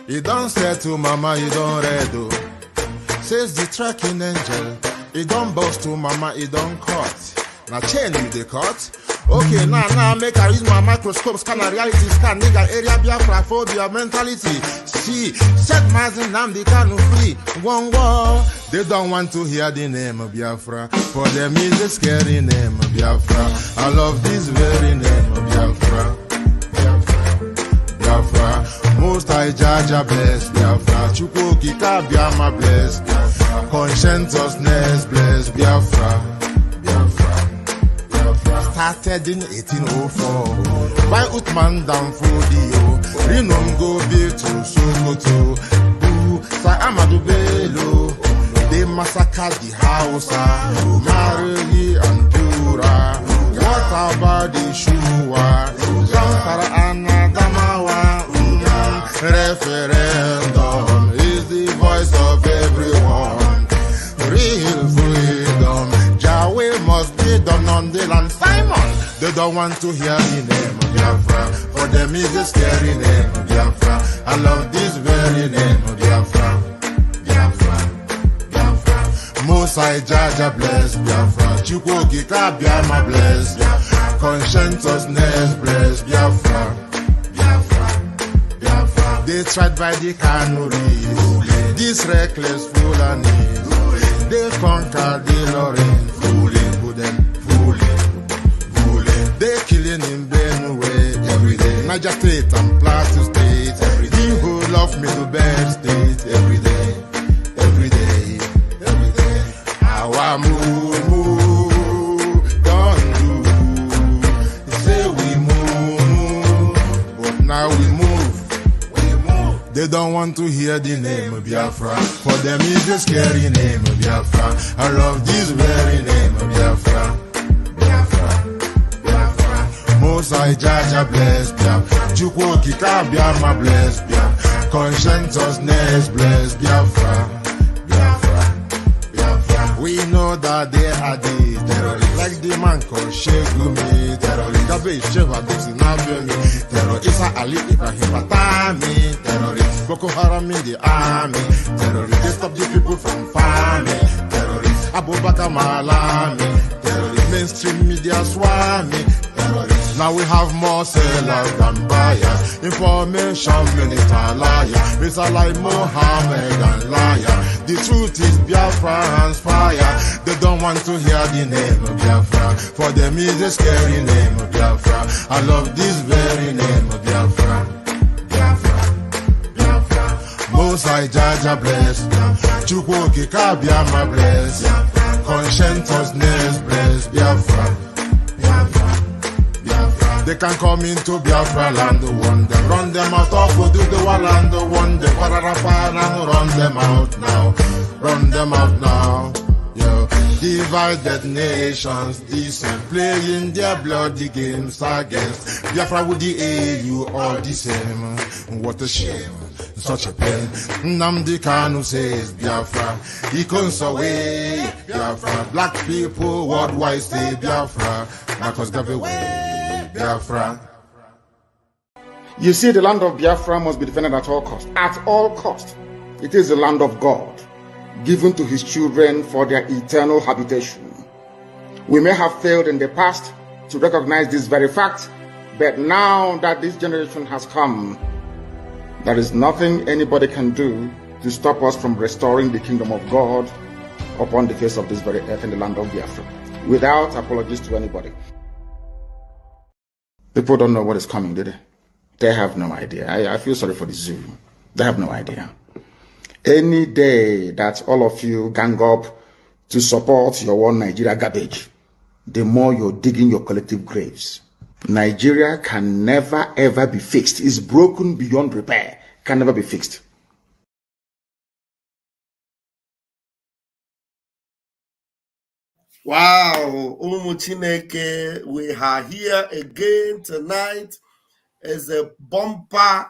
You don't say to mama, you don't read. Says the tracking angel. You don't boast to mama, you don't cut. Now chain with the cut. Okay, now make I use my microscope, scan a reality, scan nigga area Biafra phobia mentality. See, set Mazin Namdi Kanu free. One war. They don't want to hear the name of Biafra. For them is a scary name of Biafra. I love this very name of Biafra. Biafra. Most I judge a bless Biafra. Chukwuki Kabiama bless Biafra. Conscientiousness bless Biafra. Started in 1804 by Uthman Danfodio. Rinom go build to Sokoto. Sa Amadou Bello. They massacred the Hausa, Marili and Pura. What about the Shua? Zamfara and Adamawa. Referendum is the voice of everyone. Real freedom. Yahweh must be done on the land. Simon, they don't want to hear the name of Biafra. For them is a scary name of Biafra. I love this very name of Biafra. Biafra, Biafra. Mosai Jaja bless Biafra. Chukwuki Kabiama bless Biafra. Conscientiousness bless Biafra. Biafra, Biafra. They tried by the canories. This reckless Fulanis. They conquered the Lorraine. They killing in Benue every day. Niger State and Plateau State every day. Who love me to bed state every day, every day, every day. Our move, don't do. Say we move, but now we move. They don't want to hear the name of Biafra. For them is a scary name of Biafra. I love this very name of Biafra. Mosai Jaja bless Biafra. Chukwuki Kabiama bless Biafra. Conscientiousness bless Biafra. Biafra, Biafra. We know that they are the terrorists. Like the man called Shegumi terrorist. Gabe Sheva Dixinabemi terrorist. Isa Ali Ibrahim Patami terrorist. Boko Haram in the army terrorist. They stop the people from farming terrorist. Abubakar Malami terrorist. Mainstream media swami terrorist. Now we have more sellers than buyers. Information minister liar. Mr. like Mohammed and liar. The truth is Biafra's fire. They don't want to hear the name of Biafra. For them is a scary name of Biafra. I love this very name of Biafra. Biafra, Biafra. Mosai Jaja bless. Chukwuki Kabiama bless. Conscientiousness bless Biafra. They can come into Biafra land, one them run them out of the land, one them run them out now, run them out now. Yo, divided nations, decent, playing their bloody games against Biafra with the AU all the same. What a shame, such a pain. Nnamdi Kanu says Biafra, he comes away Biafra. Black people worldwide say Biafra, Marcus gave away. Biafra. You see, the land of Biafra must be defended at all cost. At all cost. It is the land of God, given to his children for their eternal habitation. We may have failed in the past to recognize this very fact, but now that this generation has come, there is nothing anybody can do to stop us from restoring the kingdom of God upon the face of this very earth in the land of Biafra, without apologies to anybody. People don't know what is coming, do they? They have no idea. I feel sorry for the zoo. They have no idea. Any day that all of you gang up to support your one Nigeria garbage, the more you're digging your collective graves. Nigeria can never ever be fixed. It's broken beyond repair. Can never be fixed. Wow, Chineke, we are here again tonight as a bumper,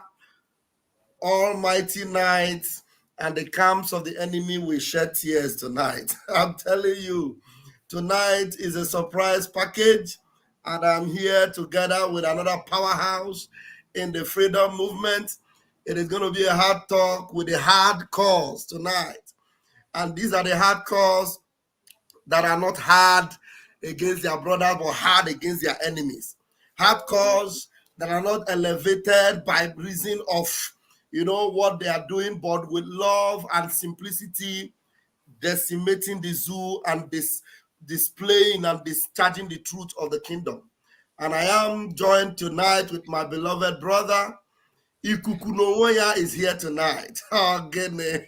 almighty night, and the camps of the enemy will shed tears tonight. I'm telling you, tonight is a surprise package, and I'm here together with another powerhouse in the freedom movement, It is going to be a hard talk with the hard cause tonight. And these are the hard cause that are not hard against their brothers, but hard against their enemies. Hard cause that are not elevated by reason of, what they are doing, but with love and simplicity, decimating the zoo and displaying and discharging the truth of the kingdom. And I am joined tonight with my beloved brother, Ikuku Nowoya is here tonight. Oh, goodness.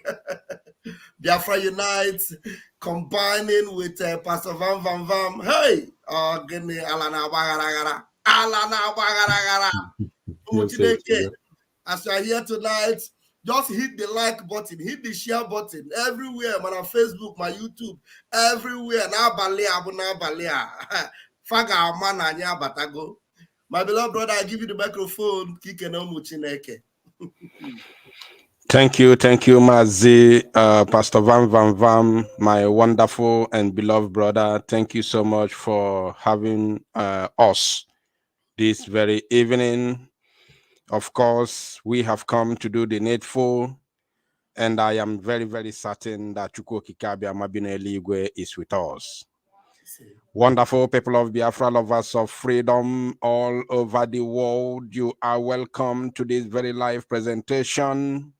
Biafra Unites, combining with Pastor Vam Vam Vam. Hey! Oh, goodness. Alana Bagaragara. Alana Bagaragara. As you are here tonight, just hit the like button, hit the share button everywhere, man, on Facebook, my YouTube, everywhere. Faga man anya batago. My beloved brother, I give you the microphone. Thank you, Mazi, Pastor Vam Vam Vam, my wonderful and beloved brother. Thank you so much for having us this very evening. Of course, we have come to do the needful, and I am very, very certain that Chukwu Kikabia Mabine Ligwe is with us. Wonderful people of Biafra, lovers of freedom all over the world, you are welcome to this very live presentation.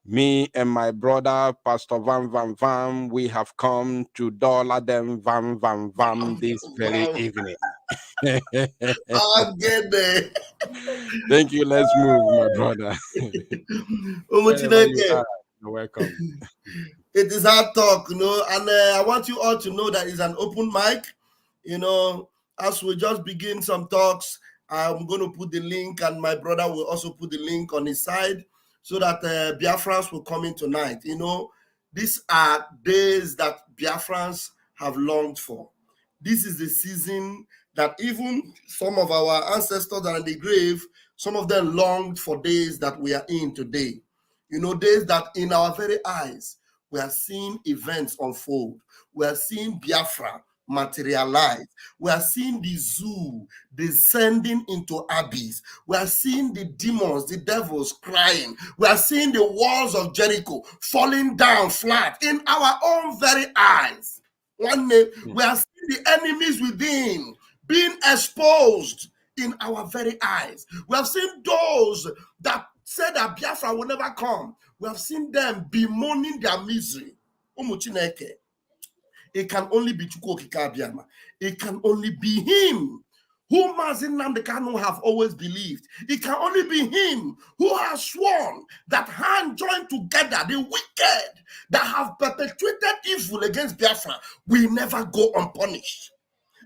Me and my brother, Pastor Vam Vam Vam, we have come to dollar them Vam Vam Vam this very evening. I'll get there. Thank you. Let's move, my brother. You're welcome. It is hard talk, and I want you all to know that it's an open mic. As we just begin some talks, I'm going to put the link, and my brother will also put the link on his side so that Biafrans will come in tonight. These are days that Biafrans have longed for. This is the season that even some of our ancestors that are in the grave, some of them longed for days that we are in today. Days that in our very eyes, we are seeing events unfold. We are seeing Biafra materialize. We are seeing the zoo descending into abyss. We are seeing the demons, the devils crying. We are seeing the walls of Jericho falling down flat in our own very eyes. One day, we are seeing the enemies within being exposed in our very eyes. We have seen those that said that Biafra will never come. We have seen them bemoaning their misery. It can only be Chukwu Okike. It can only be him who Mazi Nnamdi Kanu have always believed. It can only be him who has sworn that hand joined together, the wicked that have perpetrated evil against Biafra will never go unpunished.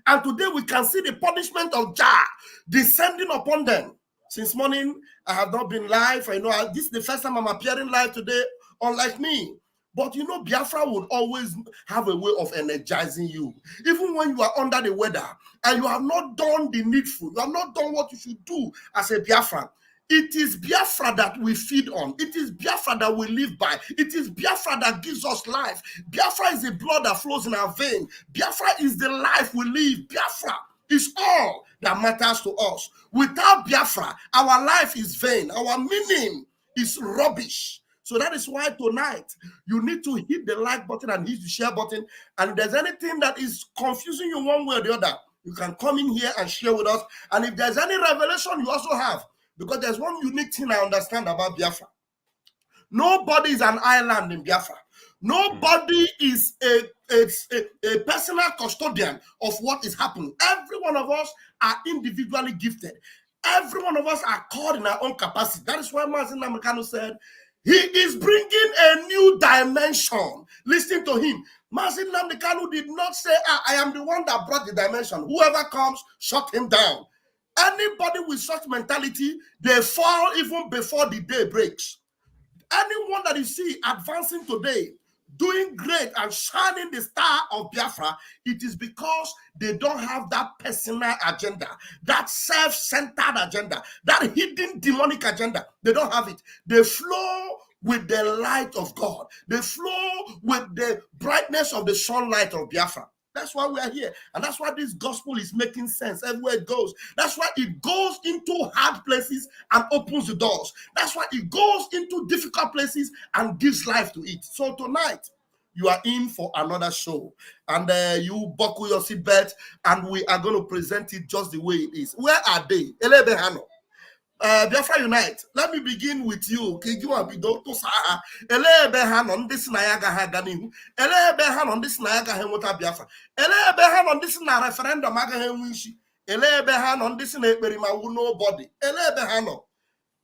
And today we can see the punishment of Jah descending upon them. Since morning, I have not been live. I know this is the first time I'm appearing live today, unlike me. But Biafra would always have a way of energizing you. Even when you are under the weather and you have not done the needful, you have not done what you should do as a Biafra. It is Biafra that we feed on. It is Biafra that we live by. It is Biafra that gives us life. Biafra is the blood that flows in our vein. Biafra is the life we live. Biafra is all that matters to us. Without Biafra, our life is vain. Our meaning is rubbish. So that is why tonight you need to hit the like button and hit the share button. And if there's anything that is confusing you one way or the other, you can come in here and share with us. And if there's any revelation you also have, because there's one unique thing I understand about Biafra. Nobody is an island in Biafra. Nobody is a personal custodian of what is happening. Every one of us are individually gifted. Every one of us are called in our own capacity. That is why Mazi Nnamdi Kanu said, he is bringing a new dimension. Listen to him. Mazi Nnamdi Kanu did not say, I am the one that brought the dimension. Whoever comes, shut him down. Anybody with such mentality, they fall even before the day breaks. Anyone that you see advancing today, doing great and shining the star of Biafra, it is because they don't have that personal agenda, that self-centered agenda, that hidden demonic agenda. They don't have it. They flow with the light of God. They flow with the brightness of the sunlight of Biafra. That's why we are here. And that's why this gospel is making sense everywhere it goes. That's why it goes into hard places and opens the doors. That's why it goes into difficult places and gives life to it. So tonight, you are in for another show. And you buckle your seatbelt, and we are going to present it just the way it is. Where are they? Elebehano. Biafra Unite, let me begin with you. Elebe ha nọ ndị si na ya agaghị aga n'ihu. Elebe ha nọ ndị si na ya agaghị enweta Biafra. Elebe ha nọ ndị si na referendum agaghị enwe isi. Elebe ha nọ ndị si na ekperimawu nobody. Elebe ha nọ.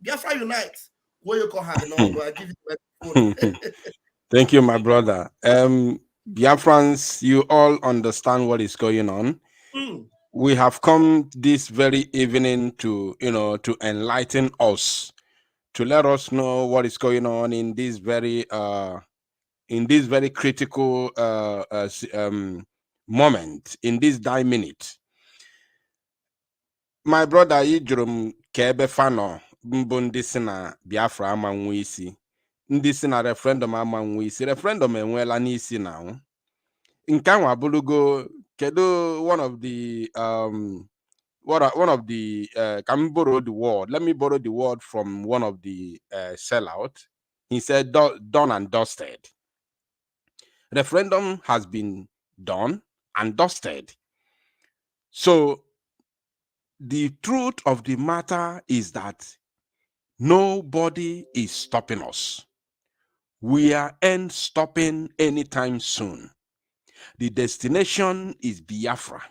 Biafra Unite. Where you call her? I give you the Thank you, my brother. Biafrans, you all understand what is going on. We have come this very evening to, to enlighten us, to let us know what is going on in this very critical moment, in this dying minute. My brother Ijrum Kebe Fano, Mbundi Sina Biafra Amanwisi, Ndisina referendum Amanwisi, referendum enwela n'isi now. Nkanwa Bulugo Kedo, one of the can borrow the word. Let me borrow the word from one of the sellout. He said, done and dusted. Referendum has been done and dusted. So the truth of the matter is that nobody is stopping us. We ain't stopping anytime soon. The destination is Biafra.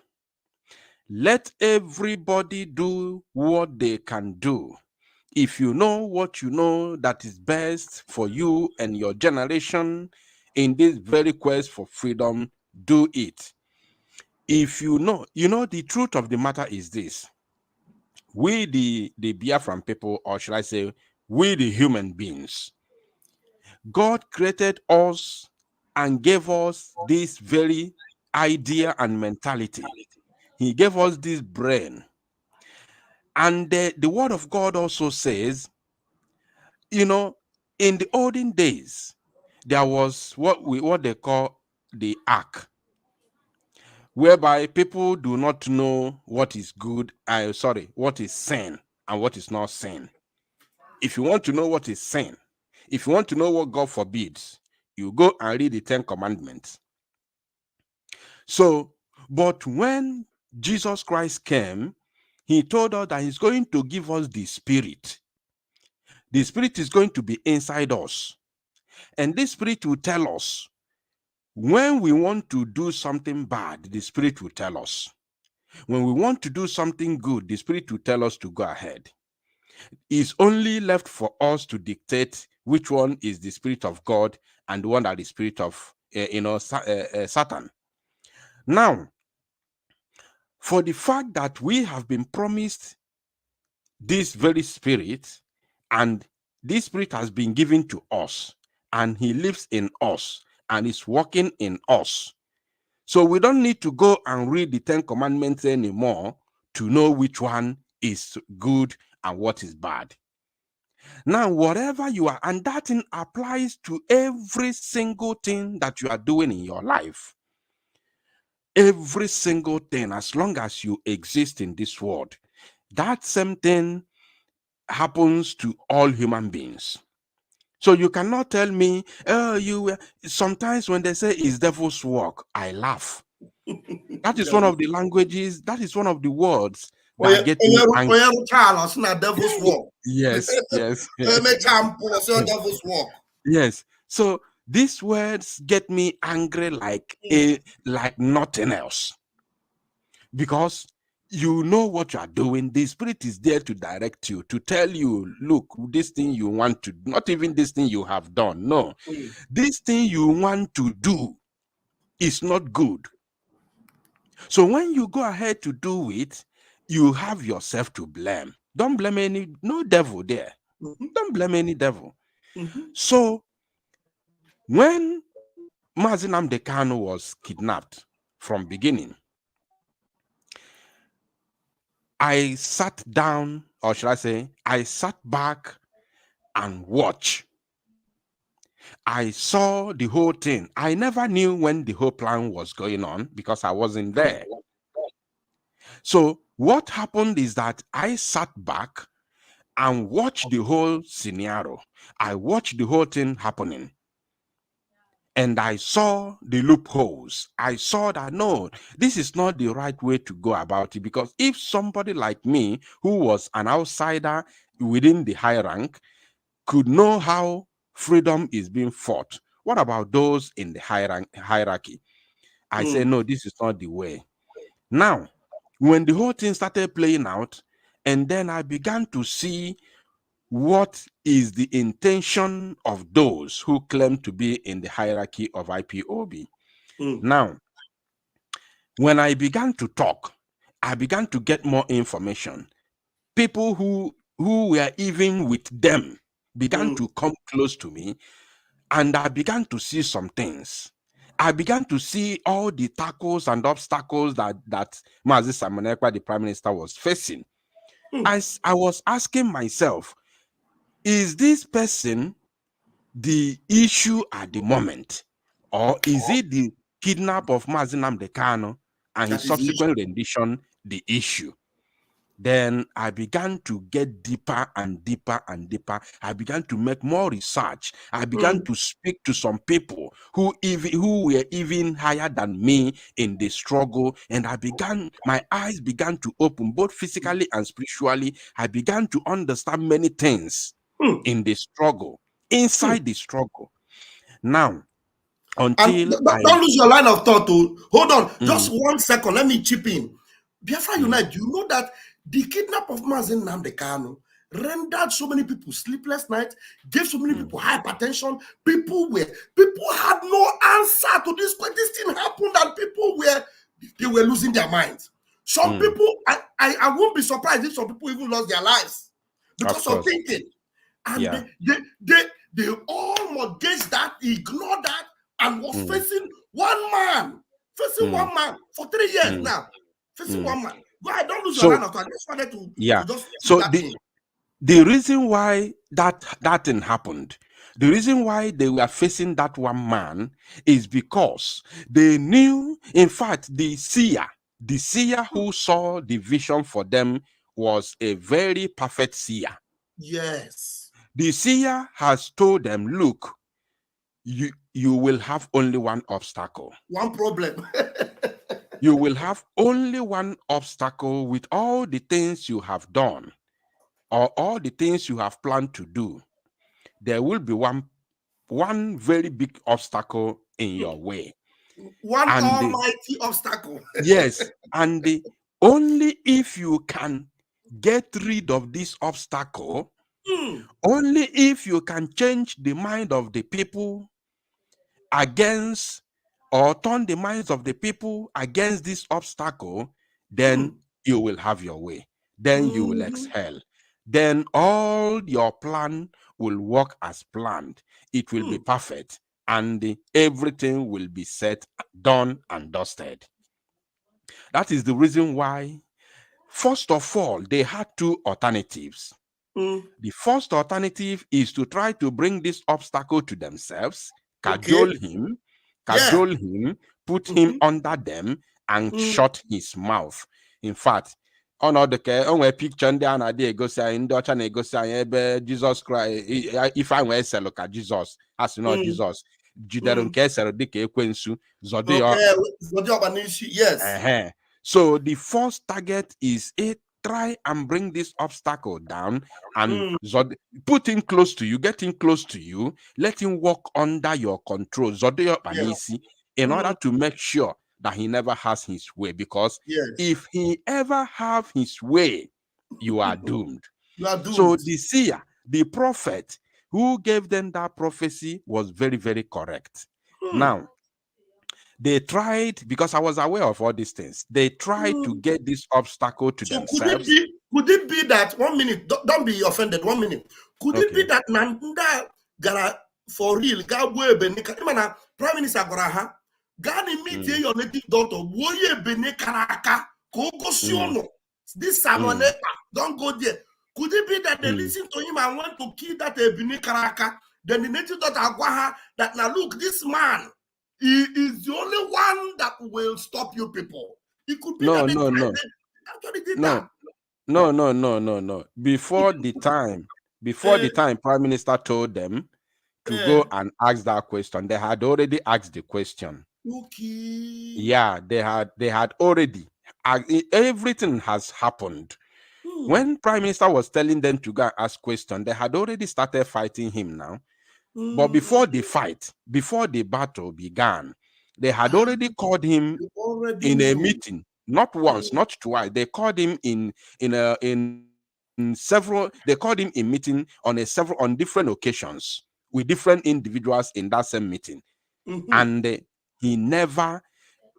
Let everybody do what they can do. If you know what you know that is best for you and your generation in this very quest for freedom, do it. If you know, the truth of the matter is this. We, the Biafran people, or should I say, we the human beings, God created us and gave us this very idea and mentality. He gave us this brain. And the word of God also says, in the olden days, there was what they call the ark, whereby people do not know what is good, what is sin and what is not sin. If you want to know what is sin, if you want to know what God forbids, you go and read the 10 Commandments. So, but when Jesus Christ came, he told us that he's going to give us the Spirit. The Spirit is going to be inside us. And this Spirit will tell us when we want to do something bad, the Spirit will tell us. When we want to do something good, the Spirit will tell us to go ahead. It's only left for us to dictate which one is the Spirit of God and the one that is the spirit of Satan. Now, for the fact that we have been promised this very Spirit, and this Spirit has been given to us, and he lives in us and is working in us. So we don't need to go and read the 10 Commandments anymore to know which one is good and what is bad. Now, whatever you are, and that thing applies to every single thing that you are doing in your life. Every single thing, as long as you exist in this world, that same thing happens to all human beings. So you cannot tell me, sometimes when they say it's devil's work, I laugh. That is one of the languages, that is one of the words that get me angry. Devil's work. Yes. Devil's work. Yes. So these words get me angry like nothing else. Because you know what you are doing. The Spirit is there to direct you, to tell you, look, this thing you want to, not even this thing you have done. No, this thing you want to do is not good. So when you go ahead to do it, you have yourself to blame. Don't blame no devil there. Don't blame any devil. So when Mazi Nnamdi Kanu was kidnapped from beginning, I sat down, or should I say, I sat back and watched. I saw the whole thing. I never knew when the whole plan was going on because I wasn't there. So what happened is that I sat back and watched the whole scenario. I watched the whole thing happening. And I saw the loopholes. I saw that, no, this is not the right way to go about it. Because if somebody like me, who was an outsider within the high rank, could know how freedom is being fought, what about those in the hierarchy? I said, no, this is not the way. Now, when the whole thing started playing out, and then I began to see what is the intention of those who claim to be in the hierarchy of IPOB. Now, when I began to talk, I began to get more information. People who were even with them began to come close to me, and I began to see some things. I began to see all the tackles and obstacles that Mazi Samonekwa, the Prime Minister, was facing. As I was asking myself, is this person the issue at the moment, or is it the kidnap of Mazi Nnamdi Kanu and his subsequent rendition the issue? Then I began to get deeper and deeper and deeper. I began to make more research. I began to speak to some people who were even higher than me in the struggle. And my eyes began to open, both physically and spiritually. I began to understand many things in the struggle, inside the struggle. Now, until don't lose your line of thought. Hold on, just 1 second. Let me chip in. Biafra Unite, do you know that the kidnap of Mazi Nnamdi Kanu rendered so many people sleepless nights, gave so many people hypertension? People had no answer to this. This thing happened, and people were losing their minds. Some people, I won't be surprised if some people even lost their lives because of thinking. And they all mortgaged that, ignored that, and was facing one man for 3 years now. Facing one man. Go ahead, don't lose your line of thought. I just wanted to just so the reason why that thing happened, the reason why they were facing that one man is because they knew, in fact, the seer who saw the vision for them was a very perfect seer. Yes. The seer has told them, look, you will have only one obstacle. One problem. You will have only one obstacle with all the things you have done or all the things you have planned to do. There will be one very big obstacle in your way. One almighty obstacle. Yes. And only if you can get rid of this obstacle, only if you can change the mind of the people against, or turn the minds of the people against this obstacle, then you will have your way. Then you will exhale. Then all your plan will work as planned. It will be perfect, and everything will be set, done, and dusted. That is the reason why, first of all, they had two alternatives. The first alternative is to try to bring this obstacle to themselves, cajole him, put him under them, and shut his mouth. In fact, onwe picture ndị a na-adị egosi anyị, ndị ọcha na-egosi anyị ebe Jesus Christ, if I were selo ka Jesus, as you know, Jesus jidere nke esere dịka ekwensu zọdị ya. So the first target is try and bring this obstacle down and put him close to you, get him close to you, let him walk under your control, in order to make sure that he never has his way. Because if he ever have his way, you are doomed. You are doomed. So the seer, the prophet who gave them that prophecy was very, very correct. Now, they tried, because I was aware of all these things, they tried to get this obstacle to themselves. Could it be that, 1 minute, don't be offended, 1 minute. Could it be that Nanda gara for real, Prime Minister Goraha, Gani meet your native daughter, Woye Bene Karaka, Koko Siono, this Samoneka, don't go there. Could it be that they listen to him and want to kill that Bene Karaka Then the native daughter agwa that now look, this man, he is the only one that will stop you people. It could be that they actually did that. No. Before the time Prime Minister told them to go and ask that question, they had already asked the question. Okay. Yeah, they had already. Everything has happened. When Prime Minister was telling them to go and ask question, they had already started fighting him now. But before the fight, before the battle began, they had already called him in a meeting, not once, not twice. They called him in several. They called him in meeting on different occasions with different individuals in that same meeting, and he never.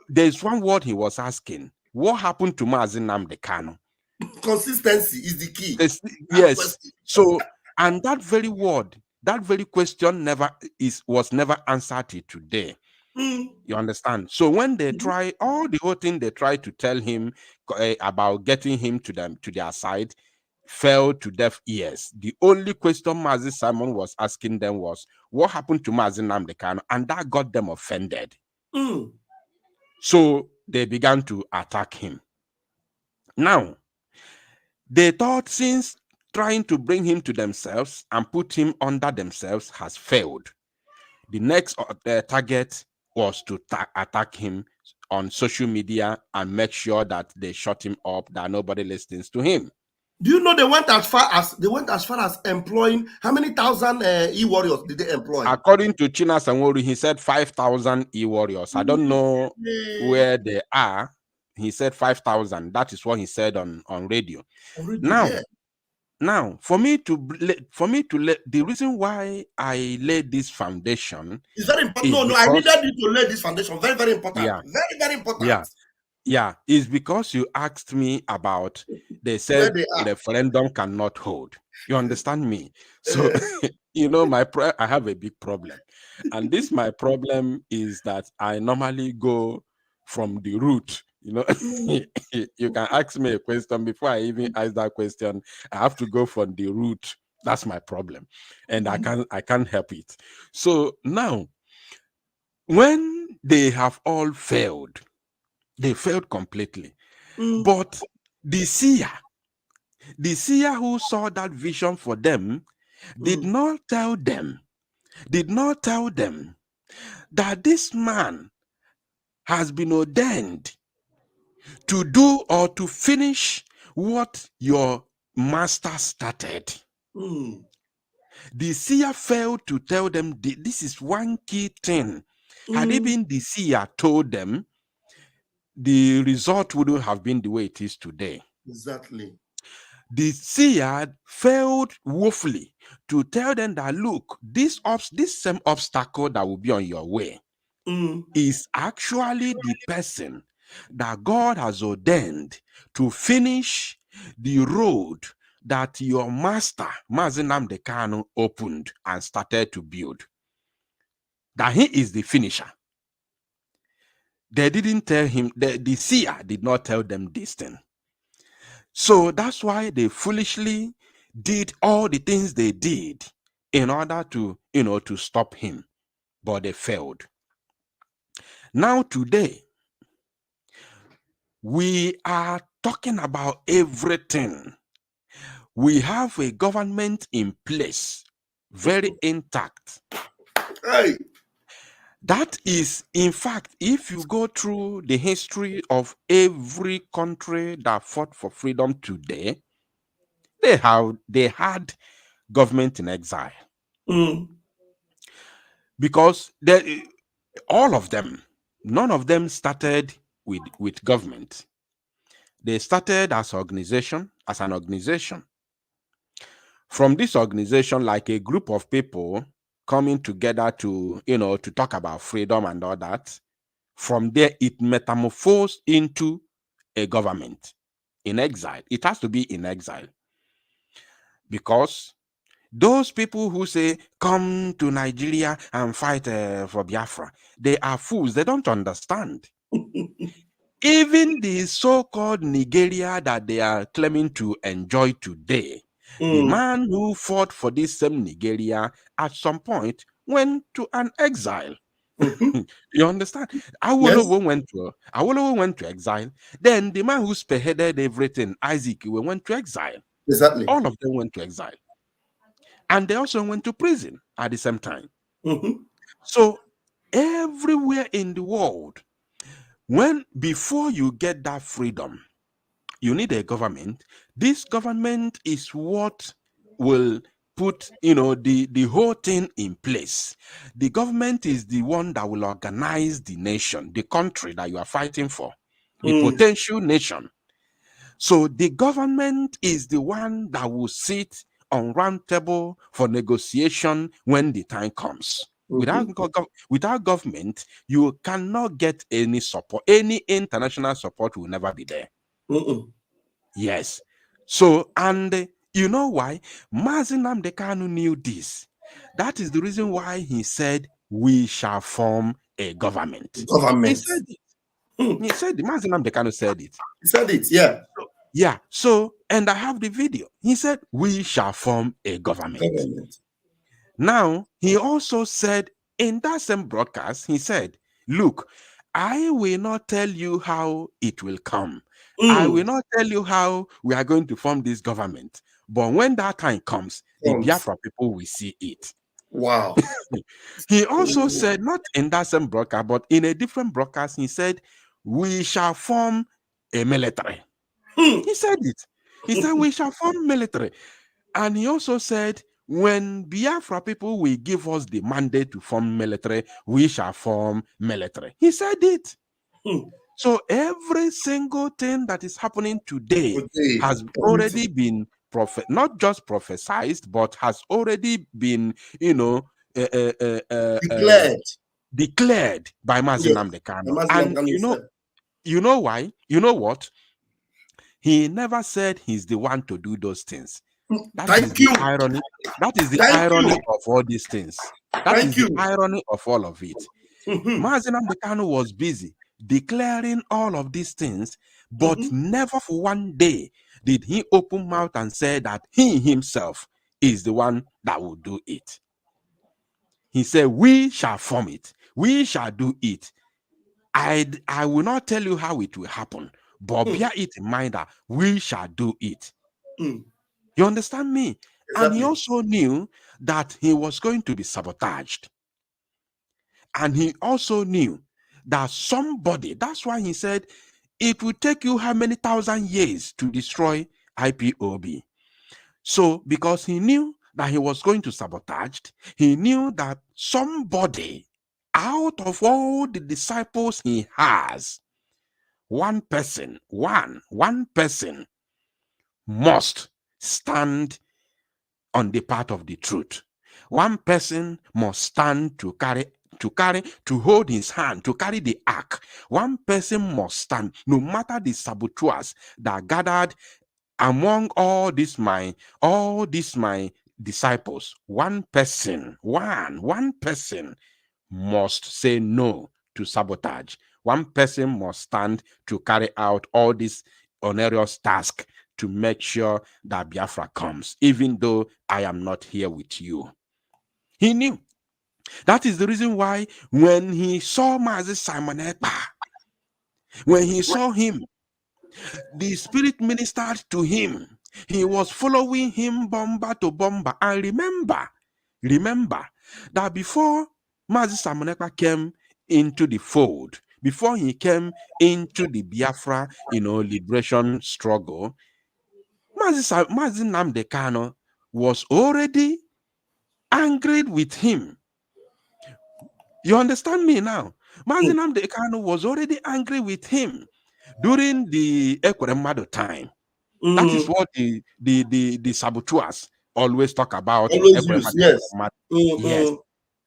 There's one word he was asking: what happened to Mazi Nnamdi Kanu? Consistency is the key. Yes. So, and that very word, that very question was never answered till today. You understand? So when they try the whole thing they try to tell him about getting him to their side fell to deaf ears. The only question Mazi Simon was asking them was, what happened to Mazi Nnamdi Kanu? And that got them offended. So they began to attack him. Now, they thought since trying to bring him to themselves and put him under themselves has failed, the next target was to attack him on social media and make sure that they shut him up, that nobody listens to him. Do you know they went as far as employing how many thousand e-warriors did they employ? According to China Sanworu, he said 5,000 e-warriors. I don't know where they are. He said 5,000. That is what he said on radio. Now, for me to the reason why I laid this foundation is very important. I needed you to lay this foundation. Very, very important. Yeah. Very, very important. Yeah, it's because you asked me about, they said the referendum cannot hold. You understand me? So, you know, I have a big problem. And my problem is that I normally go from the root. You know, you can ask me a question before I even ask that question. I have to go from the root. That's my problem. And I can't help it. So now, when they have all failed, they failed completely. But the seer who saw that vision for them did not tell them that this man has been ordained to do or to finish what your master started. The seer failed to tell them this is one key thing. Had even the seer told them, the result wouldn't have been the way it is today. Exactly. The seer failed woefully to tell them that, look, this same obstacle that will be on your way is actually the person that God has ordained to finish the road that your master, Mazi Nnamdi Kanu, opened and started to build. That he is the finisher. They didn't tell him, the seer did not tell them this thing. So that's why they foolishly did all the things they did in order to, to stop him. But they failed. Now today, we are talking about everything. We have a government in place, very intact. Hey. That is, in fact, if you go through the history of every country that fought for freedom today, they had government in exile. Because all of them, none of them started with government. They started as an organization. From this organization, like a group of people coming together to, to talk about freedom and all that. From there, it metamorphosed into a government in exile. It has to be in exile. Because those people who say, come to Nigeria and fight for Biafra, they are fools. They don't understand. Even the so-called Nigeria that they are claiming to enjoy today, The man who fought for this same Nigeria at some point went to an exile. You understand? Awolowo went to exile. Then the man who spearheaded everything, Isaac, went to exile. Exactly. All of them went to exile. And they also went to prison at the same time. So everywhere in the world, before you get that freedom, you need a government. This government is what will put the whole thing in place. The government is the one that will organize the nation, the country that you are fighting for, the potential nation. So the government is the one that will sit on round table for negotiation when the time comes. Without government, you cannot get any support. Any international support will never be there. Yes. So, and you know why? Mazi Nnamdi Kanu knew this. That is the reason why he said, we shall form a government. He said it. He said it. Mazi Nnamdi Kanu said it. He said it, yeah. Yeah. So, and I have the video. He said, we shall form a government. Now, he also said in that same broadcast, he said, look, I will not tell you how it will come. I will not tell you how we are going to form this government. But when that time comes, the Biafra people will see it. Wow. He also said, not in that same broadcast, but in a different broadcast, he said, we shall form a military. He said it. He said, we shall form military. And he also said, when Biafra people will give us the mandate to form military, we shall form military. He said it. So every single thing that is happening today has already been not just prophesied, but has already been, declared by Mazi Nnamdi Kanu. And you know why? You know what? He never said he's the one to do those things. That is the irony. That is the irony of all these things. That is the irony of all of it. Mazi Nnamdi Kanu was busy declaring all of these things, but never for one day did he open mouth and say that he himself is the one that will do it. He said, we shall form it. We shall do it. I will not tell you how it will happen, but bear it in mind that we shall do it. You understand me? Exactly. And he also knew that he was going to be sabotaged. And he also knew that somebody, that's why he said, it will take you how many thousand years to destroy IPOB. So, because he knew that he was going to sabotage, he knew that somebody out of all the disciples he has, one person must stand on the path of the truth. One person must stand to hold his hand, to carry the ark. One person must stand, no matter the saboteurs that gathered among all these my disciples. One person must say no to sabotage. One person must stand to carry out all this onerous task to make sure that Biafra comes, even though I am not here with you. He knew. That is the reason why when he saw Mazi Simon Ekpa, when he saw him, the Spirit ministered to him. He was following him bomba to bomba. And remember that before Mazi Simon Ekpa came into the fold, before he came into the Biafra, liberation struggle, Mazi Nnamdi Kanu was already angry with him. You understand me now? Mazi Nnamdi Kanu was already angry with him during the Ekweremadu time. That is what the saboteurs always talk about. Yes.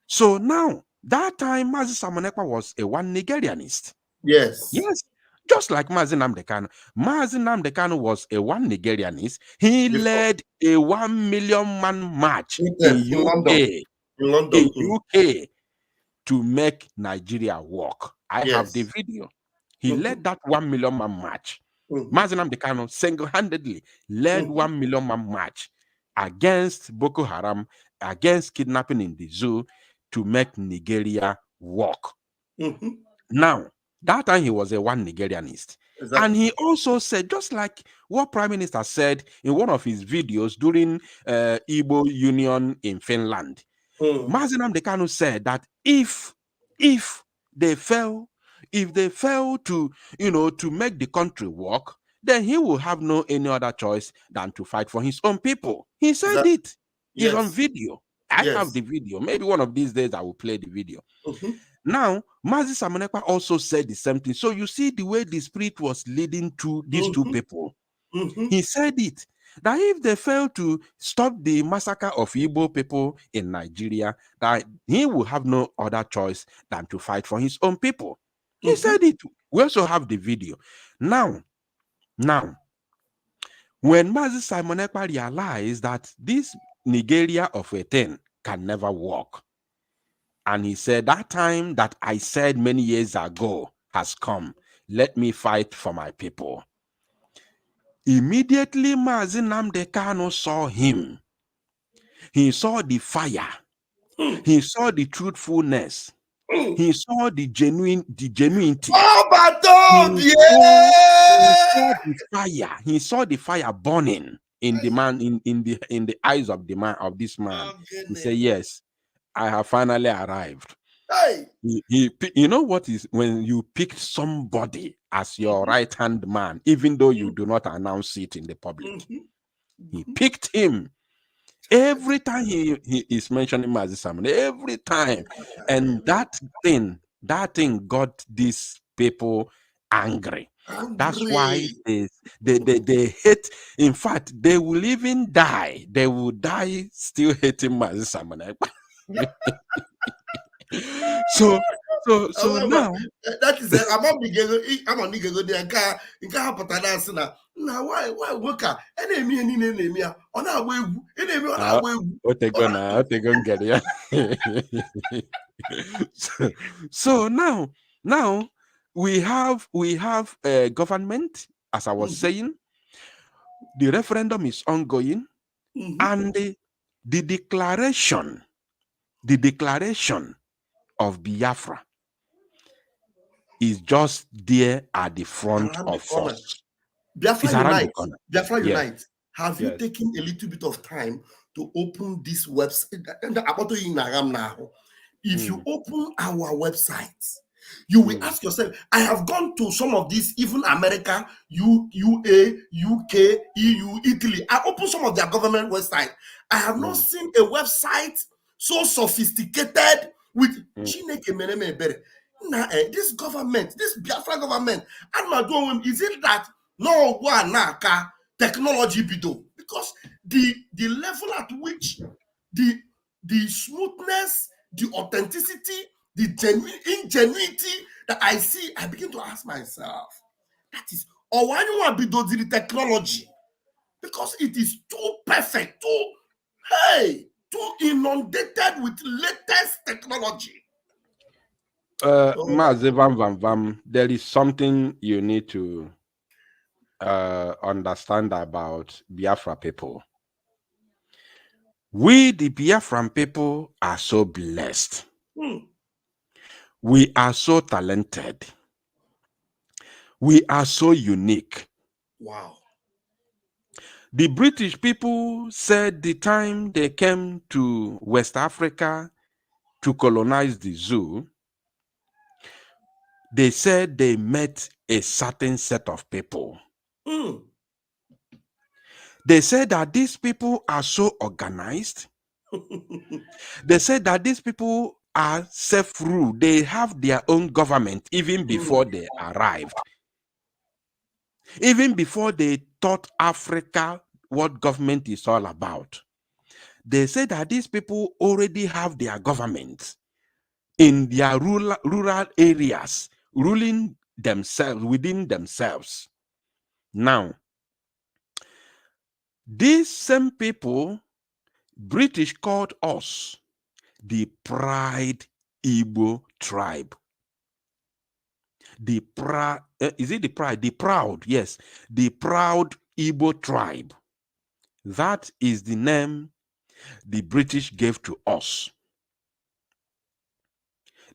So now, that time, Mazi Simon Ekpa was a one Nigerianist. Yes. Just like Mazi Nnamdi Kanu. Mazi Nnamdi Kanu was a one Nigerianist. He led a 1 million man march in UK to make Nigeria work. I have the video. He led that 1 million man march. Mazi Nnamdi Kanu single-handedly led 1 million man march against Boko Haram, against kidnapping in the zoo, to make Nigeria work. Now, that time he was a one Nigerianist. Exactly. And he also said, just like what Prime Minister said in one of his videos during Igbo Union in Finland, Mazi Nnamdi Kanu said that if they fail to, to make the country work, then he will have no any other choice than to fight for his own people. He said it. Yes. It's on video. I have the video. Maybe one of these days I will play the video. Now, Mazi Samonekpa also said the same thing. So you see the way the spirit was leading to these two people. He said it, that if they fail to stop the massacre of Igbo people in Nigeria, that he will have no other choice than to fight for his own people. He said it. We also have the video. Now, when Mazi Samonekpa realized that this Nigeria of a thing can never work, and he said, that time that I said many years ago has come. Let me fight for my people. Immediately, Mazi Nnamdi Kanu saw him. He saw the fire. He saw the truthfulness. He saw the genuinity. He saw the fire. He saw the fire burning in the man, in the eyes of the man, of this man. He said, yes, I have finally arrived. Hey. You know what is when you pick somebody as your right-hand man, even though you do not announce it in the public. He picked him. Every time he is mentioning Mazi Samonekpa, every time. And that thing got these people angry. That's why they hate. In fact, they will even die. They will die still hating Mazi Samonekpa. So now that is I'm on the now why work enemy on our way so now we have a government, as I was saying. The referendum is ongoing, and the declaration of Biafra is just there at the front of us. Biafra Unite. Biafra Unite. Have you taken a little bit of time to open this website? If you open our website, you will ask yourself, I have gone to some of these, even America, UA, UK, EU, Italy. I opened some of their government websites. I have not seen a website so sophisticated with Chineke Meneme Ebere. Now, this government, this Biafra government, is it that no one technology bido? Because the level at which the smoothness, the authenticity, the ingenuity that I see, I begin to ask myself, that is, or why you want to do the technology? Because it is too perfect, too inundated with latest technology. Mazi Vam Vam Vam, there is something you need to understand about Biafra people. We, the Biafran people, are so blessed. We are so talented. We are so unique. Wow. The British people said the time they came to West Africa to colonize the zoo, they said they met a certain set of people. They said that these people are so organized. They said that these people are self-ruled. They have their own government even before they arrived. Even before they taught Africa what government is all about. They said that these people already have their government in their rural areas, ruling themselves, within themselves. Now, these same people, British called us the Pride Igbo tribe. The is it the pride? The proud, yes. The proud Igbo tribe. That is the name the British gave to us.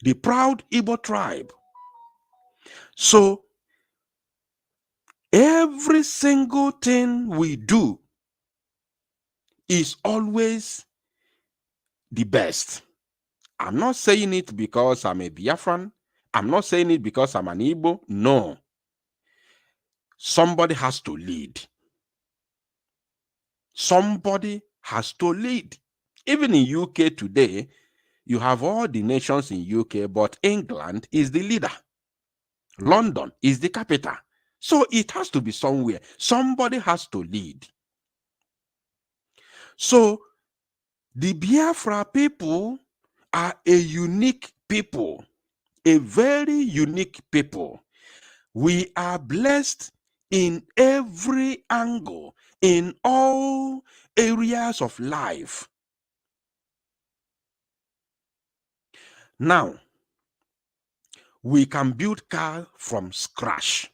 The proud Igbo tribe. So every single thing we do is always the best. I'm not saying it because I'm a Biafran. I'm not saying it because I'm an Igbo. No. Somebody has to lead. Somebody has to lead. Even in UK today, you have all the nations in UK, but England is the leader. London is the capital. So it has to be somewhere. Somebody has to lead. So the Biafra people are a unique people, a very unique people. We are blessed in every angle, in all areas of life. Now, we can build cars from scratch.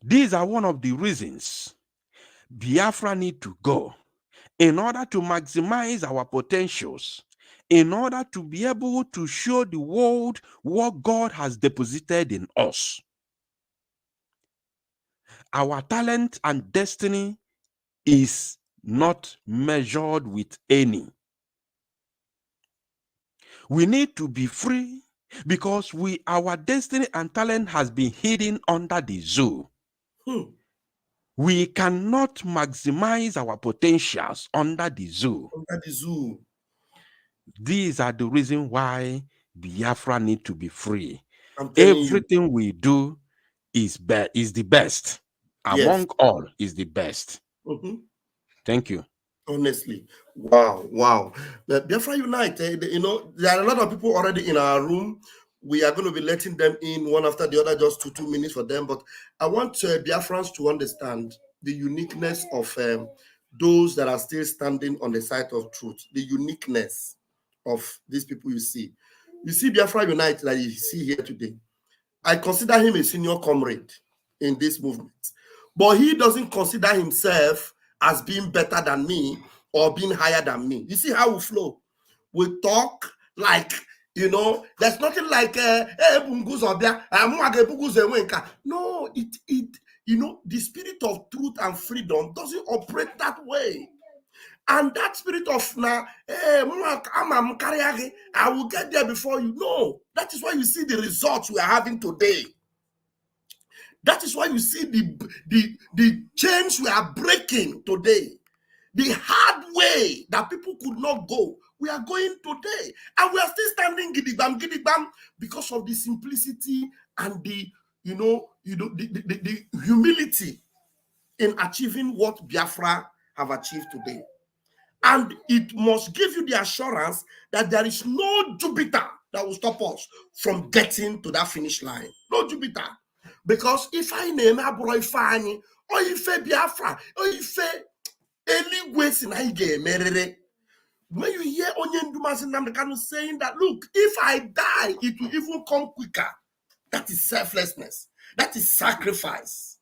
These are one of the reasons Biafra need to go in order to maximize our potentials, in order to be able to show the world what God has deposited in us. Our talent and destiny is not measured with any. We need to be free because our destiny and talent has been hidden under the zoo. We cannot maximize our potentials under the zoo. Under the zoo. These are the reasons why Biafra need to be free. I'm telling Everything you. we do is the best. Yes. Among all is the best. Thank you. Honestly, wow. The Biafra Unite, you know, there are a lot of people already in our room. We are going to be letting them in one after the other, just 2 minutes for them. But I want Biafrans to understand the uniqueness of those that are still standing on the side of truth, the uniqueness of these people you see. You see Biafra Unite that you see here today. I consider him a senior comrade in this movement. But he doesn't consider himself as being better than me or being higher than me. You see how we flow? We talk like, you know, there's nothing like no, you know, the spirit of truth and freedom doesn't operate that way. And that spirit of I will get there before you. No, that is why you see the results we are having today. That is why you see the chains we are breaking today. The hard way that people could not go, we are going today. And we are still standing gidigbam, because of the simplicity and the humility in achieving what Biafra have achieved today. And it must give you the assurance that there is no Jupiter that will stop us from getting to that finish line. No Jupiter. Because if I name Abroy Fani, or if Biafra, or if any ways in Aige, when you hear Onyen Dumas and Namdekanu saying that, look, if I die, it will even come quicker. That is selflessness. That is sacrifice.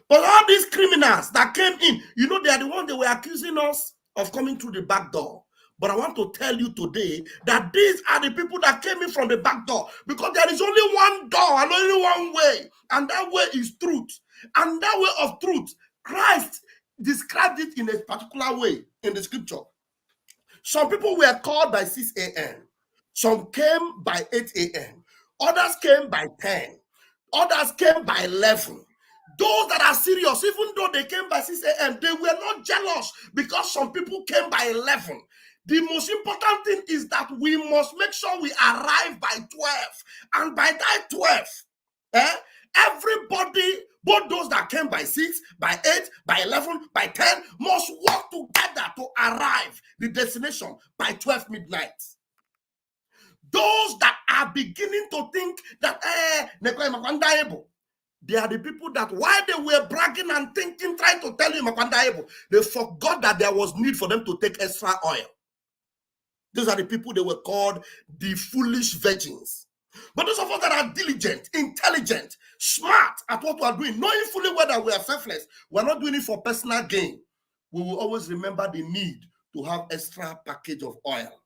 But all these criminals that came in, you know, they are the ones that were accusing us of coming through the back door. But I want to tell you today that these are the people that came in from the back door, because there is only one door and only one way, and that way is truth. And that way of truth, Christ described it in a particular way in the scripture. Some people were called by 6 a.m. Some came by 8 a.m. Others came by 10. Others came by 11. Those that are serious, even though they came by 6 a.m., they were not jealous because some people came by 11. The most important thing is that we must make sure we arrive by 12. And by that 12, everybody, both those that came by 6, by 8, by 11, by 10, must work together to arrive the destination by 12 midnight. Those that are beginning to think that they are the people that while they were bragging and thinking, trying to tell you they forgot that there was need for them to take extra oil. Those are the people they were called the foolish virgins. But those of us that are diligent, intelligent, smart at what we are doing, knowing fully well that we are selfless, we are not doing it for personal gain, we will always remember the need to have extra package of oil.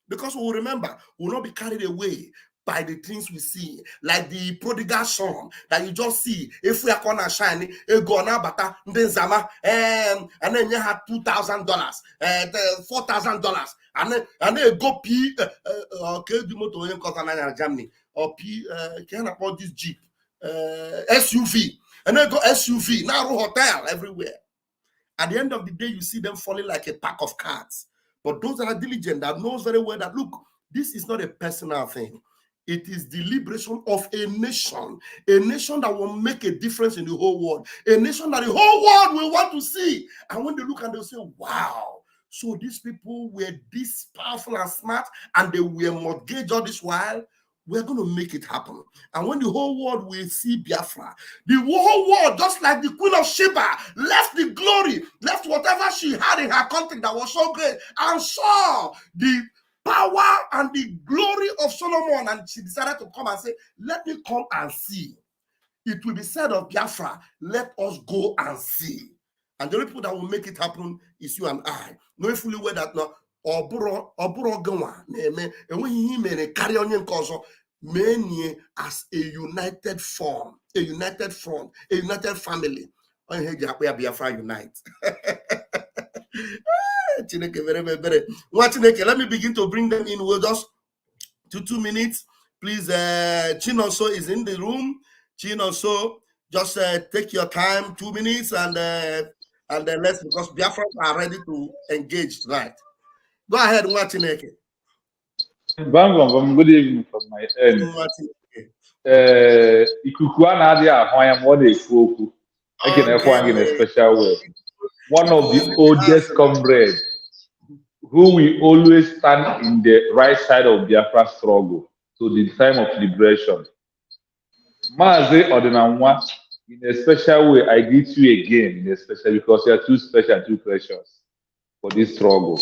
Because we will remember, we will not be carried away by the things we see, like the prodigal son that you just see. If we are gonna shine, a gonna bata zama, and then you have $2,000, $4,000, and then go P okay, the motor in Germany or P can about this Jeep SUV, and then go SUV now hotel everywhere. At the end of the day, you see them falling like a pack of cards. But those that are diligent, that knows very well that, look, this is not a personal thing. It is the liberation of a nation that will make a difference in the whole world, a nation that the whole world will want to see. And when they look and they'll say, wow, so these people were this powerful and smart, and they were mortgaged all this while. We're going to make it happen. And when the whole world will see Biafra, the whole world, just like the Queen of Sheba, left the glory, left whatever she had in her country that was so great, and saw the power and the glory of Solomon, and she decided to come and say, let me come and see. It will be said of Biafra, let us go and see. And the only people that will make it happen is you and I. Knowing fully well that now, many as a united form, a united front, a united family. Biafra unite. Let me begin to bring them in. We'll just 2 minutes. Please, Chinoso is in the room. Chinoso, just take your time, 2 minutes, and then let's, because Biafra are ready to engage tonight. Go ahead, Nwachineke. Vam Vam Vam, good evening from my end. Ikuku anadi ahoyam what they spoke. I can in a special way. One of the oldest comrades who will always stand in the right side of Biafra struggle to the time of liberation. Maze Odinanwa, in a special way, I greet you again in a special, because you are too special and too precious for this struggle.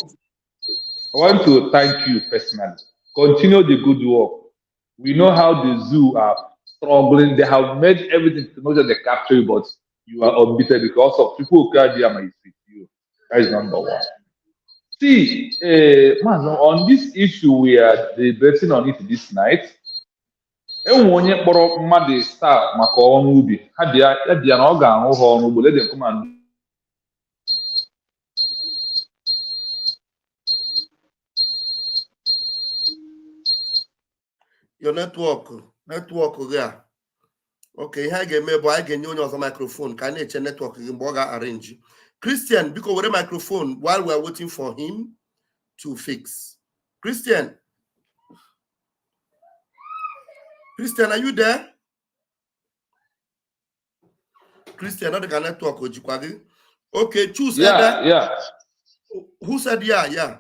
I want to thank you personally. Continue the good work. We know how the zoo are struggling. They have made everything to know that they capture you, but you are unbeaten because of people who carry their mind with you. That is number one. See, on this issue we are debating on it this night. Onye kpọrọ mmadụ star maka ọrụ ubi ha bịa na ọ ga-arụ ha ọrụ ugbo. Let them come and your network there. Okay, I get me, but I get your microphone. Can you check network arrange? Christian, because with a microphone while we are waiting for him to fix. Christian, are you there? Christian, not the network. Okay, choose. Yeah. Who said yeah?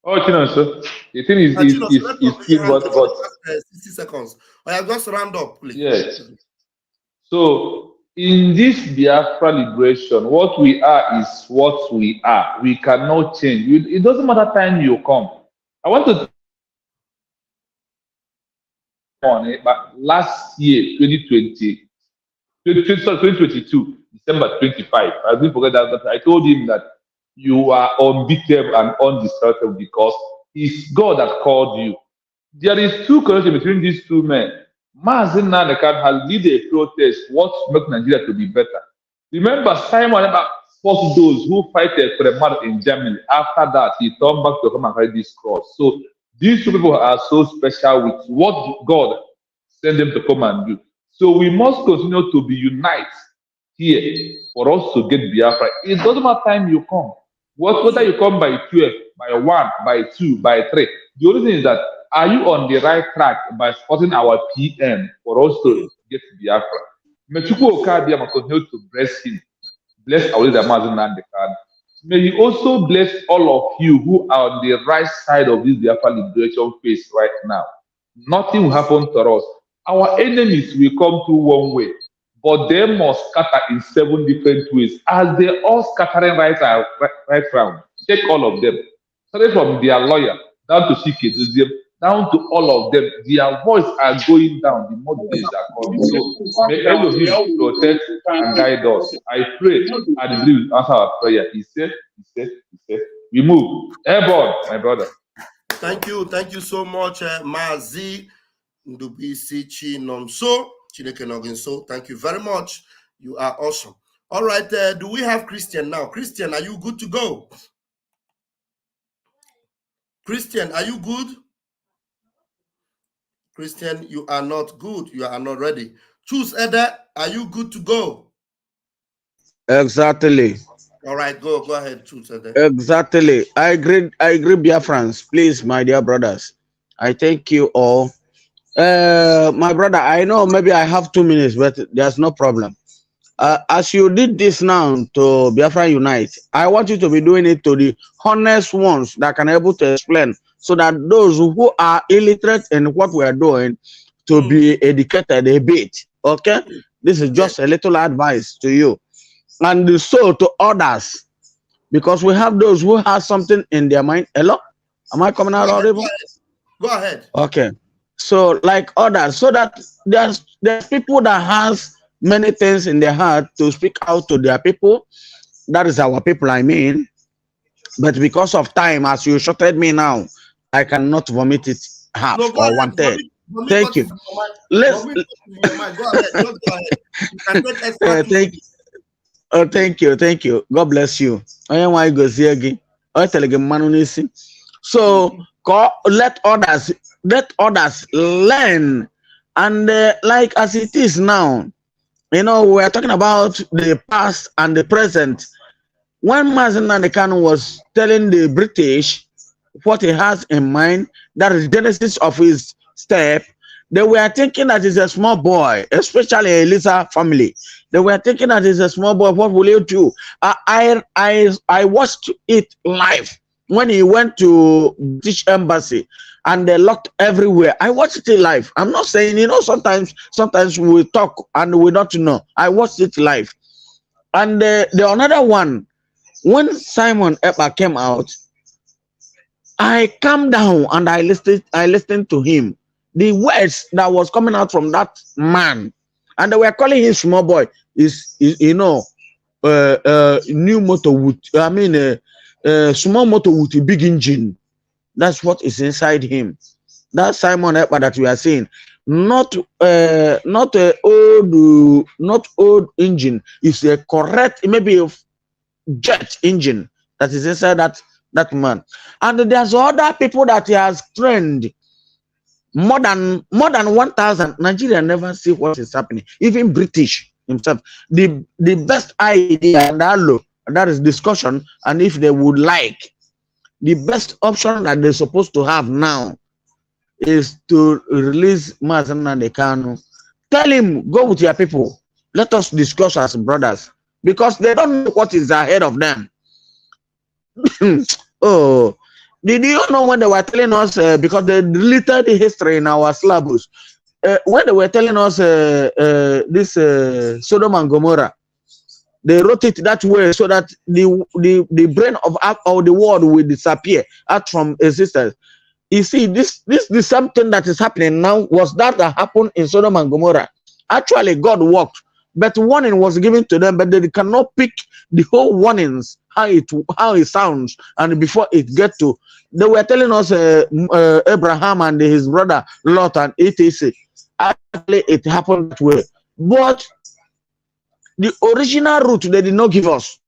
Oh, Chinoso, the thing is but 60 seconds. I have just round up, please. Yes. So in this Biafra liberation, what we are is what we are. We cannot change. It doesn't matter time you come. I want to on it, but last year, 2022, December 25, I didn't forget that I told him that you are unbeatable and undestructible because it's God that called you. There is two connections between these two men. Mazen Nadekan has led a protest, what makes Nigeria to be better. Remember, Simon fought those who fight for the mother in Germany. After that, he turned back to come and carry this cross. So these two people are so special with what God sent them to come and do. So we must continue to be united here for us to get Biafra. It doesn't matter time you come. Whether you come by 12, by 1, by 2, by 3. The only thing is that, are you on the right track by supporting our PM for us to get Biafra? Mechuku Okabiama continue to bless him. Bless our leader, Mazen Nandekan. May he also bless all of you who are on the right side of this Biafra liberation phase right now. Nothing will happen to us. Our enemies will come through one way, but they must scatter in 7 different ways. As they all scattering right round, check all of them. Starting from their lawyer down to Shike, down to all of them. Their voice are going down the more the days are coming. So may Elohim protect and guide us. I pray and believe answer our prayer. He said, we move. Airborne, my brother. Thank you so much, Mazi Ndubisi Chinomso Chineke Noginso. Thank you very much. You are awesome. All right, do we have Christian now? Christian, are you good to go? Christian, are you good? Christian, you are not good. You are not ready. Choose Eda, are you good to go? Exactly. All right, go ahead, choose Eda. Exactly. I agree, Biafrans. Please, my dear brothers. I thank you all. My brother, I know maybe I have 2 minutes, but there's no problem. As you did this now to Biafra Unite, I want you to be doing it to the honest ones that can able to explain, so that those who are illiterate in what we are doing to be educated a bit. Okay, this is just a little advice to you, and so to others, because we have those who have something in their mind. Hello, am I coming out audible? Go ahead. Okay, so like others, so that there's people that has many things in their heart to speak out to their people. That is our people, I mean. But because of time, as you shorted me now, I cannot vomit it half or 1/3. Thank you. Let's. Go ahead. Just go ahead. You can take extra Thank you. Oh, thank you. God bless you. I am why go see again. I tell you, so let others learn, and like as it is now. You know, we are talking about the past and the present. When Mazen Nandekano was telling the British what he has in mind, that is genesis of his step, they were thinking that he's a small boy, especially Elisa family. They were thinking that he's a small boy. What will you do? I watched it live when he went to British Embassy and they locked everywhere. I watched it live. I'm not saying, you know, sometimes we talk and we don't know. I watched it live. And the another one, when Simon Epa came out, I calmed down and I listened to him. The words that was coming out from that man, and they were calling him small boy, is you know, new motor with, I mean, small motor with a big engine. That's what is inside him. That Simon Epa that we are seeing, not old engine. It's a correct, maybe a jet engine that is inside that man. And there's other people that he has trained. More than 1,000. Nigeria never see what is happening. Even British himself. The best idea, and that is discussion, and if they would like, the best option that they're supposed to have now is to release Mazen Nandekano. Tell him, go with your people. Let us discuss as brothers, because they don't know what is ahead of them. Oh, did you know when they were telling us, because they deleted the history in our syllabus, when they were telling us this Sodom and Gomorrah, they wrote it that way so that the brain of the world will disappear out from existence. You see, this something that is happening now was that happened in Sodom and Gomorrah. Actually, God worked, but warning was given to them, but they cannot pick the whole warnings, how it sounds, and before it get to, they were telling us Abraham and his brother Lot and etc. Actually, it happened that way, but the original route they did not give us.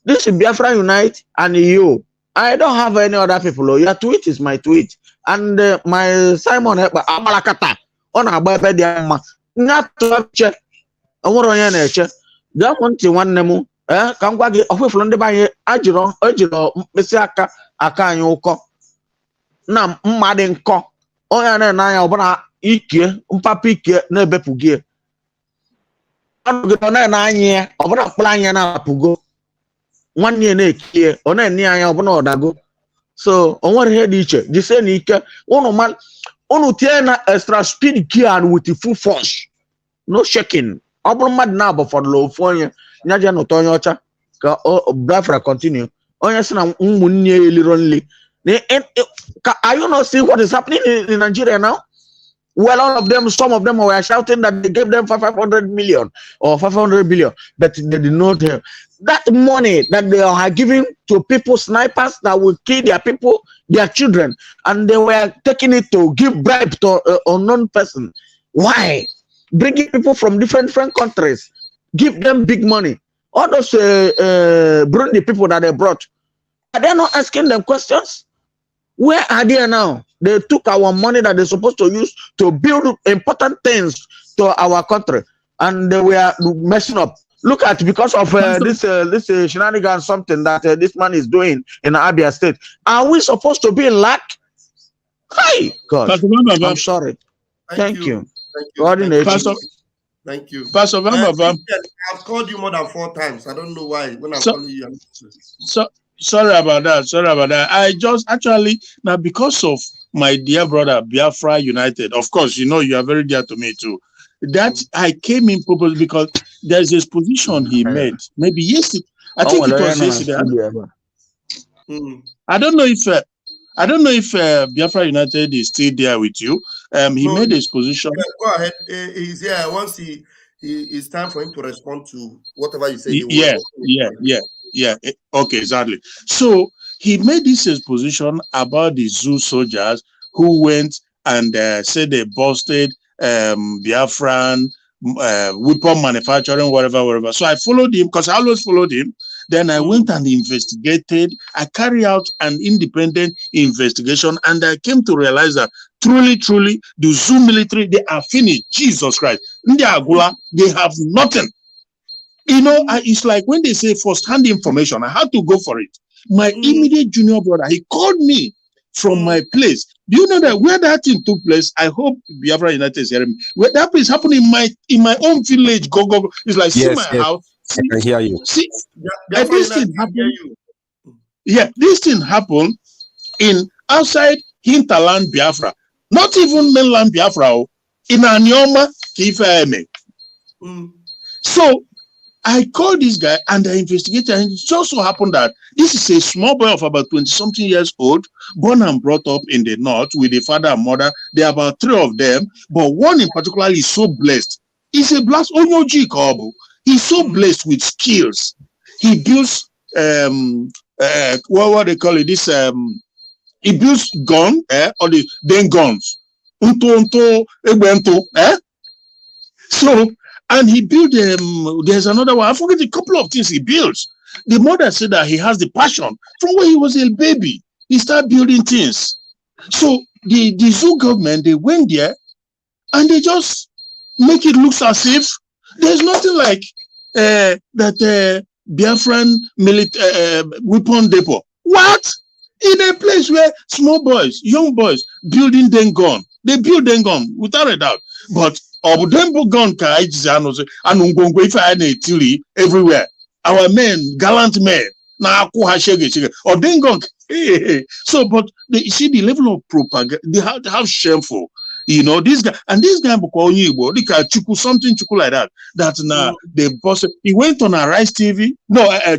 This is Biafra Unite and you. I don't have any other people. Your tweet is my tweet, and my Simon Amalakata on a baby. Not to check. I want to check. Don't want to one name. Come back away from the bay. Ajiro, Messiaka, Akanyoko. Nam Madden Co. Oyana Naya Obana Ike, Umpapike, Nebepugie. I'm going to 9 years. I'm going to plan now to go 1 year next year. On a near go. So on what head each the same Ike, one man, on Tiana extra speed gear and with the full force. No shaking. I'm mad now, but for the low for you. Naja no Toyocha. Biafra continue. On yes, I'm only. Are you not seeing what is happening in Nigeria now? Well, all of them, some of them were shouting that they gave them 500 million or 500 billion, but they did not have that money that they are giving to people, snipers that will kill their people, their children, and they were taking it to give bribe to unknown person. Why? Bringing people from different countries, give them big money. All those Burundi people that they brought, are they not asking them questions? Where are they now? They took our money that they're supposed to use to build important things to our country, and they were messing up. Look at, because of this shenanigans, something that this man is doing in Abia State. Are we supposed to be in lack? Hi, God. I'm sorry. Thank you. Thank you. Pastor Vam Vam. I've called you more than 4 times. I don't know why. When I'm calling you, sorry about that. I just actually, now, because of my dear brother Biafra United, of course, you know, you are very dear to me too. That I came in purpose because there's this position he made. Maybe yesterday. I think it was yesterday. I don't know if Biafra United is still there with you. He made his position. Yeah, go ahead. He's here. Once it's time for him to respond to whatever you say. Yeah. Okay, exactly. So he made this exposition about the zoo soldiers who went and said they busted Biafran weapon manufacturing, whatever. So I followed him because I always followed him. Then I went and investigated. I carried out an independent investigation, and I came to realize that truly, the zoo military, they are finished. Jesus Christ. In the Agula, they have nothing. You know, it's like when they say first-hand information, I had to go for it. My immediate junior brother, he called me from my place. Do you know that where that thing took place? I hope Biafra United is hearing me. Where that place happened in my own village. Go. It's like, see my house. I can hear you. See, this thing happened. Yeah, this thing happened in outside hinterland Biafra, not even mainland Biafra. In Anyoma, Kifeme. So I called this guy and I investigated, and it just so happened that this is a small boy of about 20-something years old, born and brought up in the north with a father and mother. There are about 3 of them, but one in particular is so blessed. He's a blast Onyoji Kobo. He's so blessed with skills. He builds what they call it? This he builds gun, or the then guns. So, and he built there's another one. I forget a couple of things he builds. The mother said that he has the passion from when he was a baby. He started building things. So the zoo government, they went there and they just make it look as if there's nothing like that Biafran weapon depot. What? In a place where small boys, young boys, building then gun. They build then gun without a doubt. But gun everywhere. Our men, gallant men. So, but you see the level of propaganda, how shameful. You know, this guy, something like that. That now the boss, he went on Arise TV,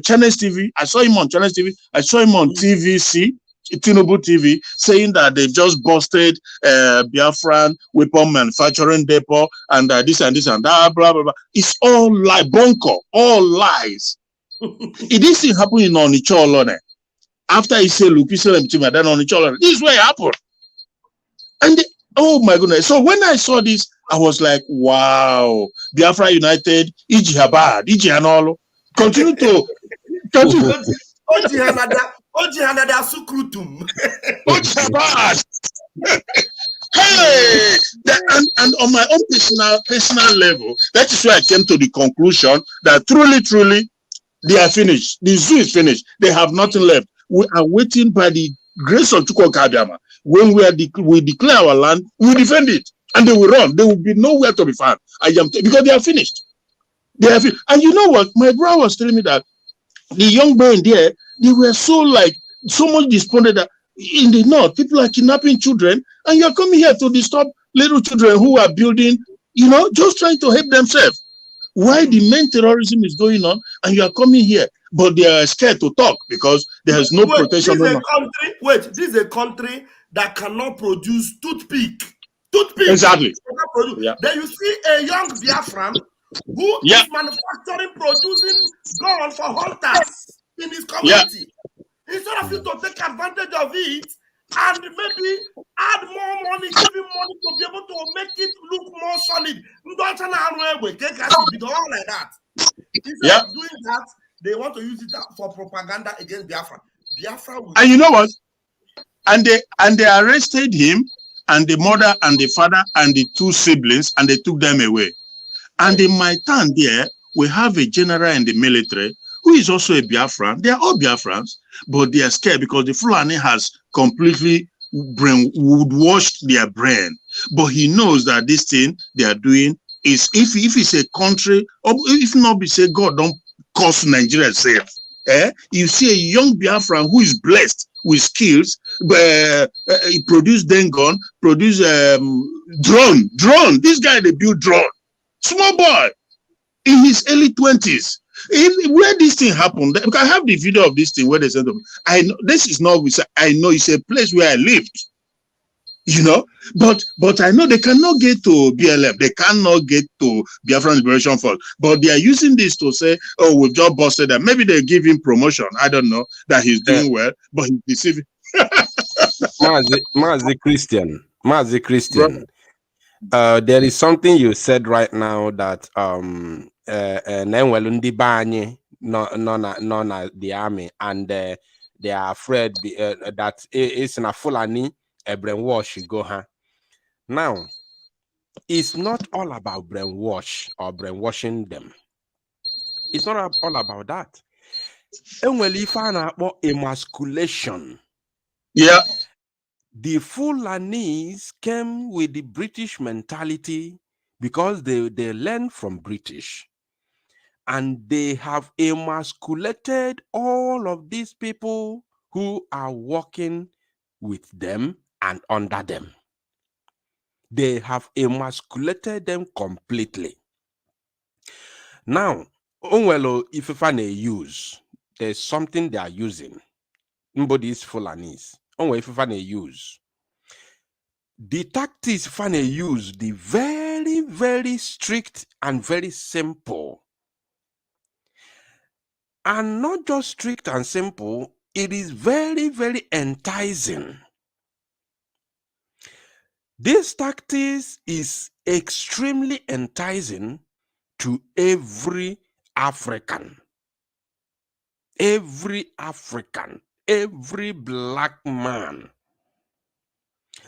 Channels TV. I saw him on Channels TV. I saw him on TVC, Tinubu TV, saying that they've just busted Biafran weapon manufacturing depot and this and that, blah blah blah. It's all lie, bunker, all lies. It didn't happen in Onicha. After he said, "Look, then Onicha." This is where it happened, and. Oh my goodness. So when I saw this, I was like, wow, Biafra United, Iji Anolo. Continue to Hey, and on my own personal level, that is where I came to the conclusion that truly, they are finished. The zoo is finished. They have nothing left. We are waiting by the grace of Chukwu Kabiama. When we declare our land, we defend it, and they will run. There will be nowhere to be found. Because they are finished. And you know what? My brother was telling me that the young boy in there, they were so much despondent that in the north, people are kidnapping children, and you're coming here to disturb little children who are building, just trying to help themselves. Why the main terrorism is going on, and you are coming here, but they are scared to talk because There's no protection. This is a country. Wait, this is a country that cannot produce toothpick. Toothpick. Exactly. Yeah. Then you see a young Biafran who is manufacturing, producing gun for hunters in his community. Instead of you to take advantage of it and maybe add more money, give him money to be able to make it look more solid. All like that. Instead of doing that, they want to use it for propaganda against Biafra. Biafra will. And you know what? And they arrested him and the mother and the father and the two siblings, and they took them away. And in my town there, we have a general in the military who is also a Biafran. They are all Biafrans, but they are scared because the Fulani has completely washed their brain. But he knows that this thing they are doing is, if it's a country, or if not be say God don't cause Nigeria safe. You see a young Biafran who is blessed with skills, but he produced Dengon, produced drone. This guy, they build drone. Small boy in his early 20s. Where this thing happened, because I have the video of this thing where they said, I know this is not, I know it's a place where I lived, you know, but I know they cannot get to BLM, they cannot get to Biafran Liberation Front, but they are using this to say, oh, we've just busted them. Maybe they give him promotion. I don't know that he's doing well, but he's deceiving. Mazi Christian. There is something you said right now that the army, and they are afraid that it's in a Fulani brainwash go huh? Now, it's not all about brainwash or brainwashing them. It's not all about that. And when you find out about emasculation, yeah. The Fulanese came with the British mentality because they learned from British. And they have emasculated all of these people who are working with them and under them. They have emasculated them completely. Now, if you use, there's something they are using. Nobody is Fulanese. If you use. The tactics Fane use, the very, very strict and very simple. And not just strict and simple, it is very, very enticing. This tactics is extremely enticing to every African. Every African, every black man.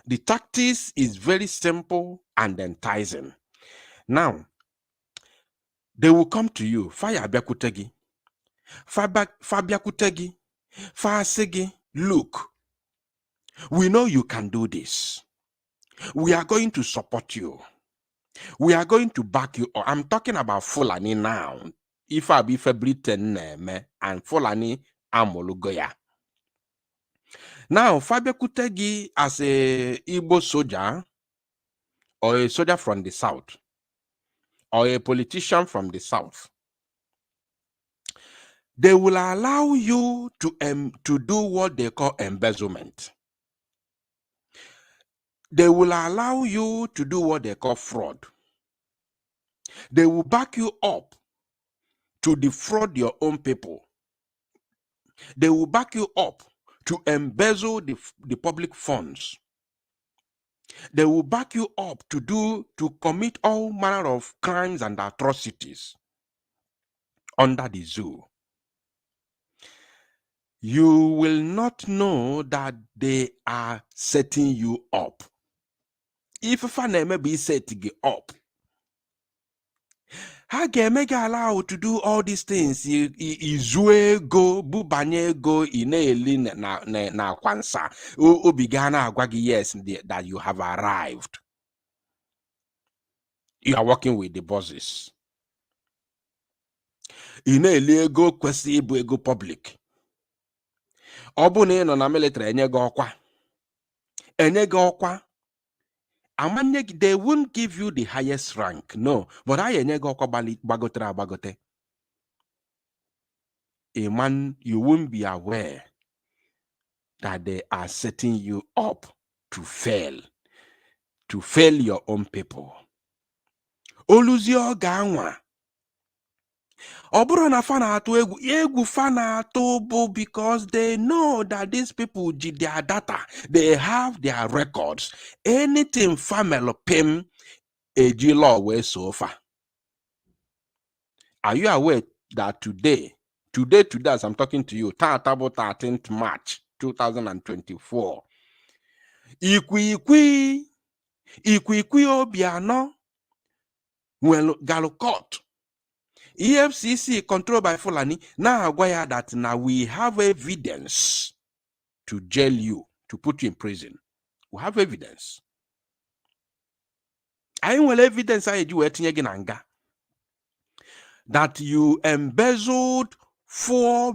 The tactics is very simple and enticing. Now, they will come to you. Fabiakutegi. Fabiakutegi. Fasegi. Look, we know you can do this. We are going to support you. We are going to back you. I'm talking about Fulani now. If I be Britain and Fulani Amolugoya. Now, Fabiakutegi as a Igbo soldier or a soldier from the south or a politician from the south, they will allow you to do what they call embezzlement. They will allow you to do what they call fraud. They will back you up to defraud your own people. They will back you up to embezzle the public funds. They will back you up to commit all manner of crimes and atrocities under the zoo. You will not know that they are setting you up. If Faneme be setting you up, how can make allow to do all these things? Izue go bubanye go ineli na kwansa ubigana agwagi yes that you have arrived. You are working with the bosses. Ineli ego kwesi ibu ego public. Obune no na military enye go okwa. Enye go okwa. They won't give you the highest rank, no. But I bagote. A man, you won't be aware that they are setting you up to fail your own people. Oluzio Ganwa. Oburo na fana atu egwu fana atu bu because they know that these people did their data. They have their records. Anything family pim a law way so far. Are you aware that today as I'm talking to you, about 13th March 2024, Ikwi Obiano well Galukot EFCC controlled by Fulani now aware that now we have evidence to jail you, to put you in prison. We have evidence. I will evidence I do anga that you embezzled 4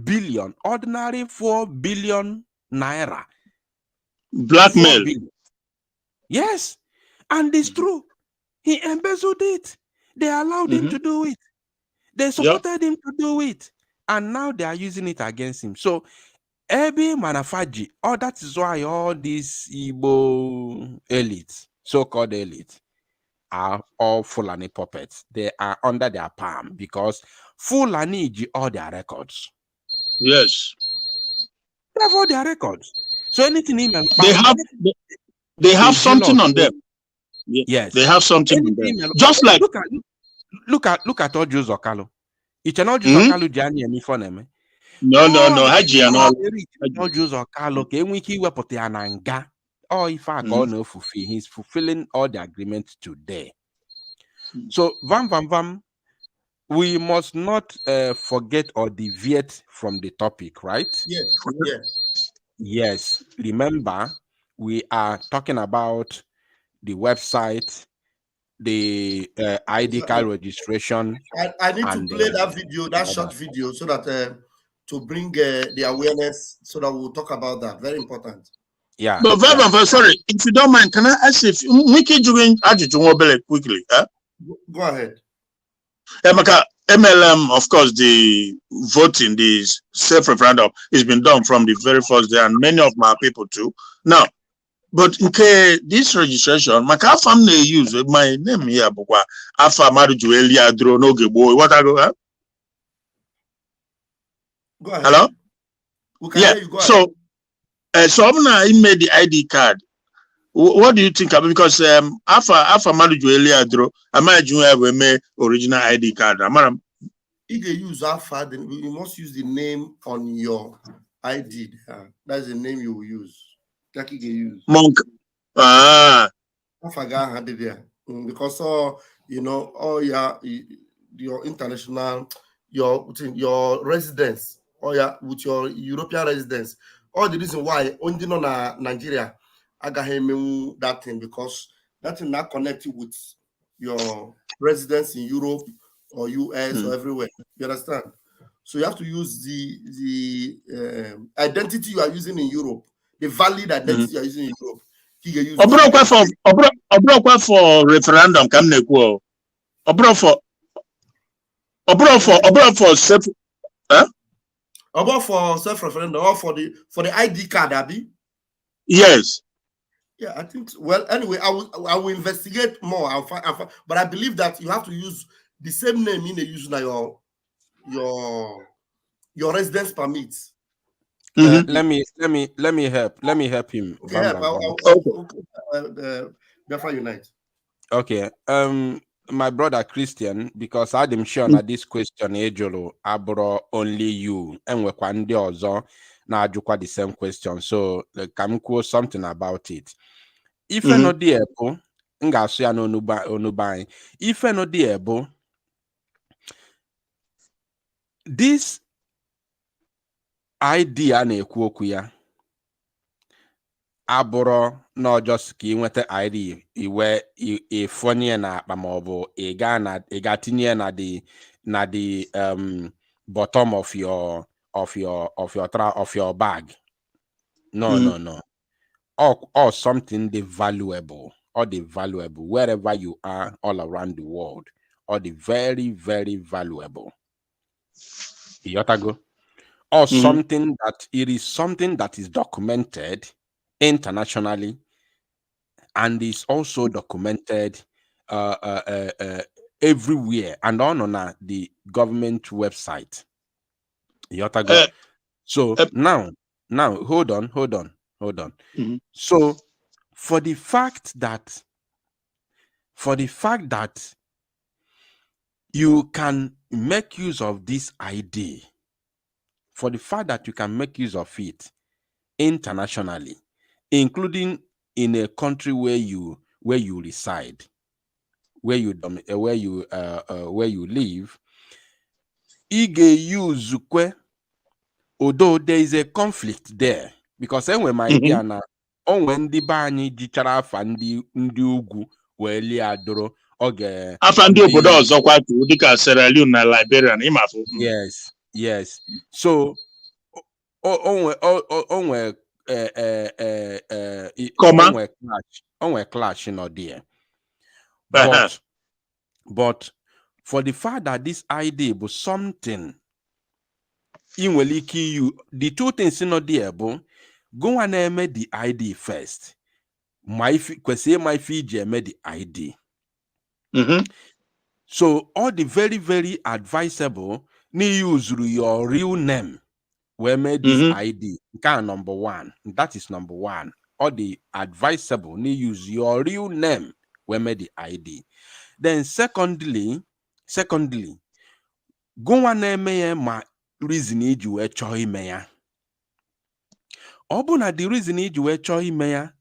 billion, ordinary 4 billion naira. Blackmail. Yes, and it's true. He embezzled it. They allowed him to do it. They supported him to do it. And now they are using it against him. So, Ebi Manafaji, that is why all these Igbo elites, so-called elites, are all Fulani puppets. They are under their palm because Fulani G all their records. Yes. They have all their records. So anything email, they have something on them. Yes. They have something on them. Just like look at all Jews Okalo. It's not Jews Okalo Jani and Mifoneme. No. Haji and all. No Jews Okalo can we keep up the ananga. Oh, if I go no fulfill, he's fulfilling all the agreements today. So Vam Vam Vam, we must not forget or deviate from the topic, right? Yes. Remember, we are talking about the website, the ID card registration. I need to play that video, that short video, so that to bring the awareness, so that we'll talk about that. Very important. Yeah. But sorry, if you don't mind, can I ask if we can join quickly? Huh? Go ahead. MLM, of course, the voting, the self-referendum has been done from the very first day, and many of my people too. Now, but okay, this registration, my family use my name here, Bukwa Afa Marujuelia Dronogebo. What I go? Huh? Go ahead. Hello? Yeah. You, go so, so I made the ID card. What do you think about? Because Afa Marujuelia Dro, I imagine you have a original ID card. If you use Afa, then you must use the name on your ID. That's the name you will use. Like you use. Monk. Afa had it there because you know all your international your residence or with your European residence. All the reason why only no na Nigeria I got him that thing because that thing not connected with your residence in Europe or US or everywhere. You understand? So you have to use the identity you are using in Europe, the valid identity you are using in Europe. Obro for referendum come neko. Obro for self About for self-referendum or for the ID card, Abby? Yes. Yeah, I think. Well, anyway, I will investigate more. But I believe that you have to use the same name in the use now your residence permits. Let me help him. Okay, Biafra Unite. Okay. My brother Christian, because I'm sure that this question ejolo abro only you and we kwande ozo na ajukwa the same question. So can quote something about it. If no di ebo nga so ya no onuban. If no di ebo this idea na ekwu okwu ya abụrụ na just ka inweta ID iwe ifonye na akpa maọbụ ị ga tinye na the bottom of your bag. No. Or something valuable wherever you are all around the world, or the very, very valuable. Yotago. or something that it is something that is documented internationally and is also documented everywhere and on the government website. So now hold on. So for the fact that you can make use of this ID, for the fact that you can make use of it internationally, including in a country where you reside, where you live, use although there is a conflict there, because enwe my idea na onwe ndị be anyị jichara afa ndị ugwu wee lie adoro oge afa ndị obodo ọzọ kwa dịka Sierra Leone na Liberia na ịmafụ. Yes. So onwe clash in there. But for the fact that this ID was something the two things in there, go and make the ID first. My Fiji made the ID. So all the very, very advisable, use your real name. We made this ID. Number one. That is number one. All the advisable, use your real name. We made the ID. Then secondly, go and make my reason you were choy meya. Obuna the reason you were choy meya,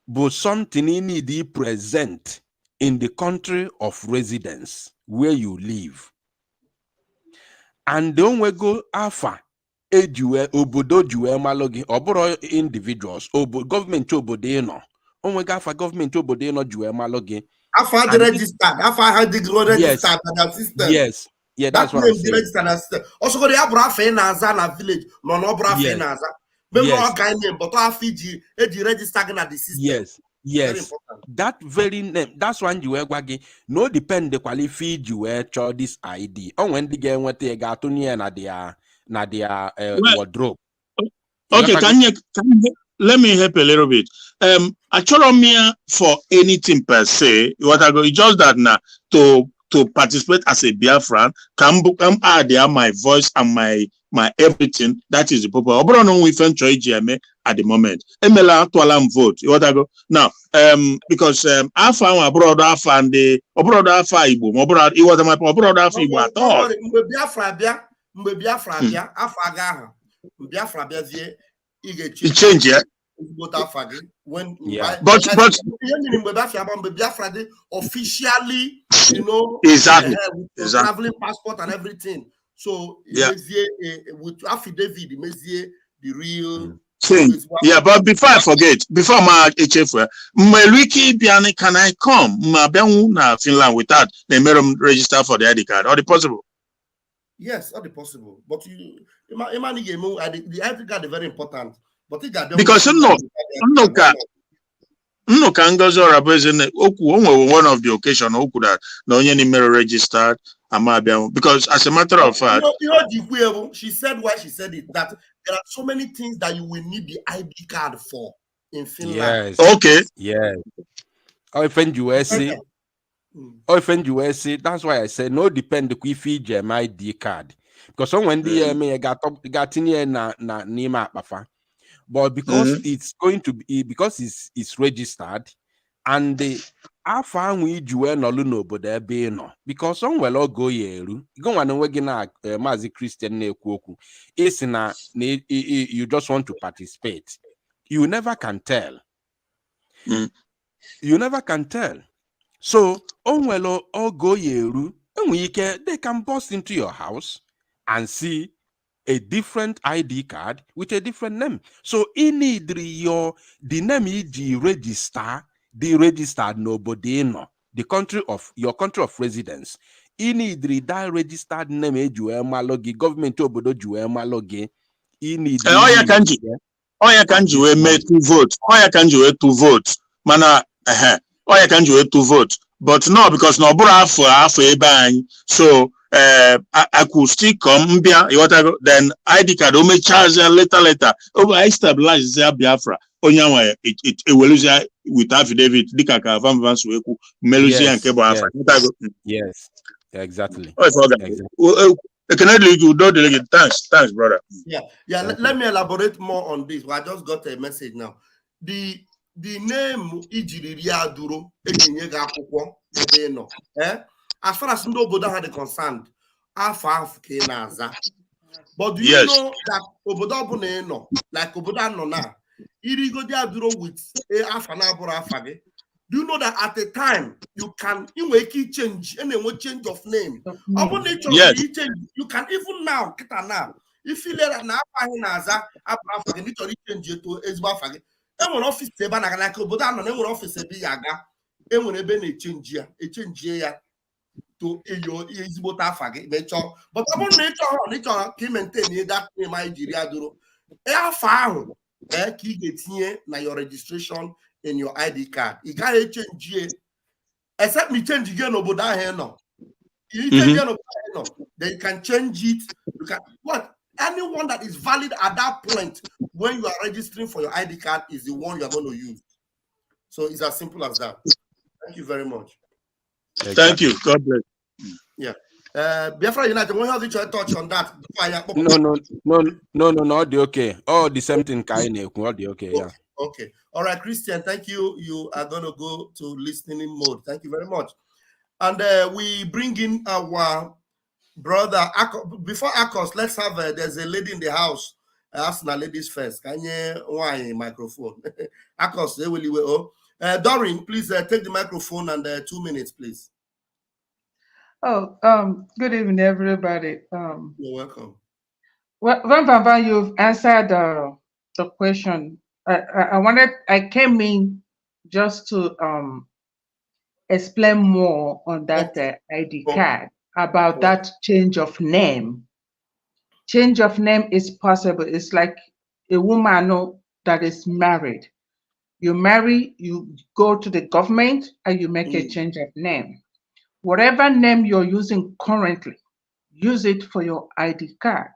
but something you need present in the country of residence where you live. And don't we go afa ejue obodo jue malogi oboro individuals government obodeno. Onwe go afa government obodeno jue malogi. Afa the registered. Afa had the registered that system. Yes. Yeah, that's what I'm saying. Also, go the Abrafe Naza na village, no Brafe Naza. Remember guy name, but our Fiji, registered na the system. Yes. That very name, that's one you were no depend the qualify you were this ID. On when the game went to Gatunia na their wardrobe. Okay, can you let me help a little bit? Actually, for anything per se, what I go, it's just that now to participate as a Biafran, come add there my voice and my everything. That is the purpose. Obrono we venture at the moment. Emela to alarm vote. What I go now? Because I found abroad and the abroad Igbo. Abroad it was my abroad Igbo at all. It changed, yeah. When but officially, exactly with traveling passport and everything. So with affidavit, the real thing. Yeah, but before I forget, before my HF, can I come? Finland without the minimum register for the ID card? Are it possible? Yes, are it possible? But the ID card is very important. But because one of the occasion that registered because as a matter of fact, she said why she said it that there are so many things that you will need the ID card for in Finland. Yes. Okay. Yeah. USA. That's why I said no depend the Fiji ID card because someone the got in here na nima bafa. But because it's going to be because it's registered and the afa we juwe no luno boda be no because some well go yeru go wan we gina mazi Christian na ekwu is na you just want to participate. You never can tell. You never can tell. So on well or go yeru and they can bust into your house and see a different ID card with a different name. So in need the name is register, the registered nobody no, the country of your country of residence. In need that registered name malogi government obodo malogi. In need kanji make to vote. Kanji to vote. Mana kanji to vote. But no, because no half a ban. So I could still come, then ID card, only charge later. Oh, I stabilize Biafra. Onyawa, it will lose with affidavit, Dikaka, Vam Vam Sueku, Melusi and Kebo Afra. Yes, exactly. Oh, I forgot. Can I do delegate? Thanks, brother. Yeah. Let me elaborate more on this. I just got a message now. The name Ijiriria Duro, as far as nobody had concerned, Alpha Kenaza. But do you know that Obodo no, like Obodo no na, Irigo Duro with Alpha Nabora Fage? Do you know that at the time you can change any change of name? Yes. You can even now, if you let an Apaza, Abraham, change it to Esbafag. And when office Tebana, Obodan, and office Biaga, and when a change here to your Isbotafag, but upon nature, came and tell me that name Nigeria Duro. I found a key get here now your registration in your ID card. You can't change except me change again Obodan here now. You change then you can change it. You can anyone that is valid at that point when you are registering for your ID card is the one you are going to use. So it's as simple as that. Thank you very much. Exactly. Thank you. God bless. Yeah. Biafra United, we have to touch on that. No, the okay. Oh, the same thing, okay, yeah. Okay. All right, Christian, thank you. You are going to go to listening mode. Thank you very much. And we bring in our brother. Before Akos, let's have, there's a lady in the house. Asking ladies first. Can you why microphone? Akos, they will you. Doreen, please take the microphone and 2 minutes, please. Oh, good evening, everybody. You're welcome. Well, Vam Vam Vam, you've answered the question. I came in just to explain more on that ID card about that change of name. Change of name is possible. It's like a woman that is married. You marry, you go to the government, and you make a change of name. Whatever name you're using currently, use it for your ID card.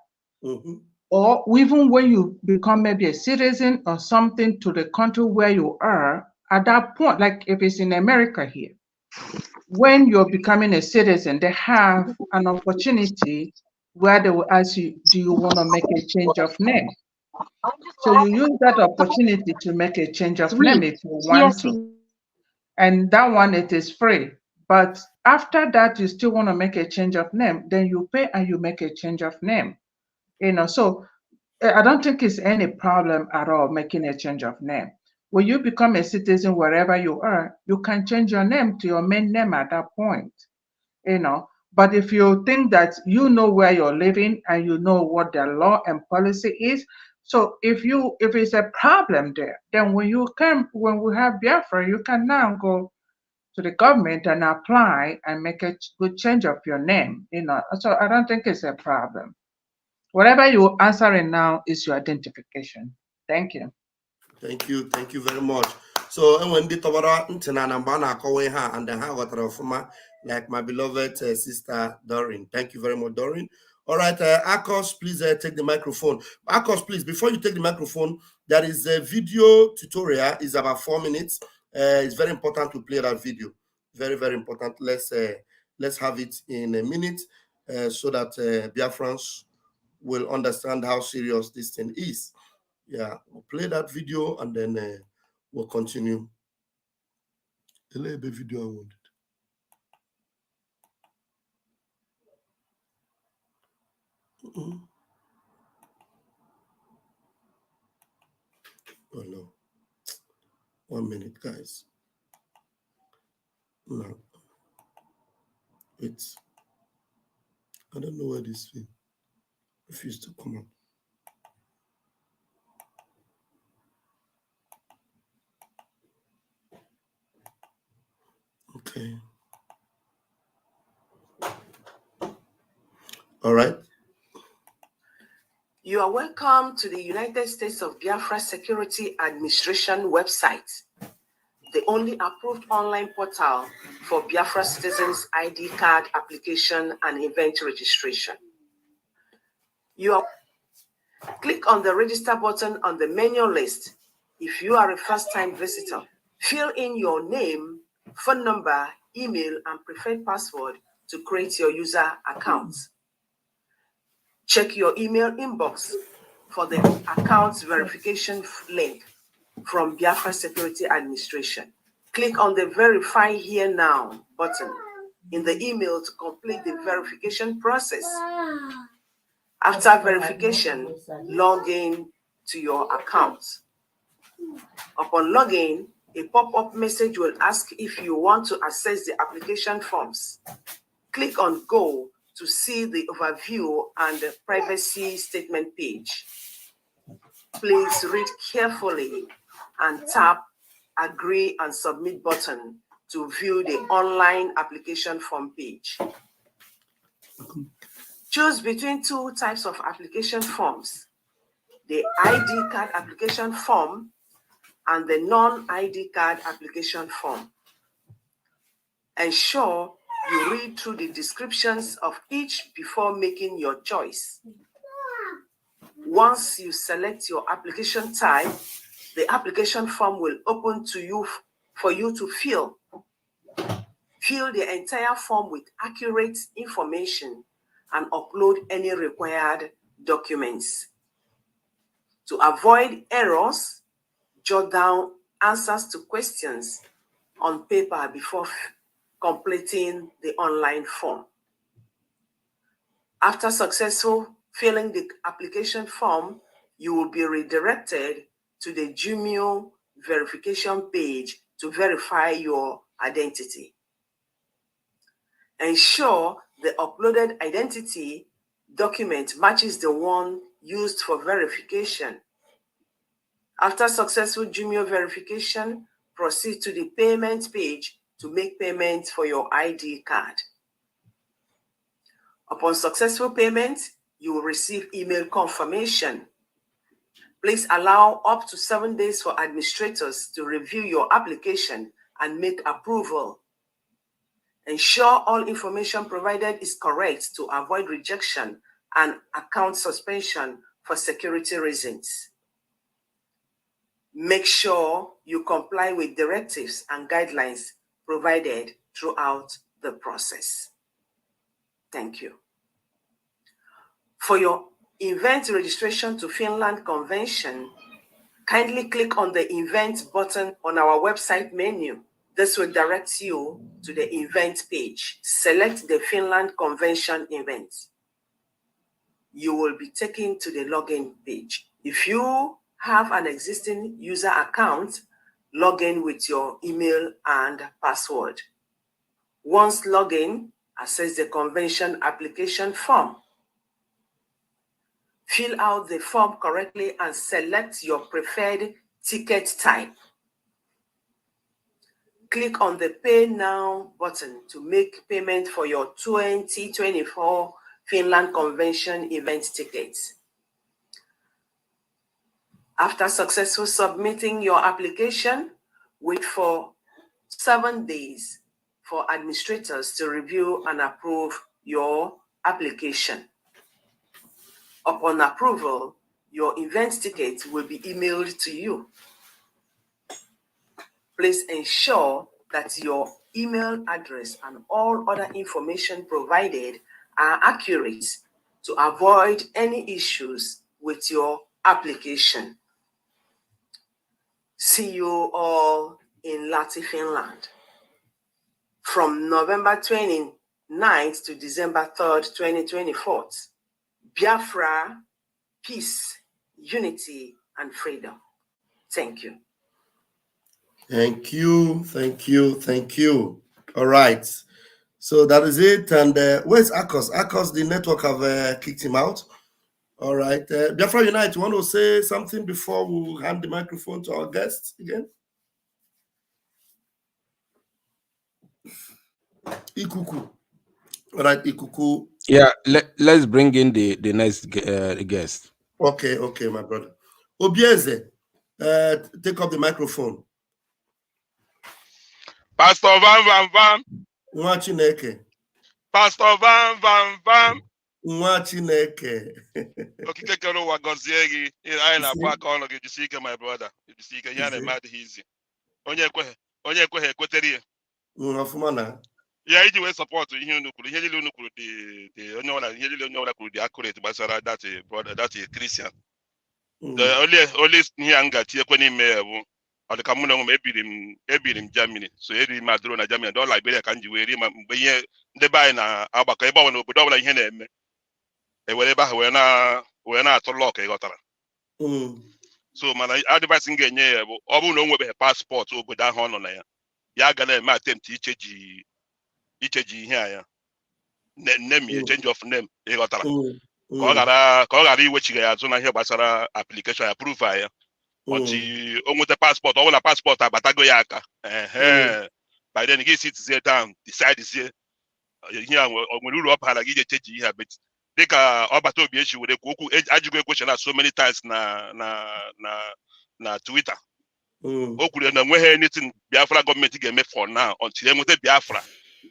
Or even when you become maybe a citizen or something to the country where you are, at that point, like if it's in America here, when you're becoming a citizen, they have an opportunity where they will ask you, do you want to make a change of name? So you use that opportunity to make a change of name if you want to. And that one, it is free. But after that, you still want to make a change of name, then you pay and you make a change of name. So I don't think it's any problem at all making a change of name. When you become a citizen wherever you are, you can change your name to your main name at that point. But if you think that you know where you're living and you know what the law and policy is, so if it's a problem there, then when we have Biafra, you can now go to the government and apply and make a good change of your name. So I don't think it's a problem. Whatever you're answering now is your identification. Thank you. Thank you very much. So when the Tobara Ntanambana Koweha and the Hawatarafuma, like my beloved sister Doreen. Thank you very much, Doreen. All right, Akos, please take the microphone. Akos, please, before you take the microphone, there is a video tutorial. It's about 4 minutes. It's very important to play that video. Very, very important. Let's have it in a minute so that Biafrans will understand how serious this thing is. Yeah, we'll play that video and then we'll continue. The little video I wanted. Oh no. 1 minute, guys. No. It's I don't know where this thing refused to come up. Okay. All right. You are welcome to the United States of Biafra Security Administration website. the only approved online portal for Biafra citizens' ID card application and event registration. Click on the register button on the menu list if you are a first-time visitor. Fill in your name, phone number, email, and preferred password to create your user account. Check your email inbox for the account verification link from Biafra Security Administration. Click on the Verify Here Now button in the email to complete the verification process. After verification, log in to your account. Upon login, a pop-up message will ask if you want to access the application forms. Click on Go to see the overview and the privacy statement page. Please read carefully and tap Agree and Submit button to view the online application form page. Choose between two types of application forms, the ID card application form and the non-ID card application form. Ensure you read through the descriptions of each before making your choice. Once you select your application type, the application form will open to you for you to fill. Fill the entire form with accurate information and upload any required documents. To avoid errors, jot down answers to questions on paper before completing the online form. After successful filling the application form, you will be redirected to the Jumio verification page to verify your identity. Ensure the uploaded identity document matches the one used for verification. After successful Jumio verification, proceed to the payment page to make payment for your ID card. Upon successful payment, you will receive email confirmation. Please allow up to 7 days for administrators to review your application and make approval. Ensure all information provided is correct to avoid rejection and account suspension for security reasons. Make sure you comply with directives and guidelines provided throughout the process. Thank you. For your event registration to Finland Convention, kindly click on the event button on our website menu. This will direct you to the event page. Select the Finland Convention event. You will be taken to the login page. If you have an existing user account, log in with your email and password. Once logged in, access the convention application form. Fill out the form correctly and select your preferred ticket type. Click on the Pay Now button to make payment for your 2024 Finland Convention event tickets. After successfully submitting your application, wait for 7 days for administrators to review and approve your application. Upon approval, your event ticket will be emailed to you. Please ensure that your email address and all other information provided are accurate to avoid any issues with your application. See you all in Lahti, Finland. From November 29th to December 3rd, 2024. Biafra, peace, unity, and freedom. Thank you. Thank you, thank you, thank you. All right. So that is it. And where's Akos? Akos, the network have kicked him out. All right. Biafra Unite, you want to say something before we hand the microphone to our guests again? Ikuku. All right, Ikuku. Yeah, let's bring in the next guest. Okay, my brother. Obieze, take up the microphone. Pastor Vam Vam Vam. Nwa Chineke. Pastor Vam Vam Vam. Nwa Chineke. Okike kere ụwa gọzie gị. Anyị na-agba aka ọnụ gị jisi ike, my brother. Jisi ike, ihe a na-eme adịghị izi. Onye ekweghị ekwetere ya. Ọfụma na. Ya iji wee sọpọtụ ihe unu kwuru, ihe niile unu kwuru dị onye ọbụla kwuru dị accurate gbasara that brother, that Christian. The only ihe a m ga-etinyekwe n'ime ya bụ ọ dị ka mụ na onwe m ebiri m Germany, so eri m adịrọ na Germany, dọ Liberia ka m ji wee ri ma mgbe ihe ndị be anyị na-agbakọ ebe ọbụla obodo ọbụla ihe na-eme ewere ebe ahụ wee na-atụ lọk, ịghọtara. So mana advice m ga-enye ya bụ ọ bụrụ na o nwebeghị paspọtụ obodo ahụ ọ nọ na ya, ya ga na-eme attempt icheji ihe a ya name, change of name, ịghọtara, ka ọ ghara iwechiga ya azụ na ihe gbasara application ya proof ya ọchị o nweta paspọtụ. ọ bụrụ na paspọtụ agbatago ya aka by then gị sit down decide ihe a nwere uru ọ bara gị ije cheji ihe a. Bet dịka ọbata obi echi were okwu ajụgo ekwesịrị na so many times na Twitter, o kwuru na enweghị anything Biafra gọọmenti ga-eme for now until enweta Biafra.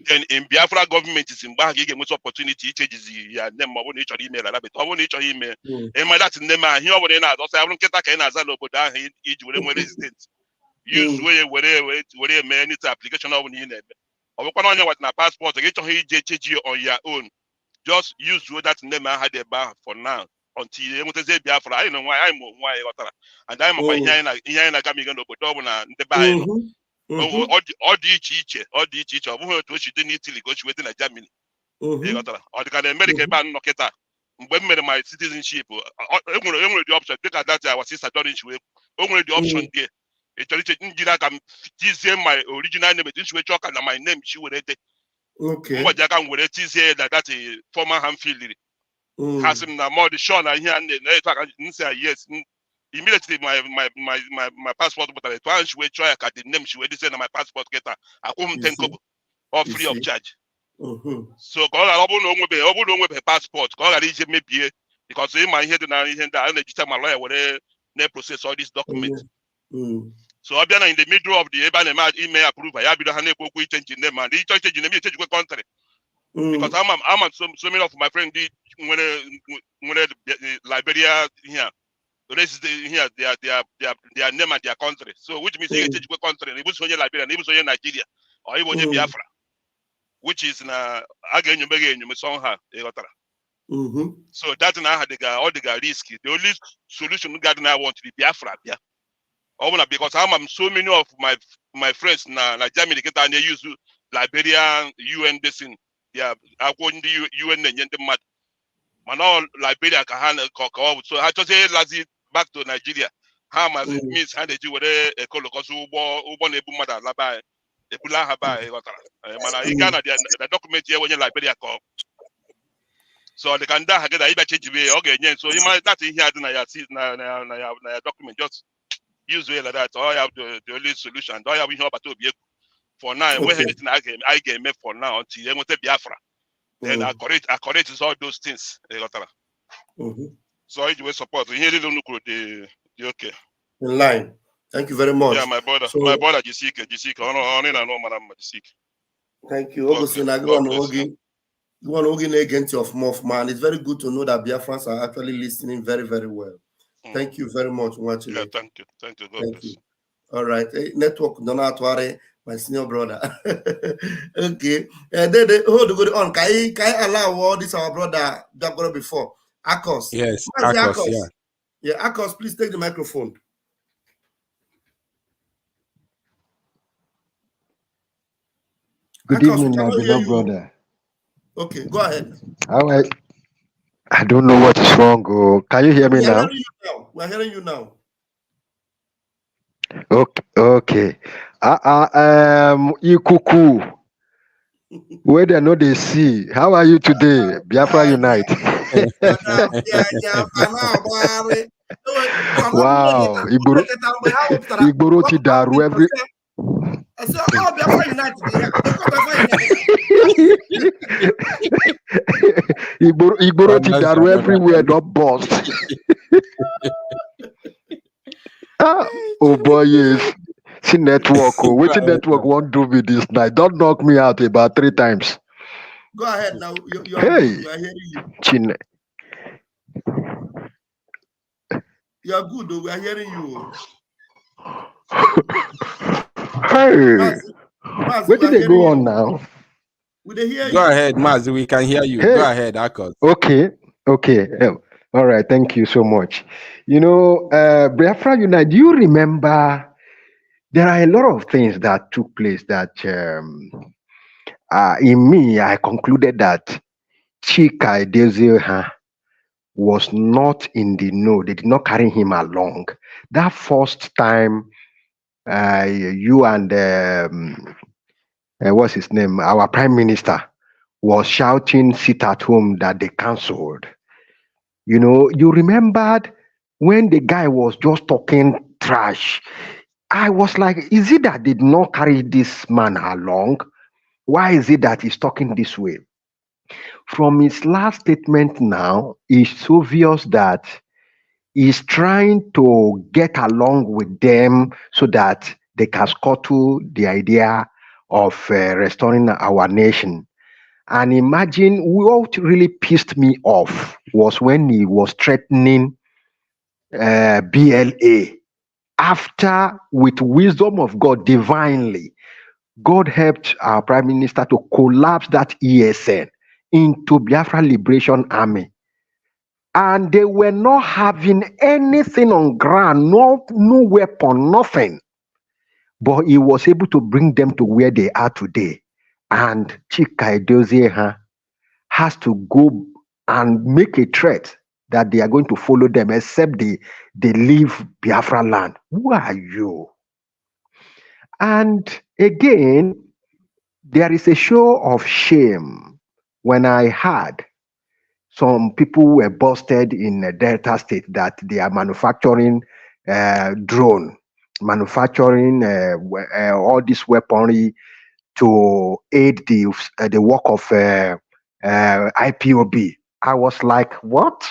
Then in Biafra government is mgbe ahụ ka ị ga-enweta opportunity ichejizi ya nne ma ọ bụrụ na ị chọrọ ime ala, bet ọ bụrụ na ị chọrọ ime ịma dat nne m ahụ ihe ọ bụla ị na-azọsa ya bụrụ nkịta ka ị na-aza n'obodo ahụ iji were nwere resident use were eme anything application ọ bụla ị na-eme. Ọ bụkwa na onye nwata na paspọtụ gị chọghị ije cheji on your own, just use that name aha dị ebe ahụ for now until enwetazie Biafra. Anyị na anyị ma onwe anyị, ghọtara, and anyị makwa ihe anyị na-agamiga n'obodo ọ bụla ndị be anyị nọ. Ọ dị iche iche, ọ bụghị otu o si dị n'Italy ka o si wee dị na Germany, ịghọtara. Ọ dị ka na America ebe a nọ kịta, mgbe m mere my citizenship enwere the option dịka that our sister Dorin wee o nwere the option dị ị chọrọ iche njiri aka m tizie my original name etu wee chọọ ka na my name chi were dị mgbaji aka m were tizie na that former Hamfield ha sị m na mod sure na ihe a na-eto aka nsị yes. Immediately my passport pụtara etu ahụ wee chọọ ya ka the name wee dị na my passport kịta akwụ m 10 kobo or free of charge. So ka ọ bụrụ na o nwebeghị paspọtụ ka ọ ghara ije mebie, because ịma ihe dị na ihe ndị a na-ejicha ma lawyer were na-process all these documents. So ọ bịa na in the middle of the ebe a na-eme ime approval ya bido ha na-ekwu okwu ichenji name, ma ịchọ ichenji name echejikwe country, because ama so many of my friends dị nwere Liberia here resident here their name and their country, so which means you change country na ibuso onye Liberia na ibuso onye Nigeria or ibu onye Biafra, which is na aga enyome somehow, ịghọtara. So that na ha all the risk. The only solution God na want to be Biafra bia. Because I'm so many of my friends na Germany get and they use Liberia UN basin. Yeah, according to UN and the mad. Man all Liberia ka ha so I just say lazy back to Nigeria. How much it means how they do with a colocosu ubo nebu mada labai ebula haba mana igana the document here when Liberia come. So the kanda hageda iba change way okay so you might that here na ya see na document just use way like that. All you have the only solution. All you have about to be for now. We anything I get made for now until you want to Biafra. Then I correct is all those things. So you will support. You hear the okay. In line. Thank you very much. Yeah, my brother. So, my brother Jessica. Only na no madam Jessica. Thank you. Augustine, I go on Ogin against of Moff man. It's very good to know that Biafrans are actually listening very, very well. Thank you very much. Yeah, thank you. God thank you. All right. Network Donatware, my senior brother. Okay. Hold on. Can I allow all this our brother that got before? Akos. Yes. Akos, yeah. Yeah, Akos, please take the microphone. Good evening, my beloved brother. Okay, go ahead. All right. I don't know what is wrong. Can you hear me now? We're hearing you now. Okay. Ikuku. Where they know they see. How are you today? Biafra Unite. Wow. Igboro ti daru every. I said, oh, Biafra United. Igboro ti daru everywhere, not boss. Oh boy, yes. See network. Go Which ahead, network won't do me this night? Don't knock me out about 3 times. Go ahead now. You are Hey, good. We are hearing you. Chine. You are good, though. We are hearing you. Hey, Maz, where we are did they hearing go on you. now? We they hear Go you. ahead, Mazi. We can hear you. Hey. Go ahead, Akos. Okay. All right. Thank you so much. Biafra Unite, do you remember there are a lot of things that took place that in me, I concluded that Chika Edozie was not in the know. They did not carry him along. That first time you and what's his name, our prime minister, was shouting sit at home that they cancelled. You remembered when the guy was just talking trash. I was like, is it that they did not carry this man along? Why is it that he's talking this way? From his last statement now, it's obvious that he's trying to get along with them so that they can scuttle the idea of restoring our nation. And imagine what really pissed me off was when he was threatening BLA. After, with wisdom of God divinely, God helped our prime minister to collapse that ESN into Biafra Liberation Army. And they were not having anything on ground, no weapon, nothing. But he was able to bring them to where they are today. And Chika Edozie has to go and make a threat that they are going to follow them except they leave Biafra land. Who are you? And again, there is a show of shame when I heard some people were busted in Delta State that they are manufacturing drone, manufacturing all this weaponry to aid the work of IPOB. I was like, what?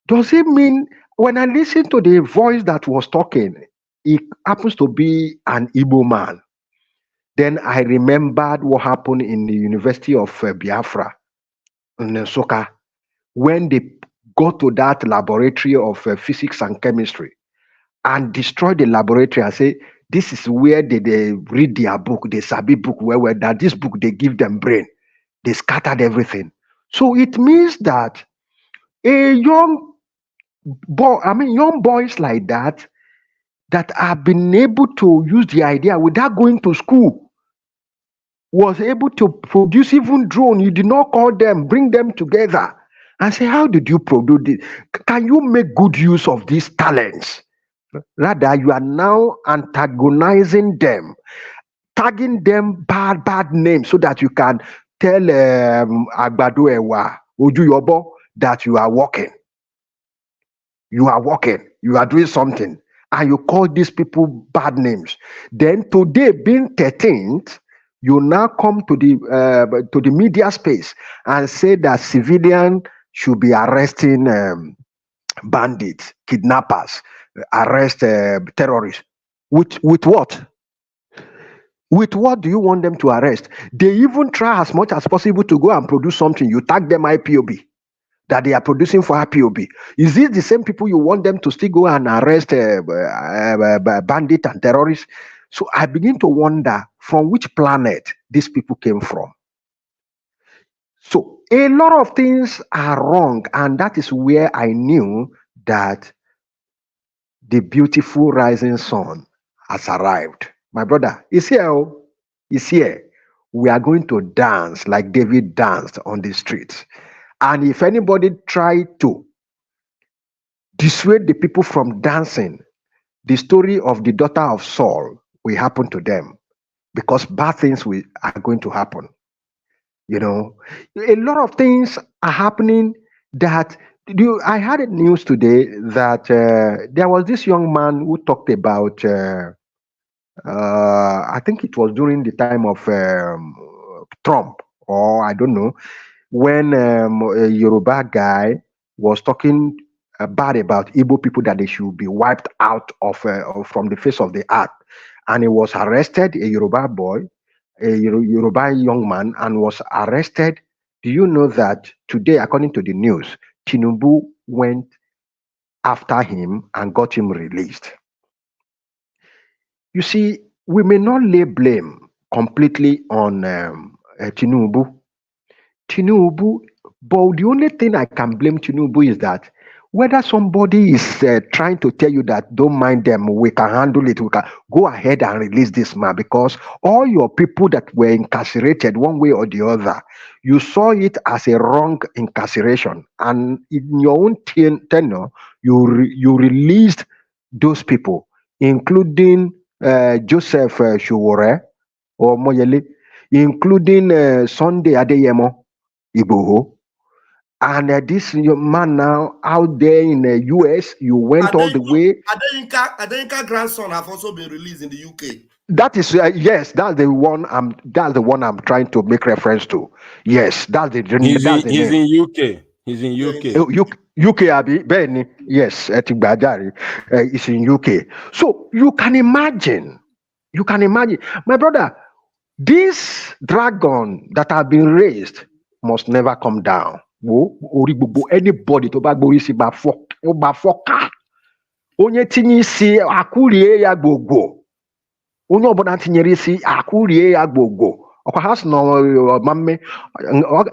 Does it mean when I listen to the voice that was talking, it happens to be an Igbo man? Then I remembered what happened in the University of Biafra in Nsukka when they go to that laboratory of physics and chemistry and destroy the laboratory and say, this is where they read their book, the Sabi book, where that this book, they give them brain. They scattered everything. So it means that a young boys like that have been able to use the idea without going to school, was able to produce even drone. You did not call them, bring them together and say, how did you produce this? Can you make good use of these talents? Rather, you are now antagonizing them, tagging them bad names so that you can tell Agbado Ewa, Oju Yobo, that you are working. You are working. You are doing something. And you call these people bad names. Then today, being 13th, you now come to the media space and say that civilians should be arresting bandits, kidnappers, arrest terrorists. With what? With what do you want them to arrest? They even try as much as possible to go and produce something. You tag them IPOB, that they are producing for IPOB. Is this the same people you want them to still go and arrest bandits and terrorists? So I begin to wonder from which planet these people came from. So a lot of things are wrong, and that is where I knew that the beautiful rising sun has arrived. My brother, is here. Is here. We are going to dance like David danced on the streets. And if anybody tried to dissuade the people from dancing, the story of the daughter of Saul will happen to them, because bad things are going to happen. A lot of things are happening that I had a news today that there was this young man who talked about I think it was during the time of Trump, or I don't know, when a Yoruba guy was talking bad about Igbo people, that they should be wiped out of from the face of the earth. and he was arrested, a Yoruba boy, a Yoruba young man, and was arrested. Do you know that today, according to the news, Tinubu went after him and got him released? You see, we may not lay blame completely on Tinubu. But the only thing I can blame Tinubu is that whether somebody is trying to tell you that don't mind them, we can handle it, we can go ahead and release this man, because all your people that were incarcerated one way or the other, you saw it as a wrong incarceration, and in your own tenure, you released those people, including Joseph Shuwore or Moyele, including Sunday Adeyemo Igboho. And this your man now out there in the US, you went all the way. Adenka grandson have also been released in the UK. That is yes, that's the one I'm trying to make reference to. Yes, that's the He's name. in UK. He's in UK. UK Abi Benny. Yes, Etigbadari is in UK. So you can imagine, my brother, this dragon that have been raised must never come down. Anybody to back Boris Bafoka. Onye tinye isi akurie ya gbogbo. Onye ọbụla tinyere isi akurie ya gbogbo. Ọkwa ha sị na mamme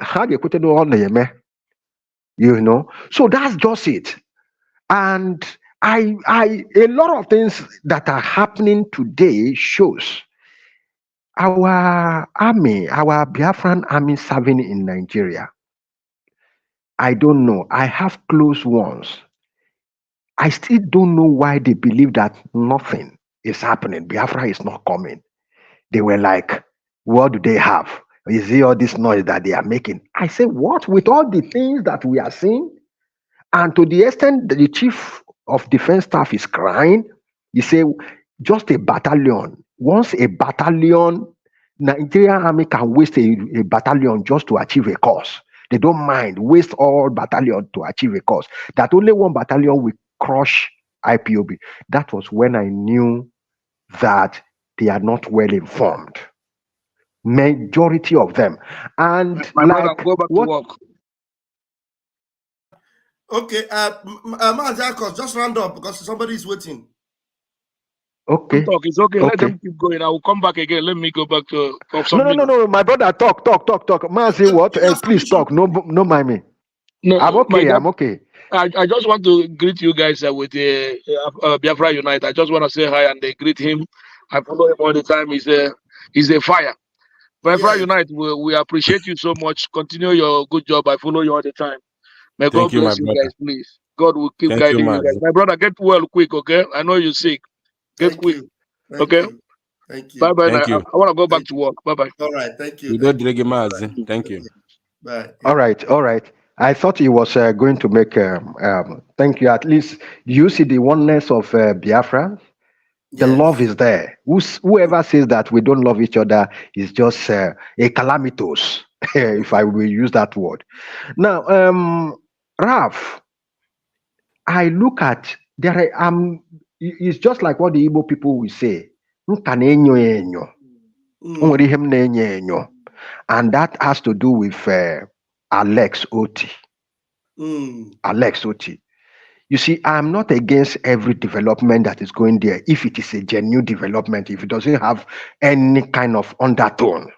ha ga-ekwete na ọ na-eme. You know, so that's just it. And a lot of things that are happening today shows our army, our Biafran army serving in Nigeria. I don't know. I have close ones. I still don't know why they believe that nothing is happening. Biafra is not coming. They were like, what do they have? Is it all this noise that they are making? I say, what? With all the things that we are seeing, and to the extent that the chief of defense staff is crying, you say, just a battalion. Once a battalion, Nigerian army can waste a battalion just to achieve a cause. They don't mind waste all battalion to achieve a cause. That only one battalion will crush IPOB. That was when I knew that they are not well informed. Majority of them. And my brother, go back to work. Okay, Marcos, just round up because somebody is waiting. Okay. Talk. It's okay. Let them keep going. I will come back again. Let me go back to No. My brother, talk. Mazi, what? Please talk. No, mind me. No, I'm okay. I just want to greet you guys with Biafra Unite. I just want to say hi and they greet him. I follow him all the time. He's a fire. Biafra Unite, we appreciate you so much. Continue your good job. I follow you all the time. May God bless you guys, please. God will keep guiding you guys. My brother, get well quick, okay? I know you're sick. Get quick. Okay? Thank you. Bye-bye. I want to go back to work. Bye-bye. All right. Thank you. Thank you. Bye. All right. I thought he was going to make thank you. At least you see the oneness of Biafra. The love is there. Whoever says that we don't love each other is just a calamitous, if I will use that word. Now, Ralph, I look at it's just like what the Igbo people will say. And that has to do with Alex Oti. Alex Oti. You see, I'm not against every development that is going there if it is a genuine development, if it doesn't have any kind of undertone.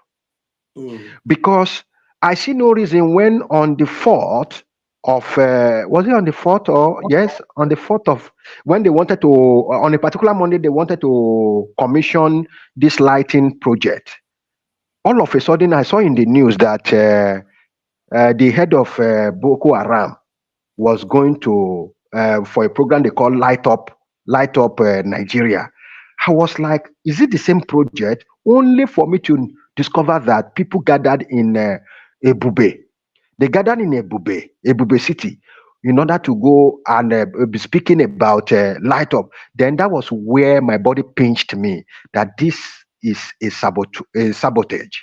Because I see no reason when on the 4th of, was it on the 4th or, yes, on the 4th of, when they wanted to, on a particular Monday, they wanted to commission this lighting project. All of a sudden, I saw in the news that the head of Boko Haram was going to, for a program they call Light Up Nigeria. I was like, is it the same project? Only for me to discover that people gathered in Ebube. They gathered in Ebube City, in order to go and be speaking about Light Up. Then that was where my body pinched me, that this is a sabotage.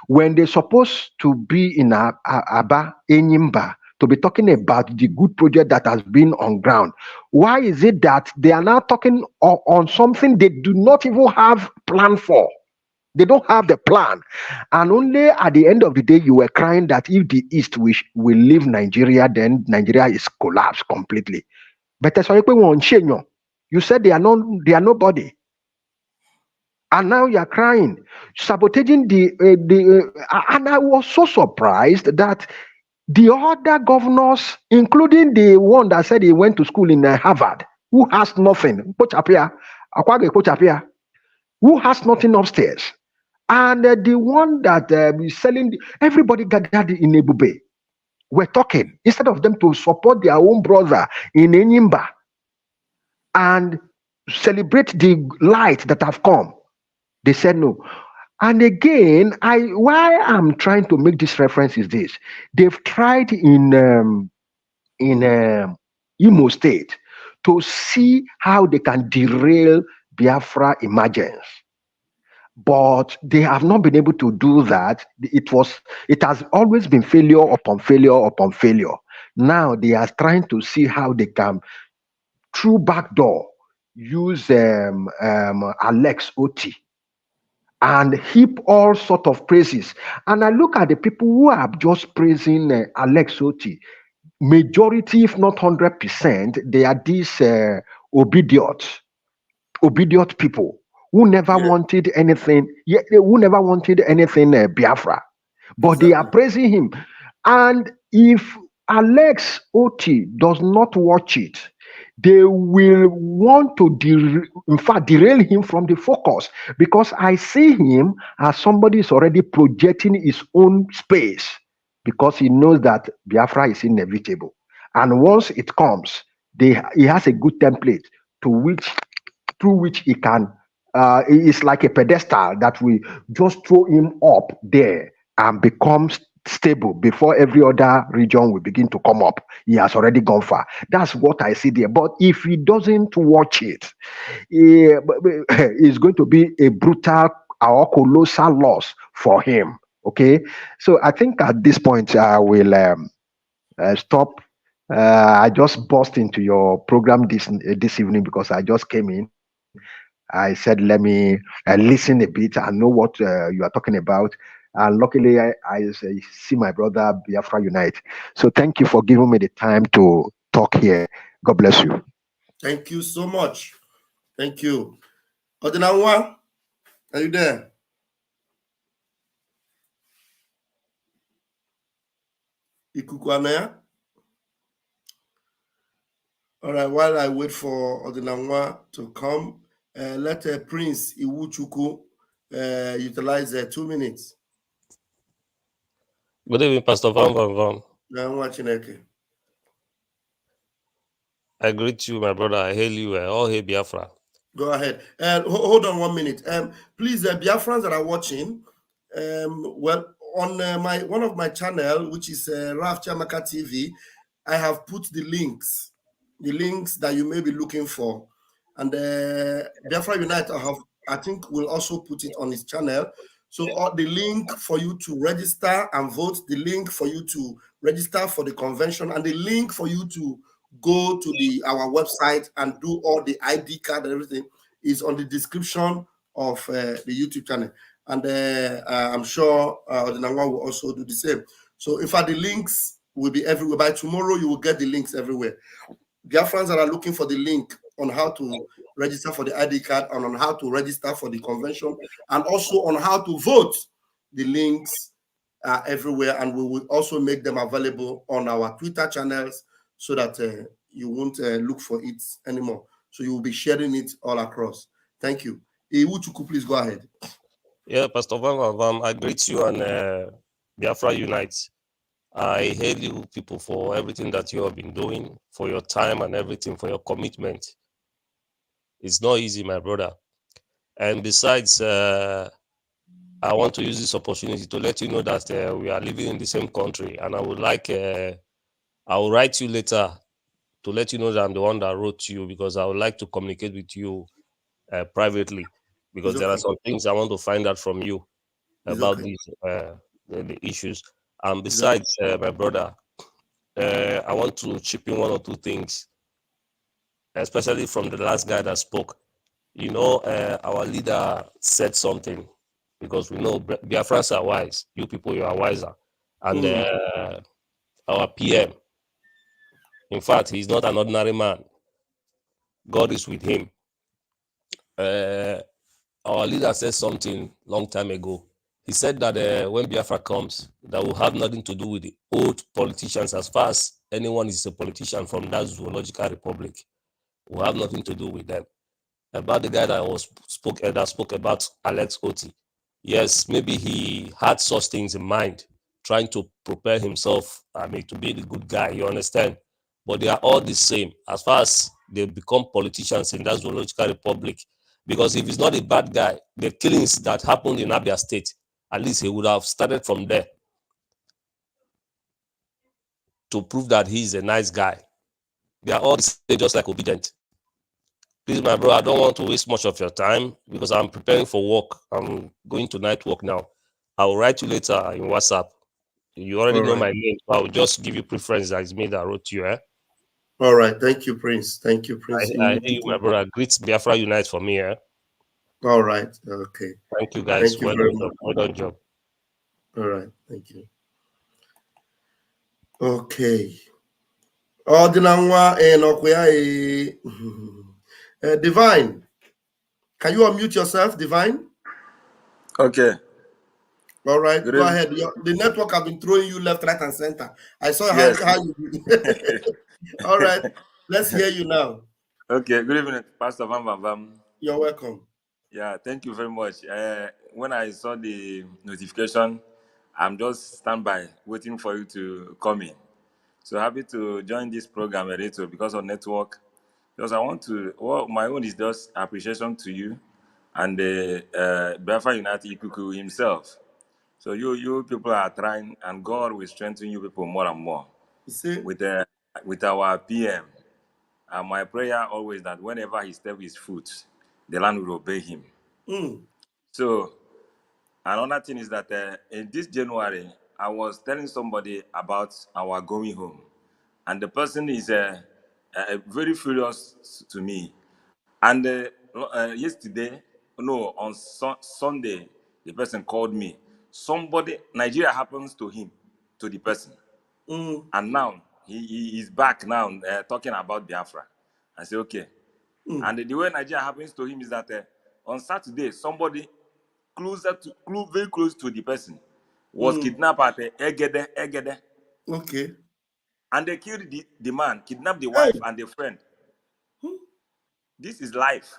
When they're supposed to be in Aba, Enyimba, to be talking about the good project that has been on ground? Why is it that they are now talking on something they do not even have plan for? They don't have the plan. And only at the end of the day, you were crying that if the East will leave Nigeria, then Nigeria is collapsed completely. But that's why you said they are nobody. And now you are crying, sabotaging and I was so surprised that the other governors, including the one that said he went to school in Harvard, who has nothing, who has nothing upstairs, and the one that is selling, everybody gathered in Ebube were talking instead of them to support their own brother in Enyimba and celebrate the light that have come. They said no. And again, why I'm trying to make this reference is this: they've tried in Imo State to see how they can derail Biafra emergence, but they have not been able to do that. It has always been failure upon failure upon failure. Now they are trying to see how they can, through backdoor, use Alex Oti and heap all sort of praises. And I look at the people who are just praising Alex Oti. Majority, if not 100%, they are these obedient people who never wanted anything. Who never wanted anything Biafra, but they are praising him. And if Alex Oti does not watch it, they will want to derail him from the focus, because I see him as somebody is already projecting his own space, because he knows that Biafra is inevitable. And once it comes, he has a good template through which he can, it's like a pedestal that we just throw him up there and become stable before every other region will begin to come up. He has already gone far. That's what I see there. But if he doesn't watch it, it's going to be a brutal or colossal loss for him. Okay, so I think at this point I will stop. I just burst into your program this evening because I just came in. I said, let me listen a bit and know what you are talking about. And luckily, I see my brother Biafra Unite. So thank you for giving me the time to talk here. God bless you. Thank you so much. Thank you. Odinawa, are you there? Ikukwanea? All right, while I wait for Odinawa to come, let Prince Iwuchuku utilize 2 minutes. Good evening, Pastor Vam Vam Vam. I greet you, my brother. I hail you. All hail Biafra. Go ahead. Hold on 1 minute. Please, Biafrans that are watching, well, on one of my channel, which is Raf Chamaka TV, I have put the links that you may be looking for. And Biafra Unite, I think will also put it on his channel. So the link for you to register and vote, the link for you to register for the convention, and the link for you to go to our website and do all the ID card and everything is on the description of the YouTube channel. And I'm sure Odinawa will also do the same. So in fact, the links will be everywhere. By tomorrow, you will get the links everywhere. Biafrans that are looking for the link on how to register for the ID card and on how to register for the convention and also on how to vote, the links are everywhere, and we will also make them available on our Twitter channels so that you won't look for it anymore. So you will be sharing it all across. Thank you. Iwuchuku, please go ahead. Yeah, Pastor Vam Vam, I greet you and Biafra Unite. I hail you people for everything that you have been doing, for your time and everything, for your commitment. It's not easy, my brother. And besides, I want to use this opportunity to let you know that we are living in the same country, and I would like, I will write you later to let you know that I'm the one that wrote to you, because I would like to communicate with you privately, because there are some things I want to find out from you about these the issues. And besides, my brother, I want to chip in one or two things, especially from the last guy that spoke. You know, our leader said something, because we know Biafrans are wise. You people, you are wiser. And our PM, in fact, he's not an ordinary man. God is with him. Our leader said something long time ago. He said that when Biafra comes, that will have nothing to do with the old politicians. As far as anyone is a politician from that zoological republic, will have nothing to do with them. About the guy that spoke about Alex Oti. Yes, maybe he had such things in mind, trying to prepare himself, to be the good guy, you understand? But they are all the same as far as they become politicians in that zoological republic. Because if he's not a bad guy, the killings that happened in Abia State, at least he would have started from there to prove that he's a nice guy. They are all the same, just like Obedient. Please, my bro, I don't want to waste much of your time because I'm preparing for work. I'm going to night work now. I'll write you later in WhatsApp. You already know my name, so I'll just give you preference. That is me that wrote you. All right. Thank you, Prince. Thank you, Prince. I hear you, my brother. Greet Biafra Unite for me. All right. Okay. Thank you, guys. Thank you very much. Well done job. All right. Thank you. Okay. Divine, can you unmute yourself, Divine? Okay. All right, go ahead. The network have been throwing you left, right, and center. I saw yes. how you. All right, let's hear you now. Okay. Good evening, Pastor Vam Vam Vam. You're welcome. Yeah, thank you very much. When I saw the notification, I'm just standby, waiting for you to come in. So happy to join this program, Edito, because of network. Because I want to, well, my own is just appreciation to you and the Biafra United Ikuku himself. So you people are trying, and God will strengthen you people more and more. You see? With our PM. And my prayer always that whenever he steps his foot, the land will obey him. So another thing is that in this January, I was telling somebody about our going home. And the person is very furious to me. And yesterday, no, on Sunday, the person called me. Nigeria happens to him, to the person. And now, he is back now talking about Biafra. I say, okay. And the way Nigeria happens to him is that on Saturday, somebody very close to the person was kidnapped at Egede. Okay. And they killed the man, kidnapped the wife and the friend. This is life.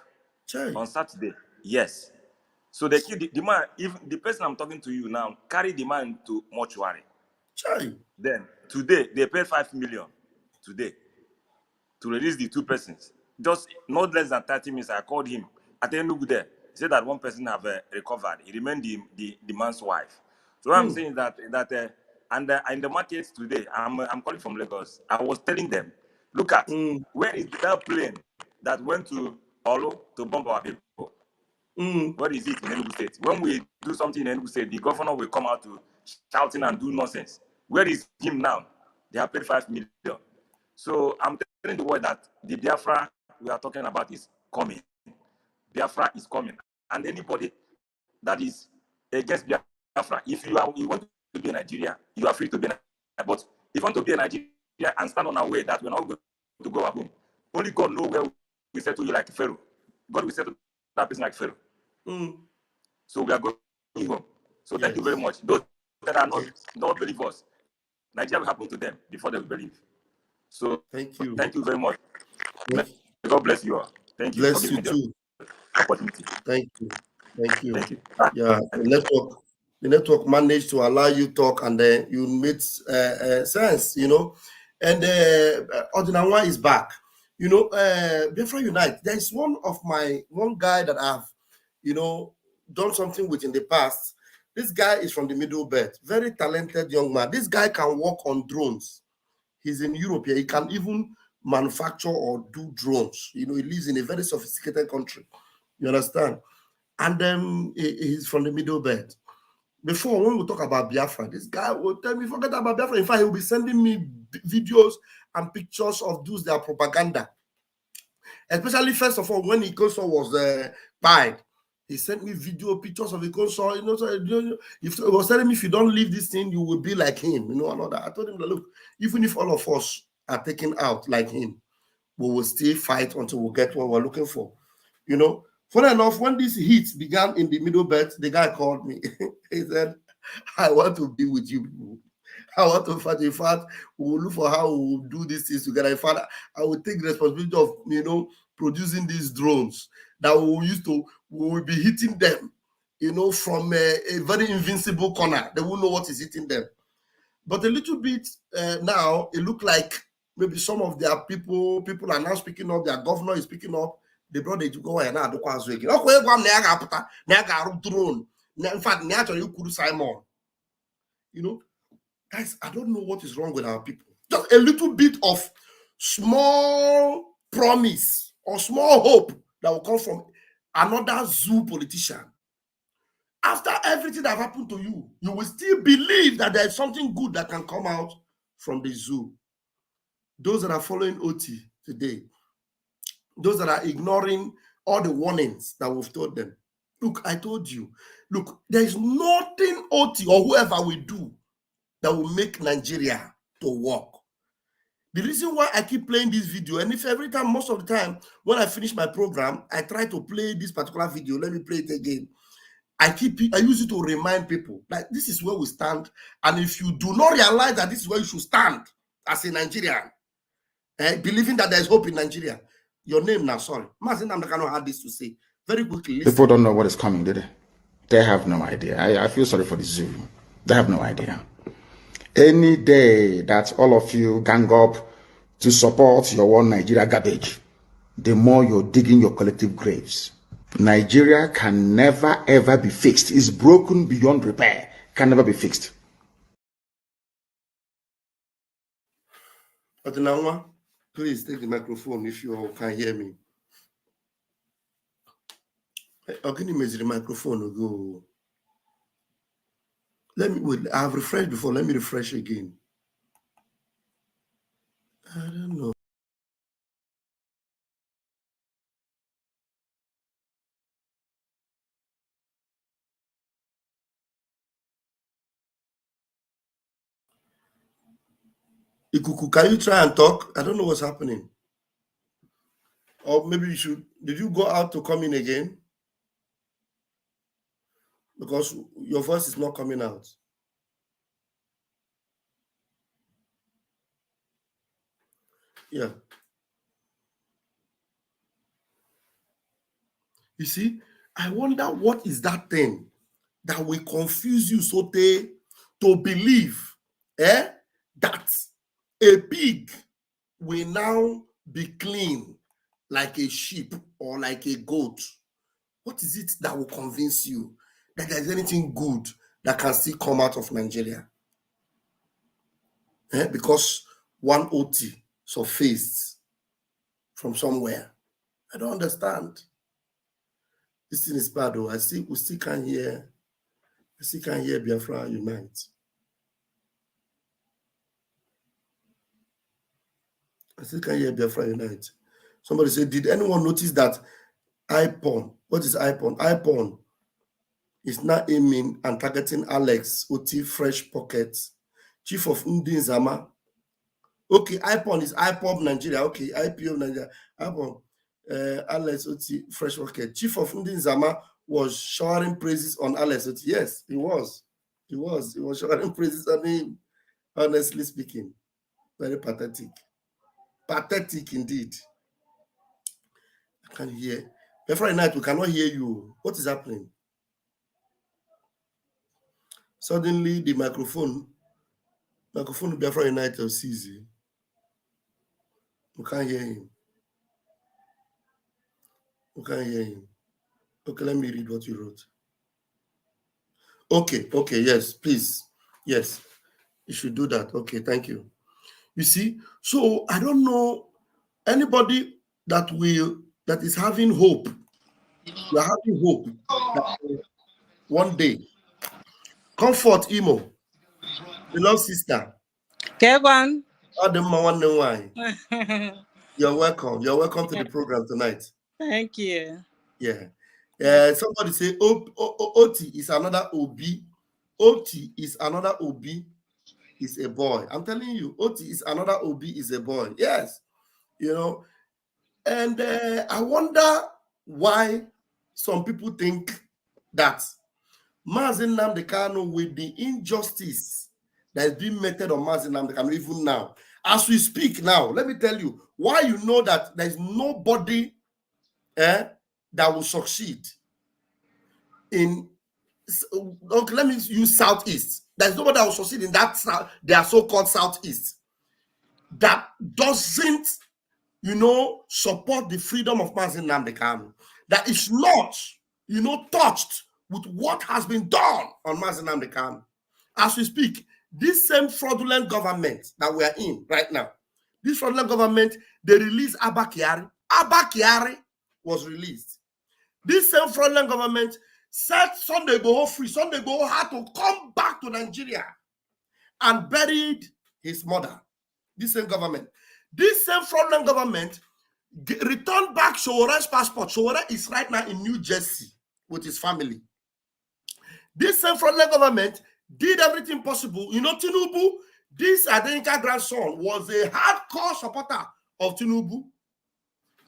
On Saturday. Yes. So they killed the man. Even the person I'm talking to you now carried the man to mortuary. Then today they paid 5 million today to release the two persons. Just not less than 30 minutes. I called him at the end of the day. He said that one person have recovered. He remained the man's wife. So what I'm saying is that in the markets today, I'm calling from Lagos. I was telling them, look at where is that plane that went to Olo to bomb our people? What is it in Enugu State? When we do something in Enugu State, the governor will come out to shouting and do nonsense. Where is him now? They have paid 5 million. So I'm telling the world that the Biafra we are talking about is coming. Biafra is coming. And anybody that is against Biafra, if you want to be in Nigeria, you are free to be in Nigeria. But if you want to be in Nigeria and stand on our way that we're not going to go home, only God knows where we settle you like Pharaoh. God will settle that person like Pharaoh. So we are going home. So thank you very much. Those that are not believers, Nigeria will happen to them before they will believe. So thank you very much. God bless you all. Thank you. Bless you too. Opportunity. Thank you. Thank you. Yeah, the network managed to allow you talk, and then you made sense, you know. And Ordinawa is back. You know, Biafra Unite, there is one guy that I've, you know, done something with in the past. This guy is from the Middle Belt, very talented young man. This guy can work on drones. He's in Europe here. He can even manufacture or do drones. You know, he lives in a very sophisticated country. You understand? And he's from the Middle Belt. Before, when we talk about Biafra, this guy will tell me, forget about Biafra. In fact, he will be sending me videos and pictures of those their propaganda. Especially, first of all, when Ikoso was banned, he sent me video pictures of Ikoso. You know, so, if he was telling me, if you don't leave this thing, you will be like him. You know, another. I told him, look, even if all of us are taken out like him, we will still fight until we get what we're looking for. You know, funny enough, when this heat began in the Middle Belt, the guy called me. He said, I want to be with you. I want to fight. In fact, we will look for how we will do these things together. In fact, I will take the responsibility of, you know, producing these drones that we will be hitting them, you know, from a very invincible corner. They won't know what is hitting them. But a little bit now, it looked like maybe some of their people are now speaking up. Their governor is speaking up. They brought it to go and now drone. In fact, Simon. You know, guys, I don't know what is wrong with our people. Just a little bit of small promise or small hope that will come from another zoo politician. After everything that happened to you, you will still believe that there is something good that can come out from the zoo. Those that are following OT today, those that are ignoring all the warnings that we've told them. Look, I told you, look, there is nothing OT or whoever will do that will make Nigeria to work. The reason why I keep playing this video, and if every time, most of the time, when I finish my program, I try to play this particular video, let me play it again. I use it to remind people that this is where we stand. And if you do not realize that this is where you should stand as a Nigerian, believing that there is hope in Nigeria, your name now, sorry. Mazin Namdekano had this to say. Very quickly, listen. People don't know what is coming, do they? They have no idea. I feel sorry for the zoo. They have no idea. Any day that all of you gang up to support your one Nigeria garbage, the more you're digging your collective graves. Nigeria can never ever be fixed. It's broken beyond repair. Can never be fixed. Adinawa, please take the microphone if you can hear me. I'm going to measure the microphone. Go. Let me wait. I've refreshed before. Let me refresh again. I don't know. Ikuku, can you try and talk? I don't know what's happening. Or maybe you should. Did you go out to come in again? Because your voice is not coming out. Yeah. You see, I wonder what is that thing that will confuse you so to believe that a pig will now be clean like a sheep or like a goat. What is it that will convince you that there's anything good that can still come out of Nigeria? Because one OT surfaced from somewhere. I don't understand. This thing is bad, though. We still can't hear. I still can't hear Biafra unite. I still can't hear Biafra unite. Somebody said, did anyone notice that iPhone? What is iPhone? iPhone is not aiming and targeting Alex OT Fresh Pockets, Chief of Ndin Zama. Okay, iPhone is iPop Nigeria. Okay, IPO Nigeria. iPhone. Alex OT Fresh Pocket. Chief of Ndin Zama was showering praises on Alex OT. Yes, he was. He was showering praises on him. Honestly speaking, very pathetic. Pathetic indeed. I can't hear. Every night we cannot hear you. What is happening? Suddenly the microphone Biafra United of CZ. We can't hear him. We can't hear him. Okay, let me read what you wrote. Okay, yes, please. Yes, you should do that. Okay, thank you. You see, so I don't know anybody that is having hope. We're having hope that one day Comfort Imo. Beloved sister. Kevin. You're welcome. You're welcome to the program tonight. Thank you. Yeah. Somebody say Oti is another OB. Oti is another OB is a boy. I'm telling you, Oti is another OB is a boy. Yes. You know, and I wonder why some people think that Mazi Nnamdi Kanu, with the injustice that is being meted on Mazi Nnamdi Kanu even now, as we speak now, let me tell you why you know that there's nobody that will succeed in, okay, let me use Southeast. There's nobody that will succeed in that, their so-called Southeast, that doesn't, you know, support the freedom of Mazi Nnamdi Kanu, that is not, you know, touched with what has been done on Mazi Nnamdi Kanu. As we speak, this same fraudulent government that we are in right now, this fraudulent government, they released Abba Kyari. Abba Kyari was released. This same fraudulent government set Sunday Igboho free. Sunday Igboho had to come back to Nigeria and buried his mother. This same government. This same fraudulent government returned back Showore's passport. Showore is right now in New Jersey with his family. This same fraudulent government did everything possible. You know, Tinubu, this Adenika's grandson, was a hardcore supporter of Tinubu.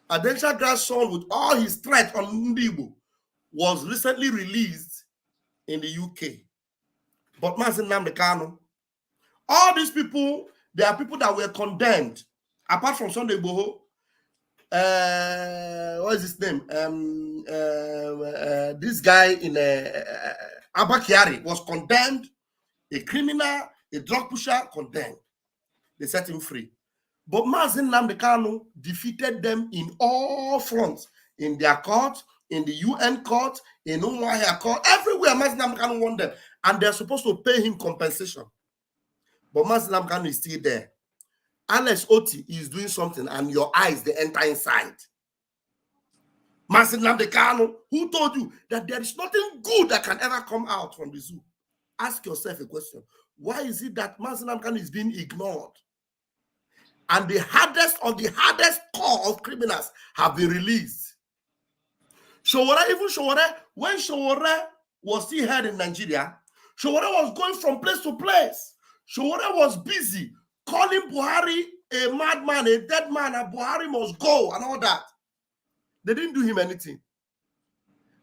Adenika's grandson, with all his threat on Ndibo, was recently released in the UK. But Mazi Nnamdi Kanu, all these people, they are people that were condemned, apart from Sunday Igboho. What is his name? This guy in Abba Kyari was condemned, a criminal, a drug pusher, condemned. They set him free. But Mazi Nnamdi Kanu defeated them in all fronts, in their court, in the UN court, in Umuahia court, everywhere Mazi Nnamdi Kanu won them. And they're supposed to pay him compensation. But Mazi Nnamdi Kanu is still there. Alex Oti is doing something, and your eyes, they enter inside. Mazi Nnamdi Kanu, who told you that there is nothing good that can ever come out from the zoo? Ask yourself a question. Why is it that Mazi Nnamdi Kanu is being ignored? And the hardest of the hardest core of criminals have been released. Showore, even Showore, when Showore was still here in Nigeria, Showore was going from place to place. Showore was busy calling Buhari a madman, a dead man, and Buhari must go and all that. They didn't do him anything.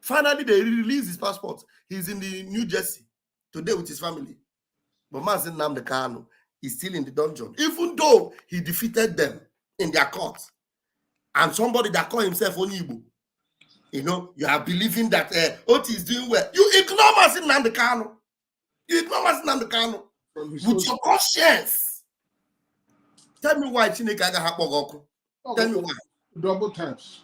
Finally, they released his passport. He's in the New Jersey today with his family. But Mazi Nnamdi Kanu is still in the dungeon, even though he defeated them in their court. And somebody that called himself Onibu, you know, you are believing that Oti is doing well. You ignore Mazi Nnamdi Kanu. You ignore Mazi Nnamdi Kanu with your conscience. Tell me why Chineke aga hakpogoku. Tell me why. Double times.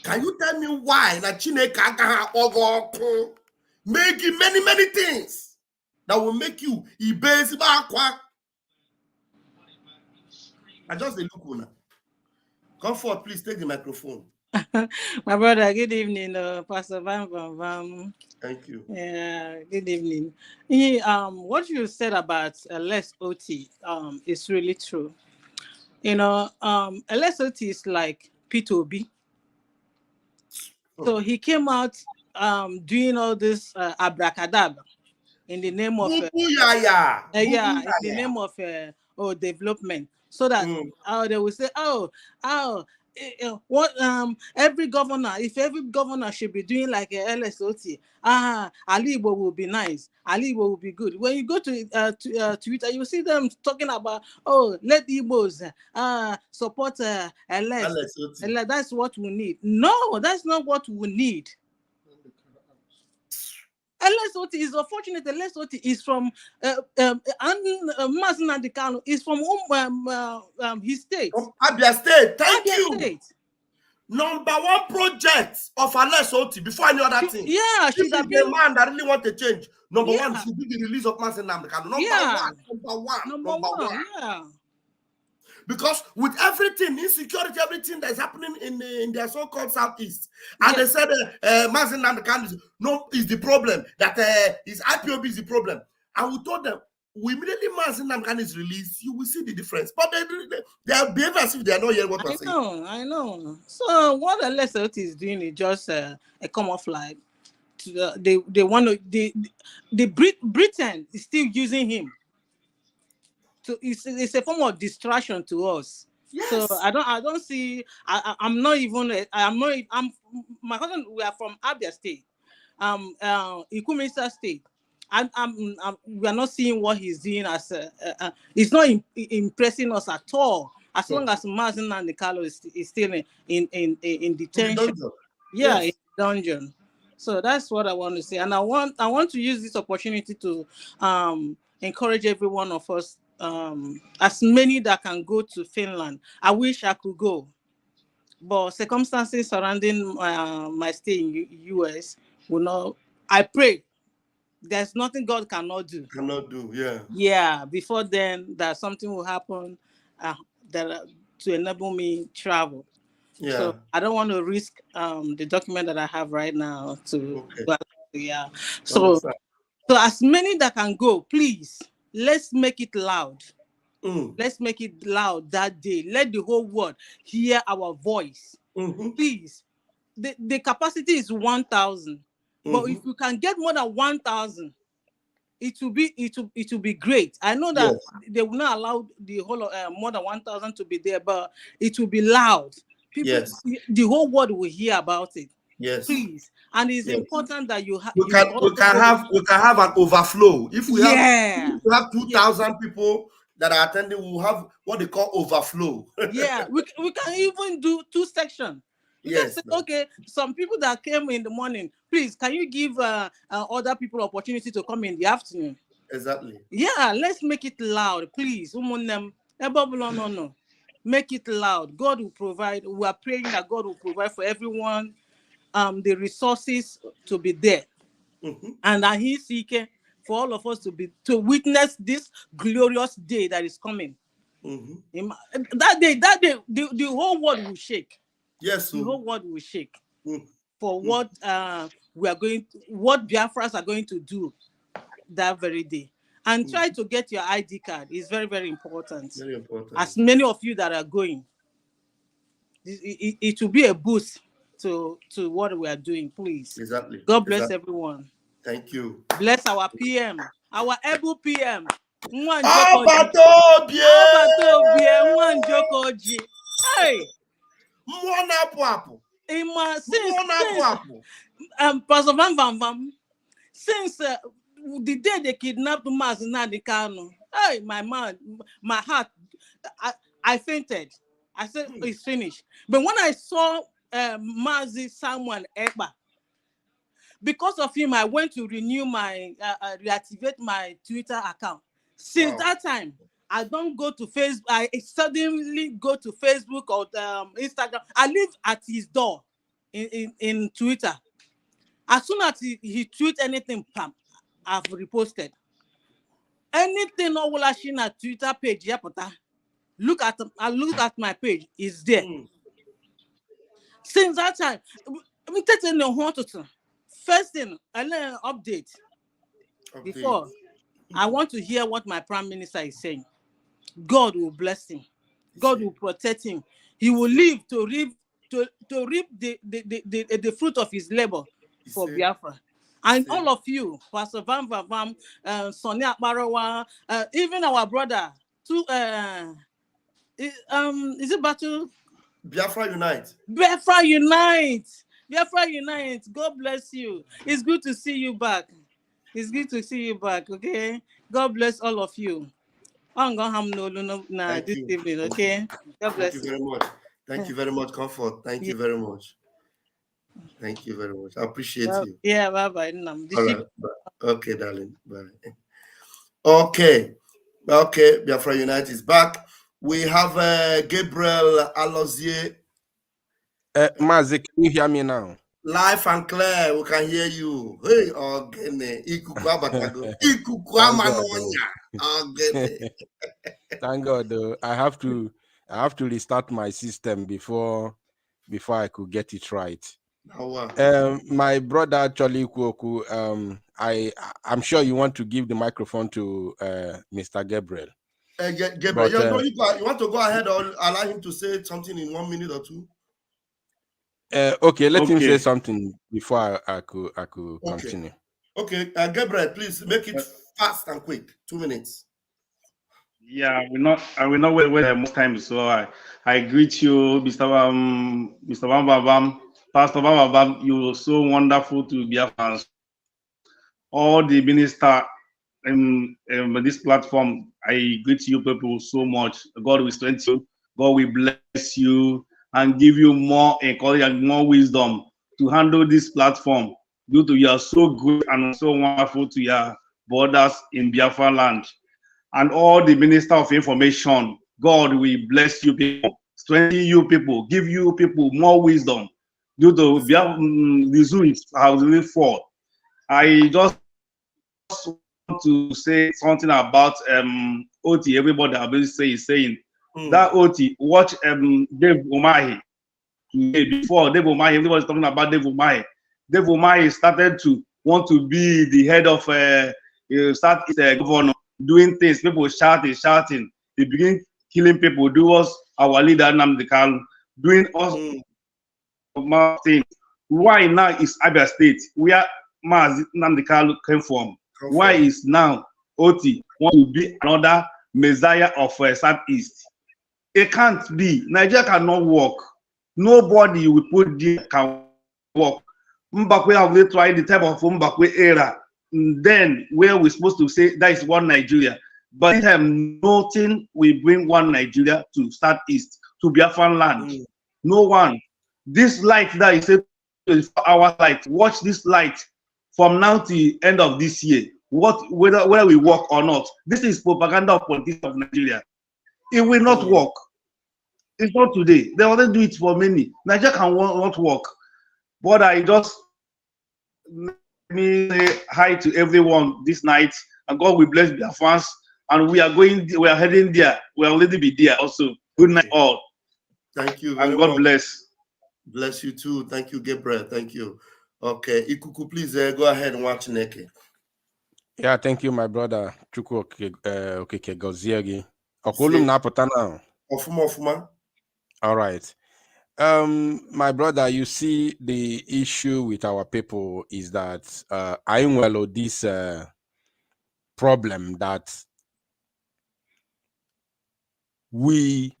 Can you tell me why na Chineke aga hakpogoku? Making many things that will make you ibezi bakwa. I just look una. Comfort, please take the microphone. My brother, good evening, Pastor Vam Vam Vam. Thank you. Yeah, good evening. What you said about LS Oti is really true. You know, LS Oti is like P2B. So he came out doing all this abracadabra in the name of in the name of development, so that they will say, what every governor, if every governor should be doing like a LSOT, Ali Igbo will be nice, Ali Igbo will be good. When you go to Twitter, you see them talking about, let Igbos support LSOT. That's what we need. No, that's not what we need. LSOT is unfortunate. LSOT is from Mazi Nnamdi Kanu is from his state. From Abia State. Thank Abia you. State. Number one project of LSOT before any other thing. Yeah, this is the man that really want to change. Number one should be the release of Mazi Nnamdi Kanu. Number one. Yeah. because with everything, insecurity, everything that's happening in their so-called Southeast, and they said Mazin Nandakan is the problem, that his IPOB is the problem. And we told them, we immediately Mazin Nandakan is released, you will see the difference. But they are behaving as if they are not hearing what we're saying. I know. So what the LSOT is doing is just a come off life. They want to the Britain is still using him. So it's a form of distraction to us. Yes. So I don't see. I'm not even. I'm my cousin. We are from Abia State, Ikuminster State. We are not seeing what he's doing as it's not impressing us at all. As long as Mazin and Nicolo is still in detention. Yeah, yes. In dungeon. So that's what I want to say, and I want to use this opportunity to encourage every one of us, as many that can go to Finland. I wish I could go, but circumstances surrounding my stay in US will not. I pray there's nothing God cannot do. Yeah. Before then, that something will happen to enable me travel. Yeah. So I don't want to risk the document that I have right now to. Yeah. So as many that can go, please, let's make it loud. Let's make it loud that day. Let the whole world hear our voice. Please. The capacity is 1,000. But if you can get more than 1,000, it will be great. I know that they will not allow the whole more than 1,000 to be there, but it will be loud. People, the whole world will hear about it. Yes, please. And it's important that you have. We can have an overflow. If we have 2,000 people that are attending, we'll have what they call overflow. Yeah, we can even do 2 sections. Yes. Okay, some people that came in the morning, please, can you give other people opportunity to come in the afternoon? Exactly. Yeah, let's make it loud, please. No. Make it loud. God will provide. We are praying that God will provide for everyone the resources to be there. And that He's seeking for all of us to witness this glorious day that is coming. That day, the whole world will shake. Yes, the whole world will shake for what what Biafras are going to do that very day. And try to get your ID card. It's very, very important. Very important. As many of you that are going, it will be a boost to what we are doing, please. Exactly. God bless everyone. Thank you. Bless our PM, our able PM. Hey. Pastor Vam Vam Vam, since the day they kidnapped Mazin Nandakan, hey, my man, my heart, I fainted. I said it's finished. But when I saw Mazi Samuel Ekba, because of him, I went to reactivate my Twitter account. Since that time, I don't go to Facebook. I suddenly go to Facebook or Instagram. I live at his door in Twitter. As soon as he tweets anything, I've reposted. Anything or na Twitter page, look at my page, is there. Since that time, first thing, I learned an update. Before, I want to hear what my Prime Minister is saying. God will bless him. God will protect him. He will live to reap the fruit of his labor for Biafra. And all of you, Pastor Vam Vam Vam, Sonia Barawa, even our brother, is it Battle? Biafra Unite. Biafra Unite. Biafra Unite. God bless you. It's good to see you back. It's good to see you back, okay? God bless all of you. I'm going to this evening, okay? God bless you. Thank you very much. Thank you very much, Comfort. Thank you very much. Thank you very much. I appreciate you. Yeah, bye-bye. All right. Okay, darling. Bye. Okay. Biafra Unite is back. We have Gabriel Alozie. Mazi, can you hear me now? Live and clear, we can hear you. Hey, Ogene. Thank God, though. I have to I have to restart my system before I could get it right. My brother actually Kwoku, I'm sure you want to give the microphone to Mr. Gabriel. Gabriel, But, you want to go ahead or allow him to say something in 1 minute or two? Okay, let him say something before I could continue. Okay, Gabriel, please make it fast and quick. 2 minutes. Yeah, I will not wait most time. So I greet you, Mr. Vam Vam Vam, Pastor Vam Vam. You are so wonderful to be fans. All the minister in this platform, I greet you people so much. God will strengthen you. God will bless you and give you more encouragement and more wisdom to handle this platform. Due to you are so good and so wonderful to your brothers in Biafra land. And all the minister of information, God will bless you people, strengthen you people, give you people more wisdom. Due to the zoo has really fall. I just want to say something about OT. Everybody I will say is saying that OT. Watch Dave Umahi today. Before Dave Umahi, everybody was talking about Dave Umahi. Dave Umahi started to want to be the head of Southeast governor, doing things. People shouting. They begin killing people. Do us our leader Nnamdi Kanu doing us things. Why now is Abia State where Nnamdi Kanu came from? Why is now OT want to be another messiah of Southeast? It can't be. Nigeria cannot work. Nobody will put there can work. Mbakwe have they tried the type of Mbakwe era. Then where we're supposed to say that is one Nigeria. But this time nothing will bring one Nigeria to Southeast, to Biafra land. No one. This light that is 24 hour light. Watch this light from now to the end of this year. Whether we work or not. This is propaganda of politics of Nigeria. It will not work. It's not today. They already do it for many. Nigeria can not work. But I just let me say hi to everyone this night, and God will bless their fans. And we are heading there. We will already be there also. Good night, all. Thank you. And God bless. Bless you too. Thank you, Gabriel. Thank you. Okay, Ikuku, please go ahead and watch Neke. Yeah, thank you, my brother. Chukwu okike gozie gị. Okulum na-apụta now. Ofuma. All right. My brother, you see, the issue with our people is that I nwelo this problem that we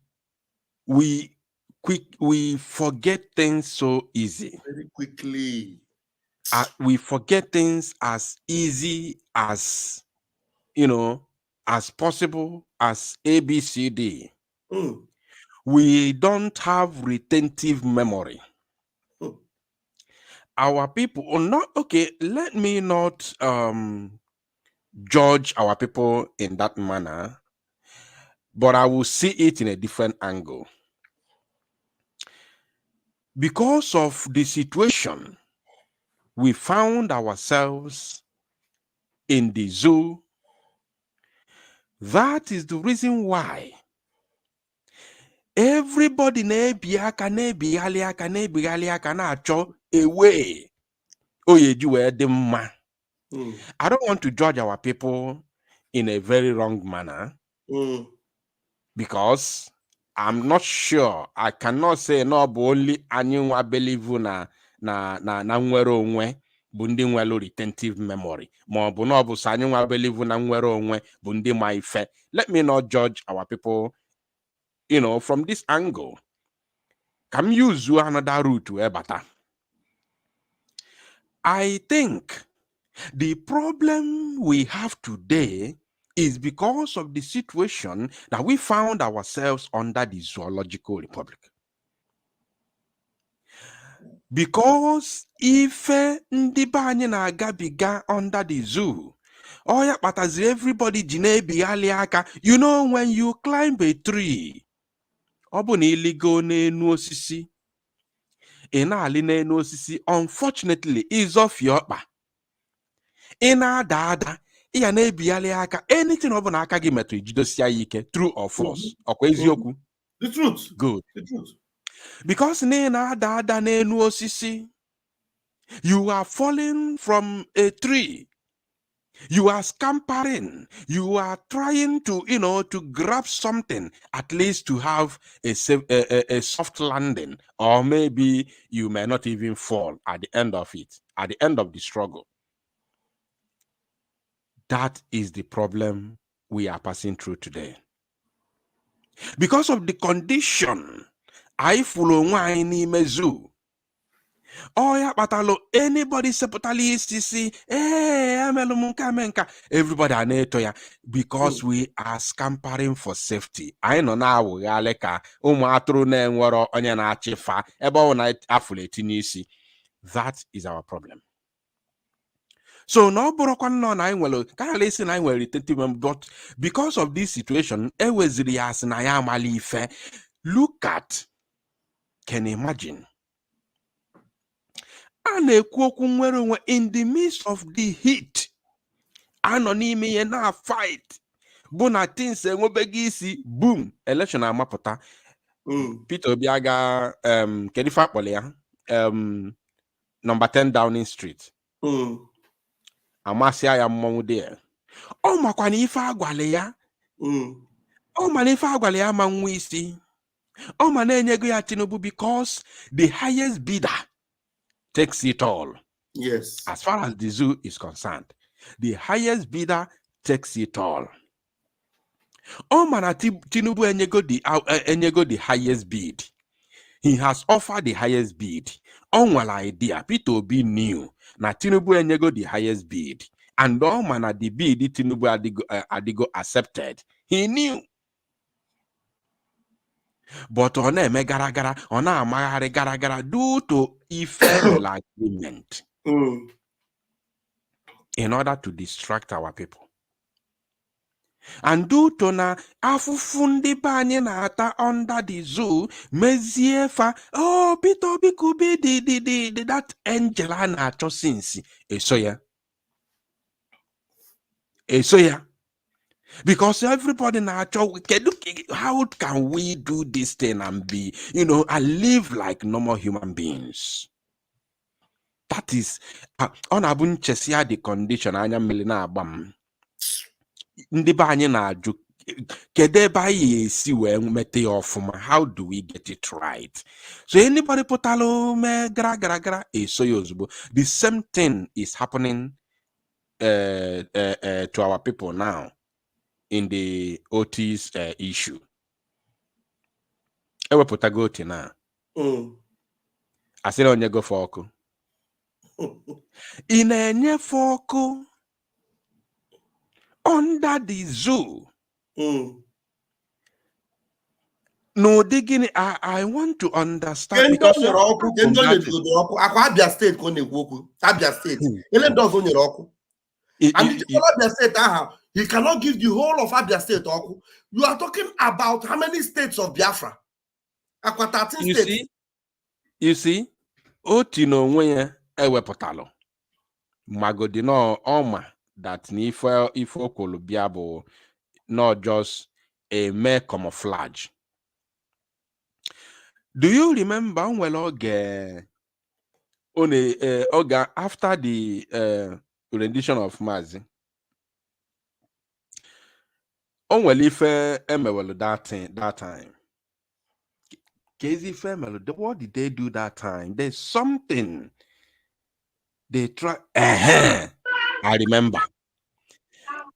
forget things so easy. Very quickly. We forget things as easy as, as possible as ABCD. We don't have retentive memory. Our people are not okay. Let me not judge our people in that manner, but I will see it in a different angle. Because of the situation we found ourselves in the zoo, that is the reason why everybody na-achọ a way. I don't want to judge our people in a very wrong manner because I'm not sure. I cannot say no, but only anyone believe na nwere onwe bụ ndị nwere retentive memory. Ma ọ bụ na ọ bụ anyone believe na nwere onwe bụ ndị ma ife. Let me not judge our people, from this angle. Can you use another route to Ebata? I think the problem we have today is because of the situation that we found ourselves under the Zoological Republic. Because if ndị be anyị na-agabiga under the zoo, ya kpataziri everybody ji na-ebighalị aka. When you climb a tree, ọ bụ na iligo n'enu osisi, ị na-alị n'enu osisi, unfortunately, is off your ọkpa. Ị na-ada ị ya na-ebighalị aka, anything ọ bụ na aka gị metụ ijidosia ya ike, true or false, ọkwa eziokwu. The truth. Good. The truth. Because you are falling from a tree. You are scampering. You are trying to, to grab something, at least to have a soft landing, or maybe you may not even fall at the end of it, at the end of the struggle. That is the problem we are passing through today. Because of the condition, I follow wine in mezu. Oh yeah, batalo anybody seputali sisi everybody aneto ya because we are scampering for safety. I know now we are like atru na enwero onye na achifa ebe ọ na afule tinisi. That is our problem. So no borokwa no na nwelo ka lesi na nwere retentive, but because of this situation eweziri as na ya amali ife. Look at, can you imagine? In the midst of the heat, anonymity na fight. Bona things begisi boom, election amapota. Peter Obiaga Kedifa Polia number 10 Downing Street. Amasia ya mmomu there. Oh makwani ife agwale ya. Oh man ife agwale ya manwisi. Oh man enyego ya Tinubu because the highest bidder takes it all. Yes. As far as the zoo is concerned, the highest bidder takes it all. Oh man, Tinubu enyego the highest bid. He has offered the highest bid. Onwala idea, Peter Obi knew na Tinubu enyego the highest bid. And all man the bid Tinubu adigo accepted. He knew. But on a megara, on a magare gara due to ephemeral agreement. In order to distract our people. And due to na afufundi banye na ata under the zoo, meziefa, oh, Peter Obi could be the that angel na acho since. Esoya. Because everybody na acho, how can we do this thing and be, and live like normal human beings? That is, on abun chesia the condition anya melina abam. Ndị be anyị na-ajụ kedu ebe anyị esi wee mete ọfụma, how do we get it right? So anybody pụtala me gara eso ya ozugbo. The same thing is happening to our people now in the Otis issue. Ewepụtago oti na asịrị onye go for ọkụ ị na-enyefe ọkụ under the zoo. No, digging. I want to understand because Abia State Abia State. And Abia State, he cannot give the whole of Abia State. You are talking about how many states of Biafra? 13 states. You see, Otino Nweye ewepụtalụ magodino ọma that if Okolubiabo not just a mere camouflage. Do you remember after the rendition of Mazi? That time. Casey family, what did they do that time? There's something they try. I remember.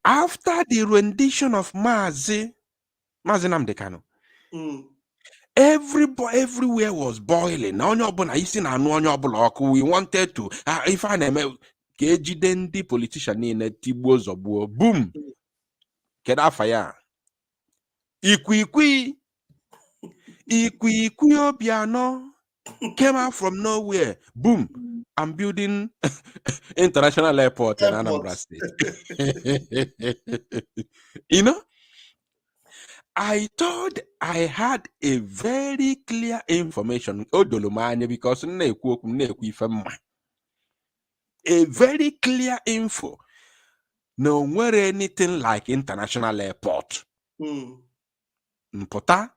After the rendition of Mazi Namdekano, everywhere was boiling. We wanted to, if I name the politician in a Tibozo, boom, Kedafaya, Ikwi Obiano came out from nowhere, boom, I'm building international airport in Anambra State. I thought I had a very clear information. Because a very clear info. No where anything like international airport. Mpota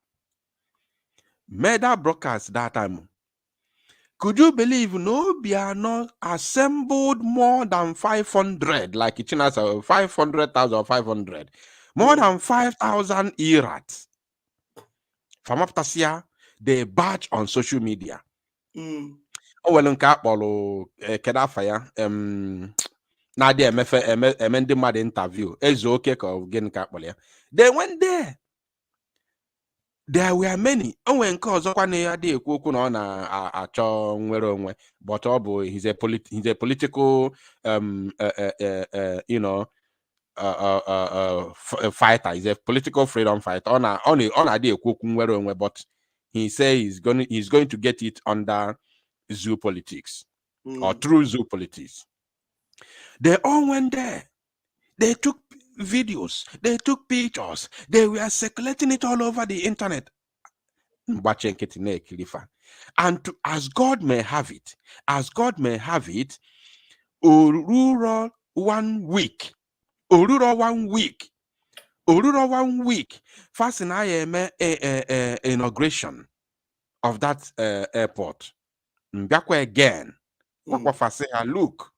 made that broadcast that time. Could you believe Obiano assembled more than 500, like China's 500,000 or 500, more than 5,000 irats. From after here, they batch on social media. Oh, well, Kedafaya, Nadia MFA, mad interview. Okay, they went there. There were many. When cause of one day on a but he's a political you know fighter. He's a political freedom fighter. On a day but he says he's going to get it under zoo politics or through zoo politics. They all went there. They took videos, they took pictures, they were circulating it all over the internet. And as God may have it, Oruro 1 week. First I inauguration of that airport. Again. Look,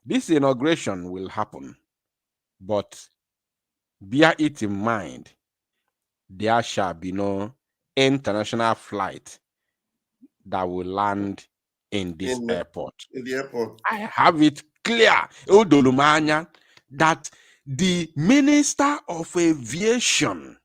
this inauguration will happen, but bear it in mind, there shall be no international flight that will land in this airport. In the airport. I have it clear, that the Minister of Aviation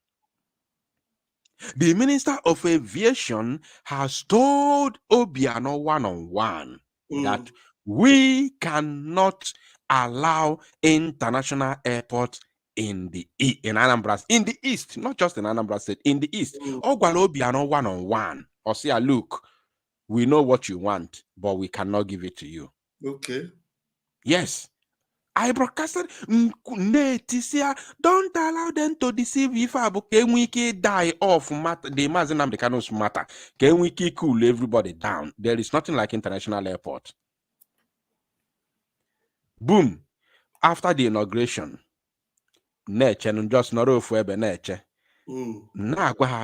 has told Obiano one-on-one that we cannot allow international airport in Anambra, in the east, not just in Anambra State, in the east. Obiano one-on-one. Or say, look, we know what you want, but we cannot give it to you. Okay. Yes. I broadcasted, don't allow them to deceive Ifa, can we die off the Mazen Americanos matter? Can we cool everybody down? There is nothing like international airport. Boom. After the inauguration, just not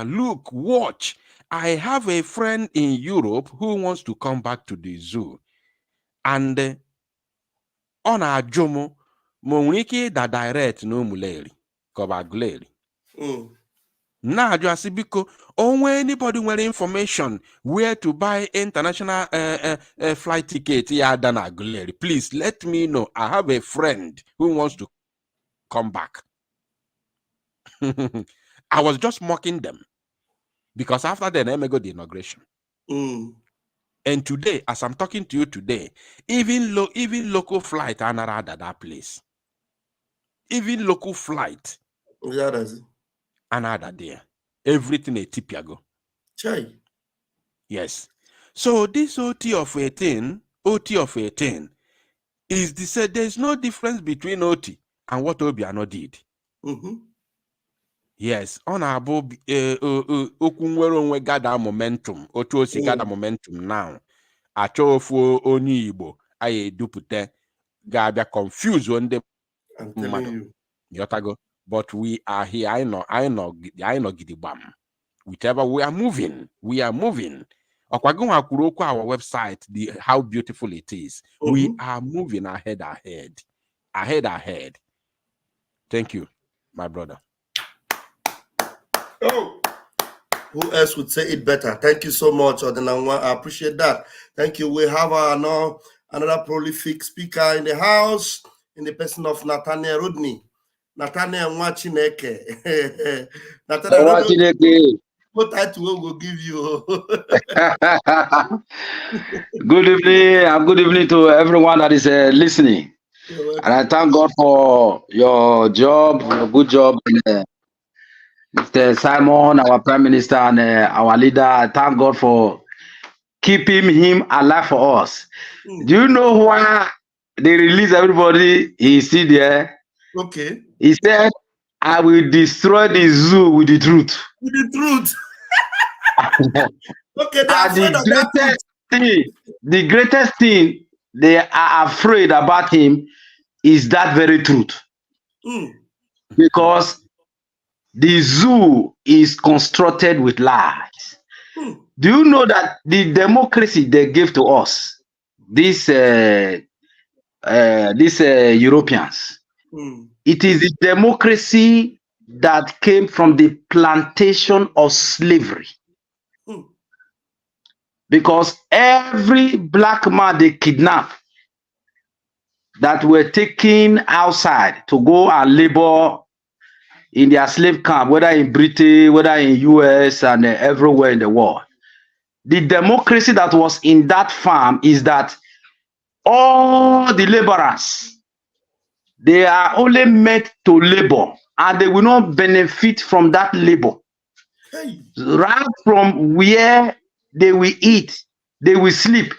look, watch. I have a friend in Europe who wants to come back to the zoo. And on a jomo, monwiki da direct no muleri, kobaguleri. Now, just because anybody with information where to buy international flight ticket, please let me know. I have a friend who wants to come back. I was just mocking them because after then, I go the inauguration. And today, as I'm talking to you today, even local flight are not at that place. Even local flight. Yeah, that's it. Another there. Everything a tipiago. Chai. Yes. So this OT of 18 is the said there's no difference between OT and what Obiano did. Yes. On our okunwero gather momentum. Otu gather momentum now. Achofu onyi Igbo aye dupute gabia confused when they I'm telling you. Yotago. But we are here. I know Gidibam. Whichever we are moving. Our website, how beautiful it is. We are moving ahead. Thank you, my brother. Oh, who else would say it better? Thank you so much, Odenanwa. I appreciate that. Thank you. We have another prolific speaker in the house, in the person of Nathaniel Rodney. Nathaniel Mwachineke. Nathaniel, what title will give you? Good evening to everyone that is listening. And I thank God for your job, your good job. Mr. Simon, our Prime Minister, and our leader. I thank God for keeping him alive for us. Do you know why they release everybody? He's still there. Okay. He said, I will destroy the zoo with the truth. With the truth. Okay, the greatest thing they are afraid about him is that very truth. Because the zoo is constructed with lies. Do you know that the democracy they gave to us, these Europeans, it is the democracy that came from the plantation of slavery. Because every black man they kidnap that were taken outside to go and labor in their slave camp, whether in Britain, whether in US and everywhere in the world. The democracy that was in that farm is that all the laborers, they are only meant to labor and they will not benefit from that labor. Right from where they will eat, they will sleep.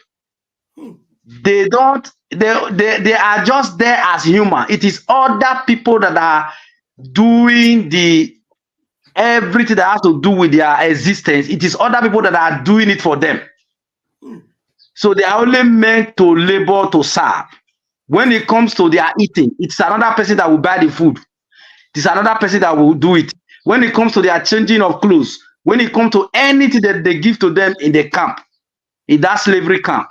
They don't, they are just there as human. It is other people that are doing the everything that has to do with their existence. It is other people that are doing it for them. So they are only meant to labor to serve. When it comes to their eating, it's another person that will buy the food. It's another person that will do it. When it comes to their changing of clothes, when it comes to anything that they give to them in the camp, in that slavery camp,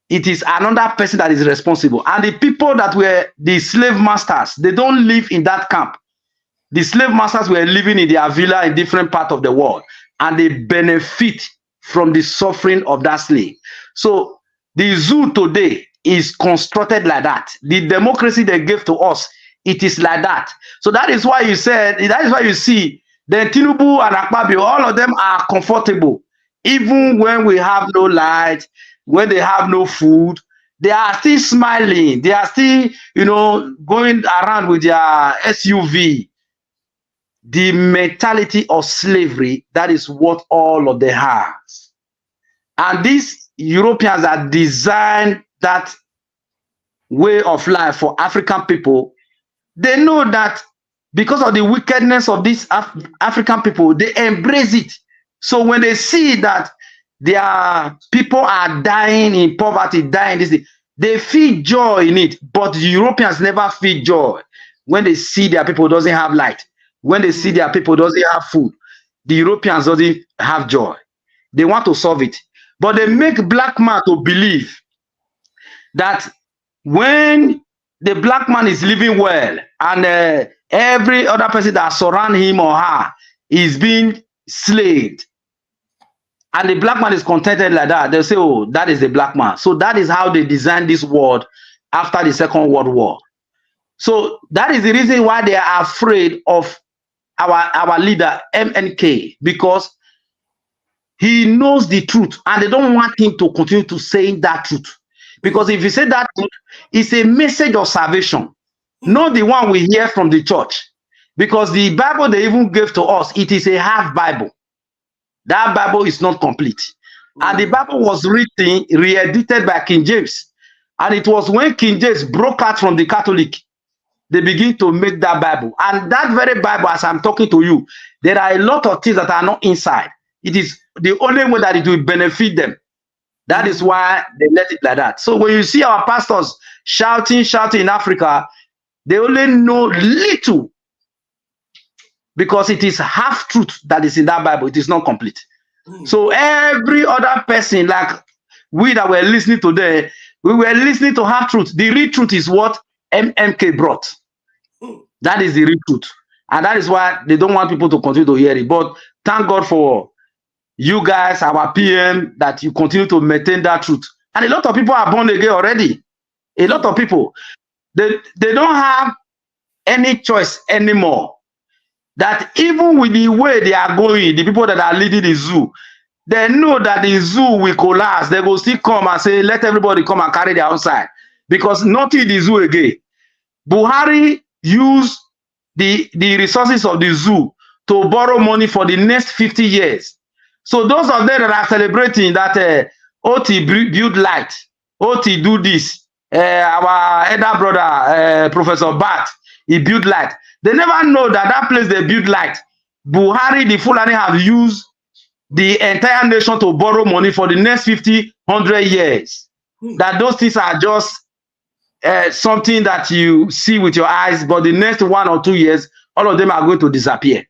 it is another person that is responsible. And the people that were the slave masters, they don't live in that camp. The slave masters were living in their villa in different parts of the world, and they benefit from the suffering of that slave. So the zoo today is constructed like that. The democracy they gave to us, it is like that. So that is why you said, that is why you see the Tinubu and Akpabio, all of them are comfortable. Even when we have no light, when they have no food, they are still smiling. They are still, you know, going around with their SUV. The mentality of slavery, that is what all of them have. And these Europeans that designed that way of life for African people, they know that because of the wickedness of these African people, they embrace it. So when they see that their people are dying in poverty, dying this, they feel joy in it. But the Europeans never feel joy when they see their people doesn't have light, when they see their people doesn't have food. The Europeans doesn't have joy. They want to solve it. But they make black man to believe that when the black man is living well and every other person that surround him or her is being slaved, and the black man is contented like that, they'll say, oh, that is the black man. So that is how they designed this world after the Second World War. So that is the reason why they are afraid of our leader, MNK, because he knows the truth and they don't want him to continue to say that truth. Because if he said that truth, it's a message of salvation, not the one we hear from the church. Because the Bible they even gave to us, it is a half Bible. That Bible is not complete. And the Bible was written, re-edited by King James. And it was when King James broke out from the Catholic, they begin to make that Bible. And that very Bible, as I'm talking to you, there are a lot of things that are not inside. It is the only way that it will benefit them. That is why they let it like that. So when you see our pastors shouting in Africa, they only know little, because it is half truth that is in that Bible. It is not complete. So every other person, like we that were listening today, we were listening to half truth. The real truth is what MMK brought. That is the real truth. And that is why they don't want people to continue to hear it. But thank God for you guys, our PM, that you continue to maintain that truth. And a lot of people are born again already. A lot of people, they don't have any choice anymore. That even with the way they are going, the people that are leading the zoo, they know that the zoo will collapse. They will still come and say, let everybody come and carry their own side. Because nothing the zoo again. Buhari used the resources of the zoo to borrow money for the next 50 years. So those of them that are celebrating that OT build light, OT do this, our elder brother, Professor Bat, he built light. They never know that that place they build light, Buhari, the Fulani have used the entire nation to borrow money for the next 50, 100 years. That those things are just something that you see with your eyes, but the next 1 or 2 years, all of them are going to disappear.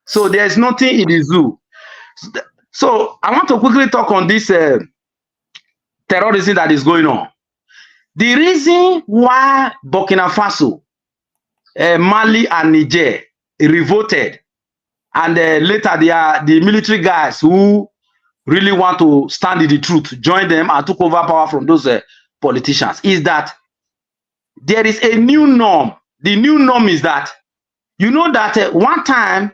So there's nothing in the zoo. So I want to quickly talk on this terrorism that is going on. The reason why Burkina Faso, Mali, and Niger revolted, and later they are the military guys who really want to stand in the truth, join them and took over power from those politicians, is that there is a new norm. The new norm is that, you know that one time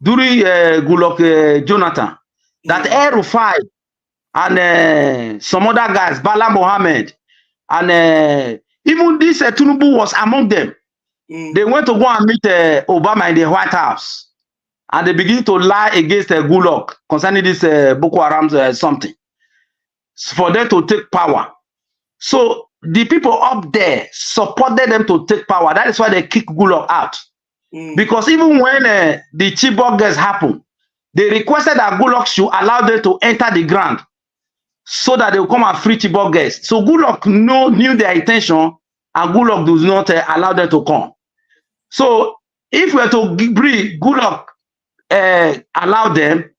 during Goodluck Jonathan, that El-Rufai and some other guys, Bala Mohammed, and even this Tinubu was among them. They went to go and meet Obama in the White House, and they begin to lie against Goodluck concerning this Boko Haram something, for them to take power. So the people up there supported them to take power. That is why they kicked Goodluck out. Because even when the Chibok girls happened, they requested that Goodluck should allow them to enter the ground so that they will come and free Chibok girls. So Goodluck knew their intention, and Goodluck does not allow them to come. So if we are to bring Goodluck allow them,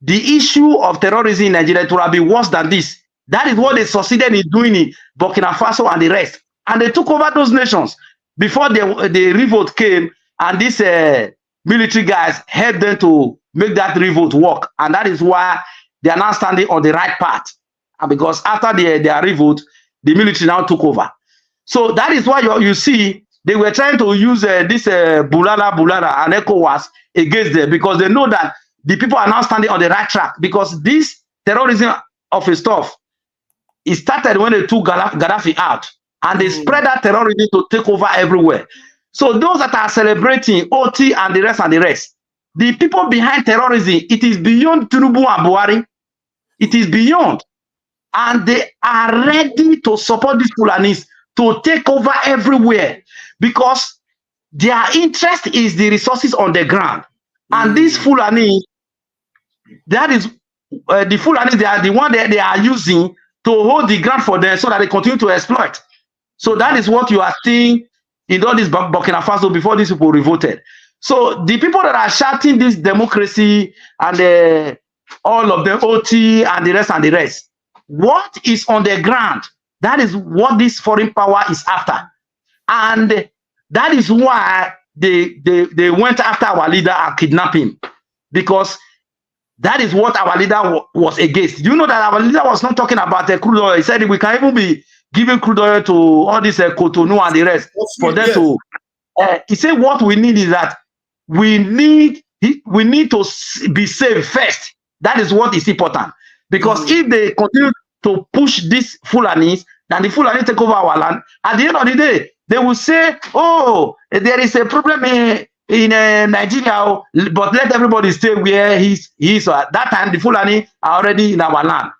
the issue of terrorism in Nigeria will be worse than this. That is what they succeeded in doing in Burkina Faso and the rest. And they took over those nations before the revolt came, and these military guys helped them to make that revolt work. And that is why they are now standing on the right path. And because after their revolt, the military now took over. So that is why you see they were trying to use this Bulala and ECOWAS against them, because they know that the people are now standing on the right track. Because this terrorism of a stuff, it started when they took Gaddafi out, and they spread that terrorism to take over everywhere. So those that are celebrating OT and the rest, the people behind terrorism, it is beyond Tinubu and Buhari. It is beyond. And they are ready to support these Fulanis to take over everywhere, because their interest is the resources on the ground. And these Fulani, that is the Fulani, they are the one that they are using to hold the ground for them so that they continue to exploit. So that is what you are seeing in all this Burkina Faso before these people revolted. So the people that are shouting this democracy and all of the OT and the rest, what is on the ground? That is what this foreign power is after. And that is why they went after our leader and kidnapped him, because that is what our leader was against. You know that our leader was not talking about the crude oil. He said we can even be giving crude oil to all this Cotonou and the rest for them to. He said what we need is that we need to be safe first. That is what is important, because if they continue to push these Fulanis, then the Fulani take over our land. At the end of the day, they will say, "Oh, there is a problem in Nigeria, but let everybody stay where he is." So at that time, the Fulani are already in our land.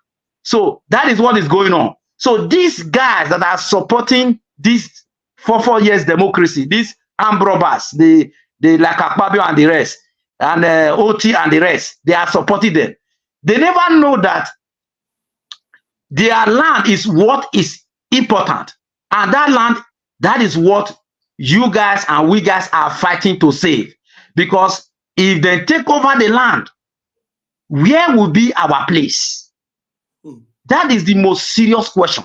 So that is what is going on. So these guys that are supporting this 4 years democracy, these armed robbers, the like Akpabio and the rest, and OT and the rest, they are supporting them. They never know that their land is what is important, and that land, that is what you guys and we guys are fighting to save. Because if they take over the land, where will be our place? That is the most serious question.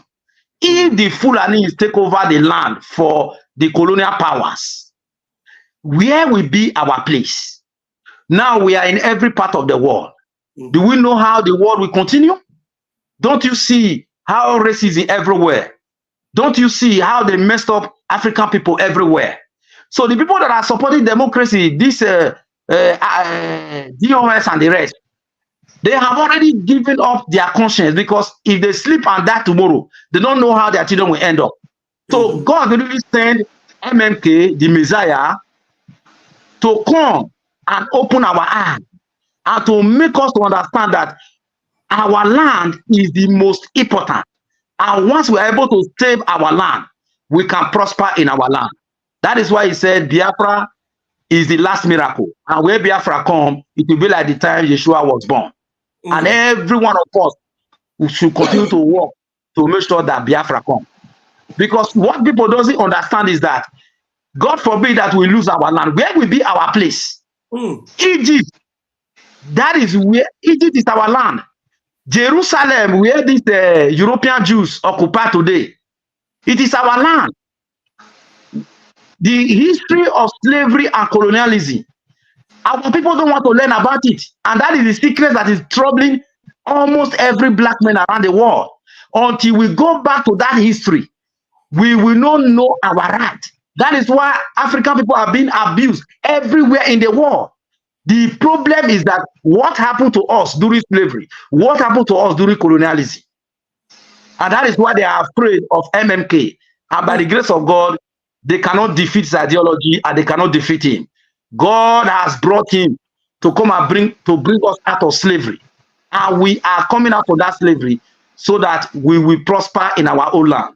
If the Fulanis take over the land for the colonial powers, where will be our place? Now we are in every part of the world. Do we know how the world will continue? Don't you see how racism everywhere? Don't you see how they messed up African people everywhere? So the people that are supporting democracy, this DOS and the rest, they have already given up their conscience, because if they sleep and die tomorrow, they don't know how their children will end up. So God will really send MMK, the Messiah, to come and open our eyes and to make us to understand that our land is the most important. And once we are able to save our land, we can prosper in our land. That is why he said Biafra is the last miracle. And when Biafra come, it will be like the time Yeshua was born. And every one of us should continue to work to make sure that Biafra come. Because what people doesn't understand is that God forbid that we lose our land. Where will be our place? Egypt. That is where Egypt is our land. Jerusalem, where these European Jews occupy today, it is our land. The history of slavery and colonialism, our people don't want to learn about it. And that is the secret that is troubling almost every black man around the world. Until we go back to that history, we will not know our right. That is why African people are being abused everywhere in the world. The problem is that what happened to us during slavery, what happened to us during colonialism. And that is why they are afraid of MMK. And by the grace of God, they cannot defeat his ideology and they cannot defeat him. God has brought him to come and bring us out of slavery. And we are coming out of that slavery so that we will prosper in our own land.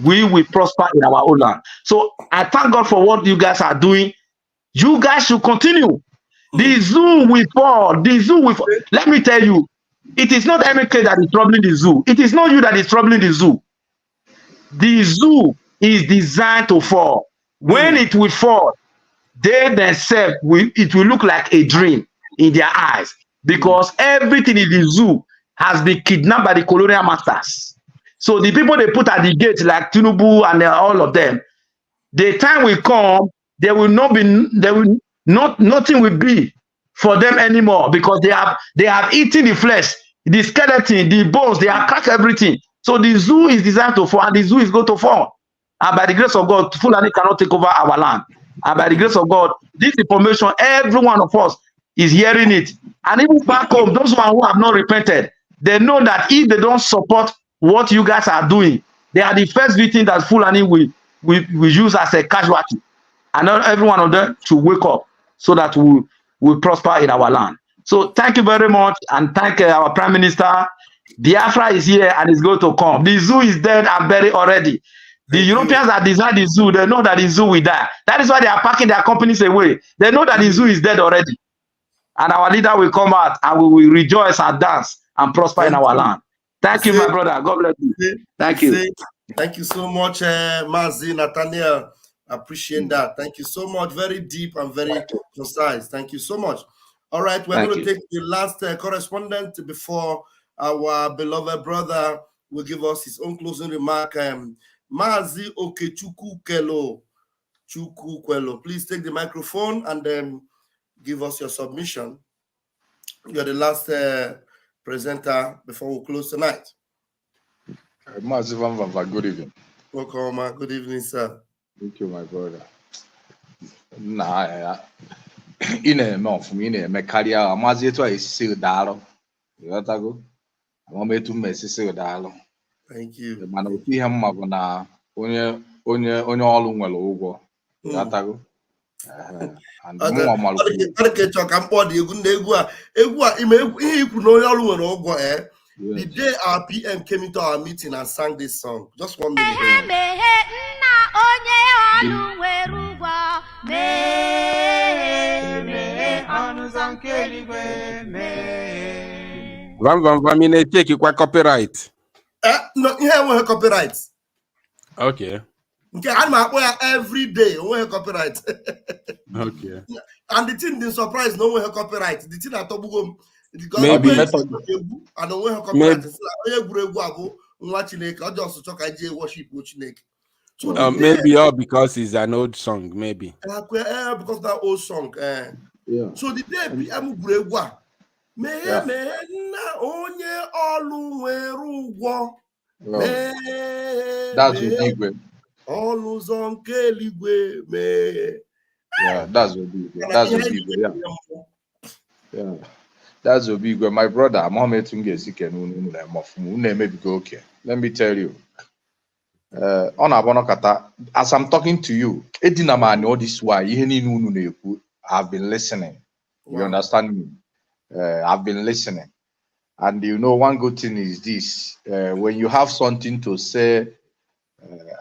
We will prosper in our own land. So I thank God for what you guys are doing. You guys should continue. The zoo will fall. The zoo will fall. Let me tell you, it is not MK that is troubling the zoo. It is not you that is troubling the zoo. The zoo is designed to fall. When it will fall, they themselves it will look like a dream in their eyes, because everything in the zoo has been kidnapped by the colonial masters. So the people they put at the gate, like Tinubu and all of them, the time will come, nothing will be for them anymore, because they have eaten the flesh, the skeleton, the bones, they have cracked everything. So the zoo is designed to fall, and the zoo is going to fall. And by the grace of God, Fulani cannot take over our land. And by the grace of God, this information, every one of us is hearing it. And even back home, those who have not repented, they know that if they don't support what you guys are doing, they are the first victim that Fulani will use as a casualty. And every one of them to wake up so that we will prosper in our land. So thank you very much, and thank our Prime Minister. Biafra is here and is going to come. The zoo is dead and buried already. The Europeans that designed the zoo, they know that the zoo will die. That is why they are packing their companies away. They know that the zoo is dead already. And our leader will come out and we will rejoice and dance and prosper in our land. Thank you, my brother. God bless you. Thank you. Thank you so much, Mazi Nathaniel. Appreciate that. Thank you so much. Very deep and very concise. Thank you so much. All right, we're going to take the last correspondent before our beloved brother will give us his own closing remark. Mazi Okechukwu Kwelo, please take the microphone and then give us your submission. You're the last presenter before we close tonight. Mazi Vam Vam, good evening. Welcome, good evening, sir. Thank you, my brother. Nah, in a month, in a career, Mazi to a seal dollar. You got to go. I want me to mess a dollar. Thank you. The man will see him on all well. You got to go. And the day our PM came into our meeting and sang this song, just 1 minute. Vam Vam Vam in a take you copyright. No, here we have copyright. Okay. Okay, I'm every day we have copyright. Okay. And the thing, the surprise, no one have copyright. The thing at Tobugum, maybe I don't want copyright. So maybe all because it's an old song, maybe. Because that old song. Yeah. So the day PM Gregwa, that's what yeah, that's what big. That's what big. Yeah. That's what big. My brother, I'm not making okay. Let me tell you. As I'm talking to you, all this why I've been listening. You understand me? I've been listening. And you know, one good thing is this: when you have something to say,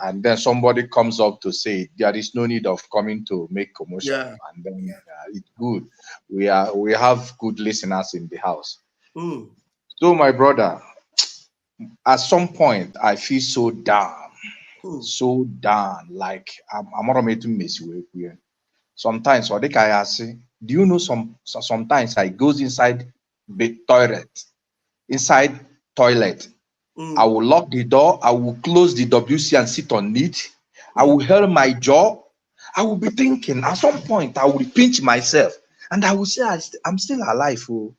and then somebody comes up to say it, there is no need of coming to make commotion. Yeah. And then it's good. We have good listeners in the house. So my brother, at some point I feel so down, like I'm not making mess with you. sometimes, or I say, do you know sometimes I goes inside the toilet, I will lock the door, I will close the WC and sit on it. I will hold my jaw. I will be thinking at some point, I will pinch myself and I will say, I'm still alive. Oh.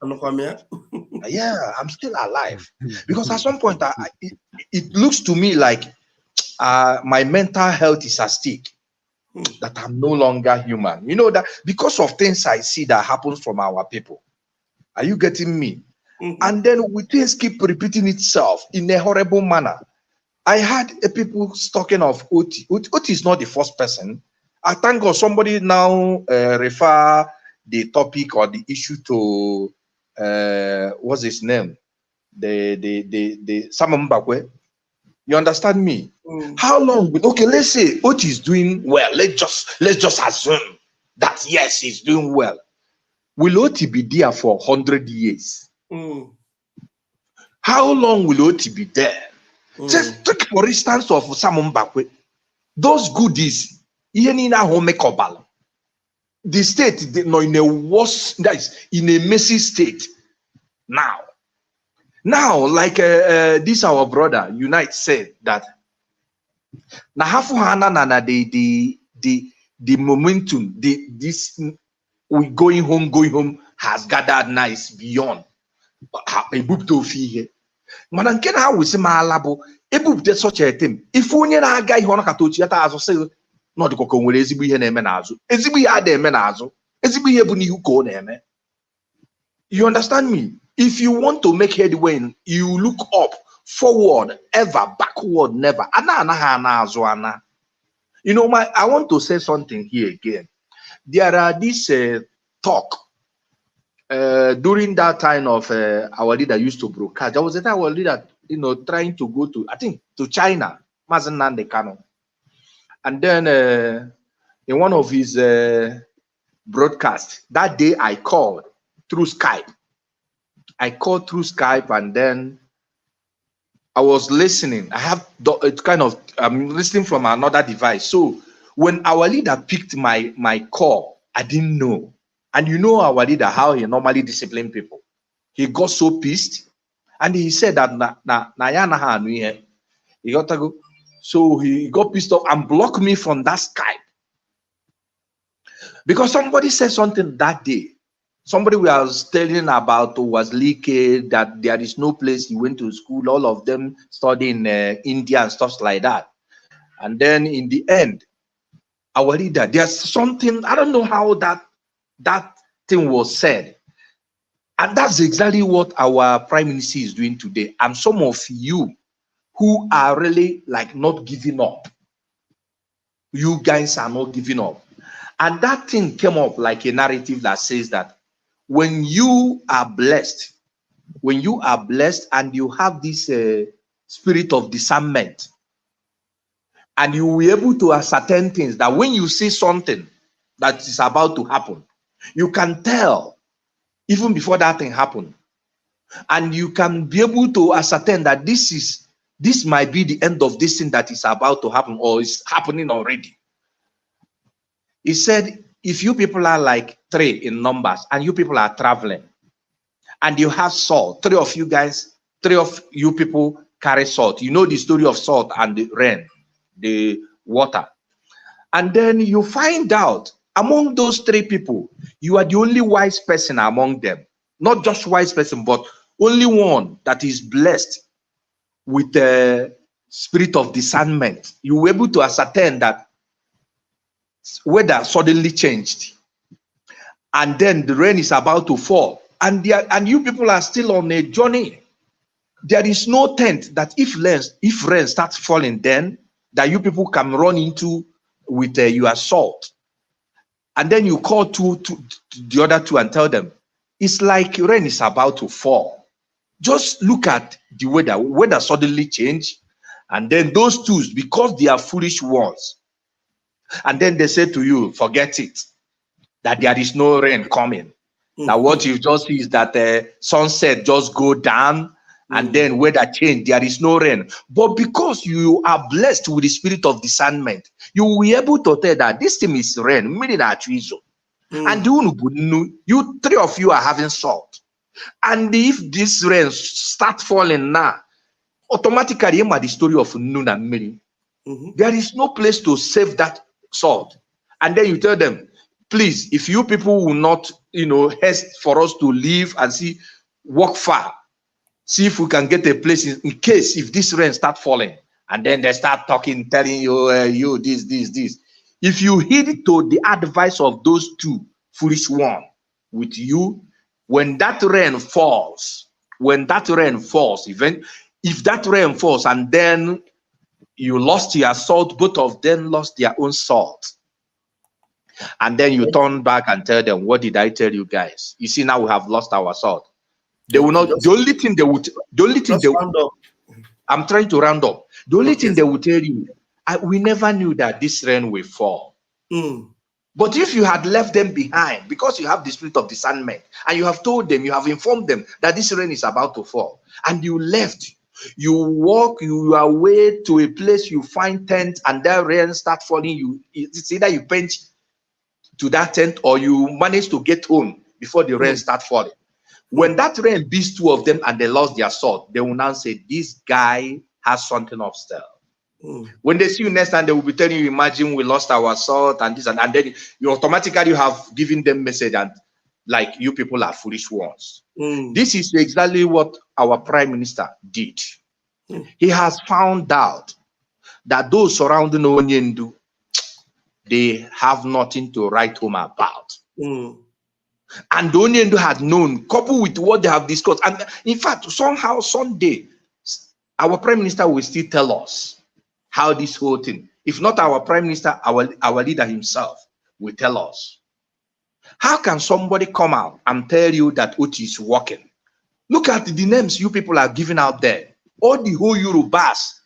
Yeah, I'm still alive. Because at some point, it looks to me like my mental health is at stake, that I'm no longer human. You know, that because of things I see that happens from our people. Are you getting me? And then things keep repeating itself in a horrible manner. I had people talking of Oti. Oti is not the first person. I thank God somebody now refer the topic or the issue to what's his name? The Sam Mbakwe. You understand me? How long? Okay, let's say Oti is doing well. Let's just assume that yes, he's doing well. Will Oti be there for 100 years? How long will Oti be there? Just take for instance of Sam Mbakwe. Those goodies, the state they know in a worse, that is in a messy state now. Now, like this our brother Unite said that na hafuhana na the momentum, this we going home has gathered nice beyond a book to fee. Mana nke na we say malabo ebupute such a thing. If onye na aga ihe ona katochi ata azu say no diko ko nwere ezigbo ihe na eme na azu. Ezigbo ihe ada eme na azu. Ezigbo ihe bu n'ihu ko na eme. You understand me? If you want to make headway, you look up, forward, ever, backward, never. Ana. You know, I want to say something here again. There are this talk during that time of our leader used to broadcast. There was a time our leader, trying to go to, I think, to China, Mazen Nande Kano. And then in one of his broadcasts, that day I called through Skype. And then I was listening. I have I'm listening from another device. So when our leader picked my call, I didn't know. And you know our leader, how he normally discipline people. He got so pissed. And he said that he got to go. So he got pissed off and blocked me from that Skype. Because somebody said something that day. Somebody was telling about was leaked that there is no place he went to school. All of them studying India and stuff like that. And then in the end, our leader, there's something, I don't know how that thing was said. And that's exactly what our Prime Minister is doing today. And some of you who are really like not giving up. You guys are not giving up. And that thing came up like a narrative that says that when you are blessed and you have this spirit of discernment, and you will be able to ascertain things, that when you see something that is about to happen, you can tell even before that thing happened, and you can be able to ascertain that this might be the end of this thing that is about to happen or is happening already. He said, if you people are like 3 in numbers and you people are traveling and you have salt, 3 of you people carry salt. You know the story of salt and the rain, the water. And then you find out among those 3 people, you are the only wise person among them. Not just wise person, but only one that is blessed with the spirit of discernment. You were able to ascertain that weather suddenly changed, and then the rain is about to fall, and you people are still on a journey. There is no tent that if rain starts falling, then that you people can run into with your salt, and then you call the other 2 and tell them it's like rain is about to fall. Just look at the weather suddenly changed, and then those 2, because they are foolish ones. And then they say to you, forget it, that there is no rain coming. Now what you just see is that the sunset just go down And then weather change, there is no rain. But because you are blessed with the spirit of discernment, you will be able to tell that this thing is rain, meaning that and you three of you are having salt. And if this rain start falling now, automatically the story of Nun and Miri. There is no place to save that salt. And then you tell them, please, if you people will not, haste for us to leave and walk far, see if we can get a place in case if this rain start falling. And then they start talking, telling you, this. If you heed to the advice of those two foolish ones with you, when that rain falls, even if that rain falls and then you lost your salt, both of them lost their own salt. And then you turn back and tell them, what did I tell you guys? You see, now we have lost our salt. They will not, I'm trying to round up. The only thing they will tell you, we never knew that this rain will fall. But if you had left them behind, because you have the spirit of discernment, and you have told them, you have informed them that this rain is about to fall, and you left, you walk, you are away to a place, you find tent, and that rain start falling, it's either you paint to that tent or you manage to get home before the rain start falling. When that rain beats two of them and they lost their salt, they will now say, this guy has something of stealth. When they see you next time, they will be telling you, imagine we lost our salt and this, and then you automatically have given them message and like, you people are foolish ones. This is exactly what our prime minister did. He has found out that those surrounding Onyendu, they have nothing to write home about. And the Onyendu had known, coupled with what they have discussed. And in fact, somehow, someday, our prime minister will still tell us how this whole thing, if not our prime minister, our leader himself will tell us. How can somebody come out and tell you that Oti is working? Look at the names you people are giving out there. All the whole Yorubas,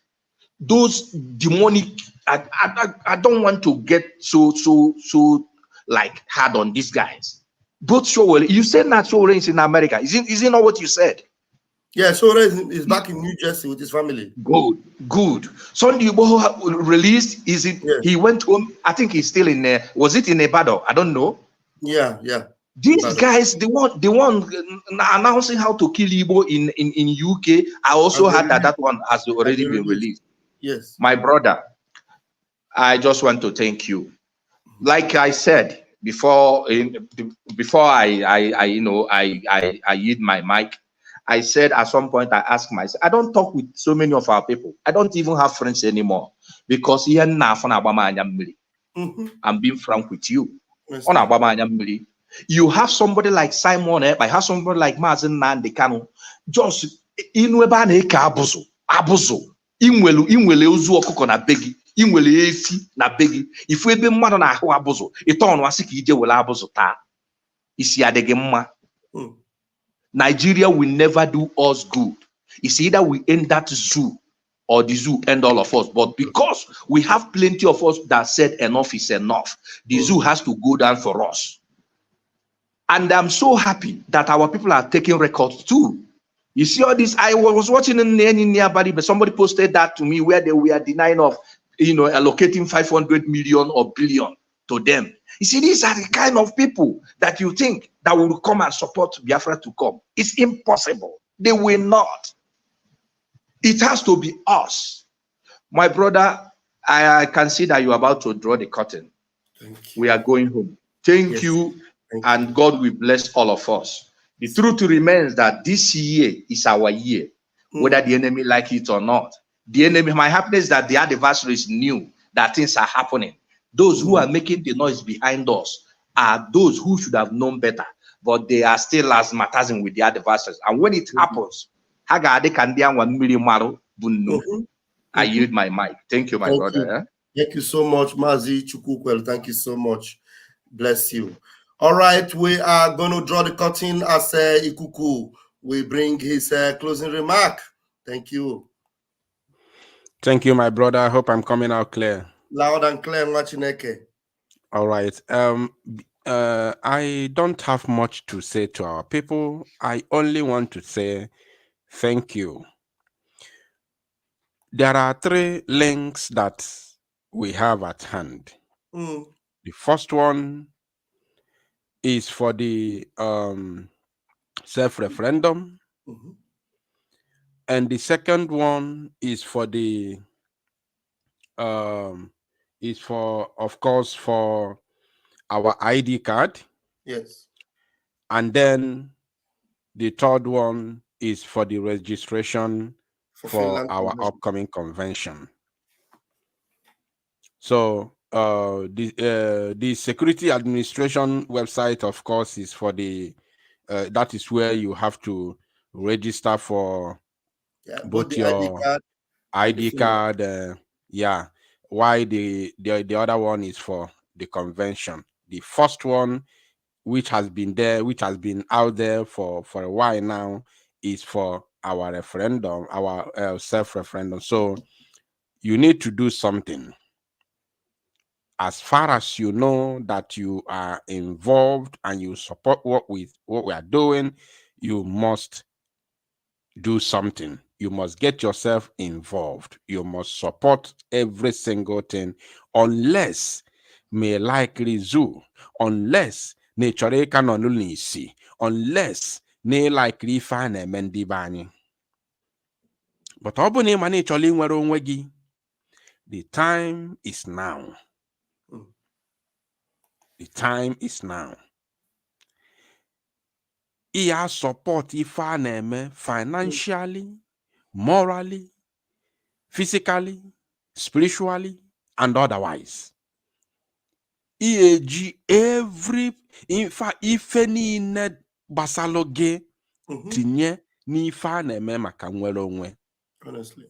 those demonic, I don't want to get so like hard on these guys. Both Showell, you said that Showell is in America. Is it not what you said? Yeah, Showell is back in New Jersey with his family. Good. Sunday Uboho released, he went home, I think he's still in there. Was it in Ibadan? I don't know. Yeah. These guys, the one announcing how to kill Igbo in UK, I also heard that one has already been released. Yes. My brother, I just want to thank you. Like I said before I yield my mic, I said at some point I asked myself, I don't talk with so many of our people. I don't even have friends anymore because I'm being frank with you. You have somebody like Simon, I have somebody like Mazen Nandekano, just abuzo. Inwele ozu ọkụkọ na begi, inwele efi na begi. Ifu ebe mmadụ na ahụ abụzụ, ite ọnụ asị ka ije wele abụzụ taa. Isi adịghị mma. Nigeria will never do us good. It's either we end that zoo or the zoo end all of us. But because we have plenty of us that said enough is enough, the zoo has to go down for us. And I'm so happy that our people are taking records too. You see all this, I was watching in nearby, but somebody posted that to me where they were denying of, allocating 500 million or billion to them. You see, these are the kind of people that you think that will come and support Biafra to come. It's impossible. They will not. It has to be us. My brother, I can see that you're about to draw the curtain. Thank you. We are going home. Thank you, and God will bless all of us. The truth remains that this year is our year, whether the enemy like it or not. The enemy, my happiness is that the adversaries knew that things are happening. Those who are making the noise behind us are those who should have known better, but they are still asthmatizing with the adversaries. And when it happens, I yield my mic. Thank you, my brother. Thank you so much, Mazi Chukwukwel. Thank you so much. Bless you. All right, we are going to draw the curtain as Ikuku will bring his closing remark. Thank you. Thank you, my brother. I hope I'm coming out clear. Loud and clear, Machineke. All right. I don't have much to say to our people. I only want to say Thank you. There are 3 links that we have at hand. The first one is for the self-referendum, and the second one is for the of course, for our ID card. Yes. And then the third one is for the registration for Finland our convention. upcoming convention. So the Security Administration website, of course, is for the that is where you have to register for both both the ID your card ID card. Yeah. Why the other one is for the convention. The first one, which has been there, which has been out there for a while now, is for our referendum, our self-referendum. So you need to do something. As far as you know that you are involved and you support what we are doing, you must do something. You must get yourself involved. You must support every single thing, unless may likely zoo, unless nature can only see, unless ne likely fan a mendibani. But obuni manicholi nwere onwe gi. The time is now. The time is now. Iya support ife a na-eme financially, morally, physically, spiritually, and otherwise. EAG every ife niile gbasalo gị tinye n'ife a na-eme maka nwere onwe. Honestly.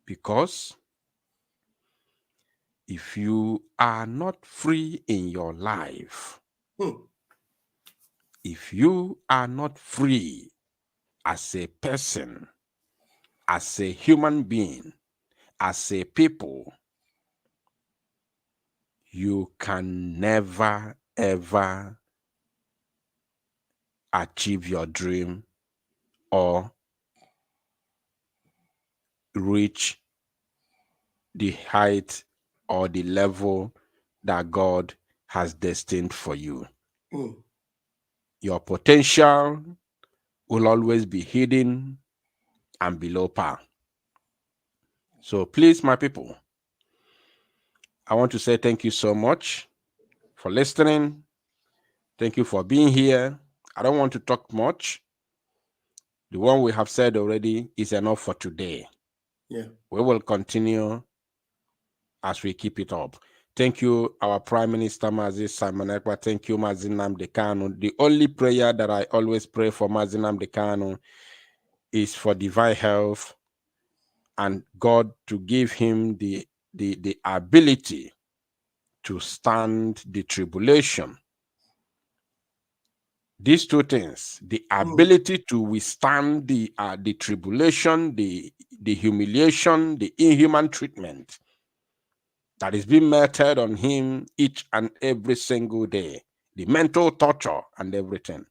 Because if you are not free in your life, if you are not free as a person, as a human being, as a people, you can never, ever achieve your dream or reach the height or the level that God has destined for you. Your potential will always be hidden and below par. So please, my people, I want to say thank you so much for listening. Thank you for being here. I don't want to talk much. The one we have said already is enough for today. Yeah. We will continue as we keep it up. Thank you, our Prime Minister, Mazi Simon Ekpa. Thank you, Mazi Nnamdi Kanu. The only prayer that I always pray for Mazi Nnamdi Kanu is for divine health and God to give him the ability to stand the tribulation. These 2 things, the ability to withstand the tribulation, the humiliation, the inhuman treatment that is being meted on him each and every single day, the mental torture and everything.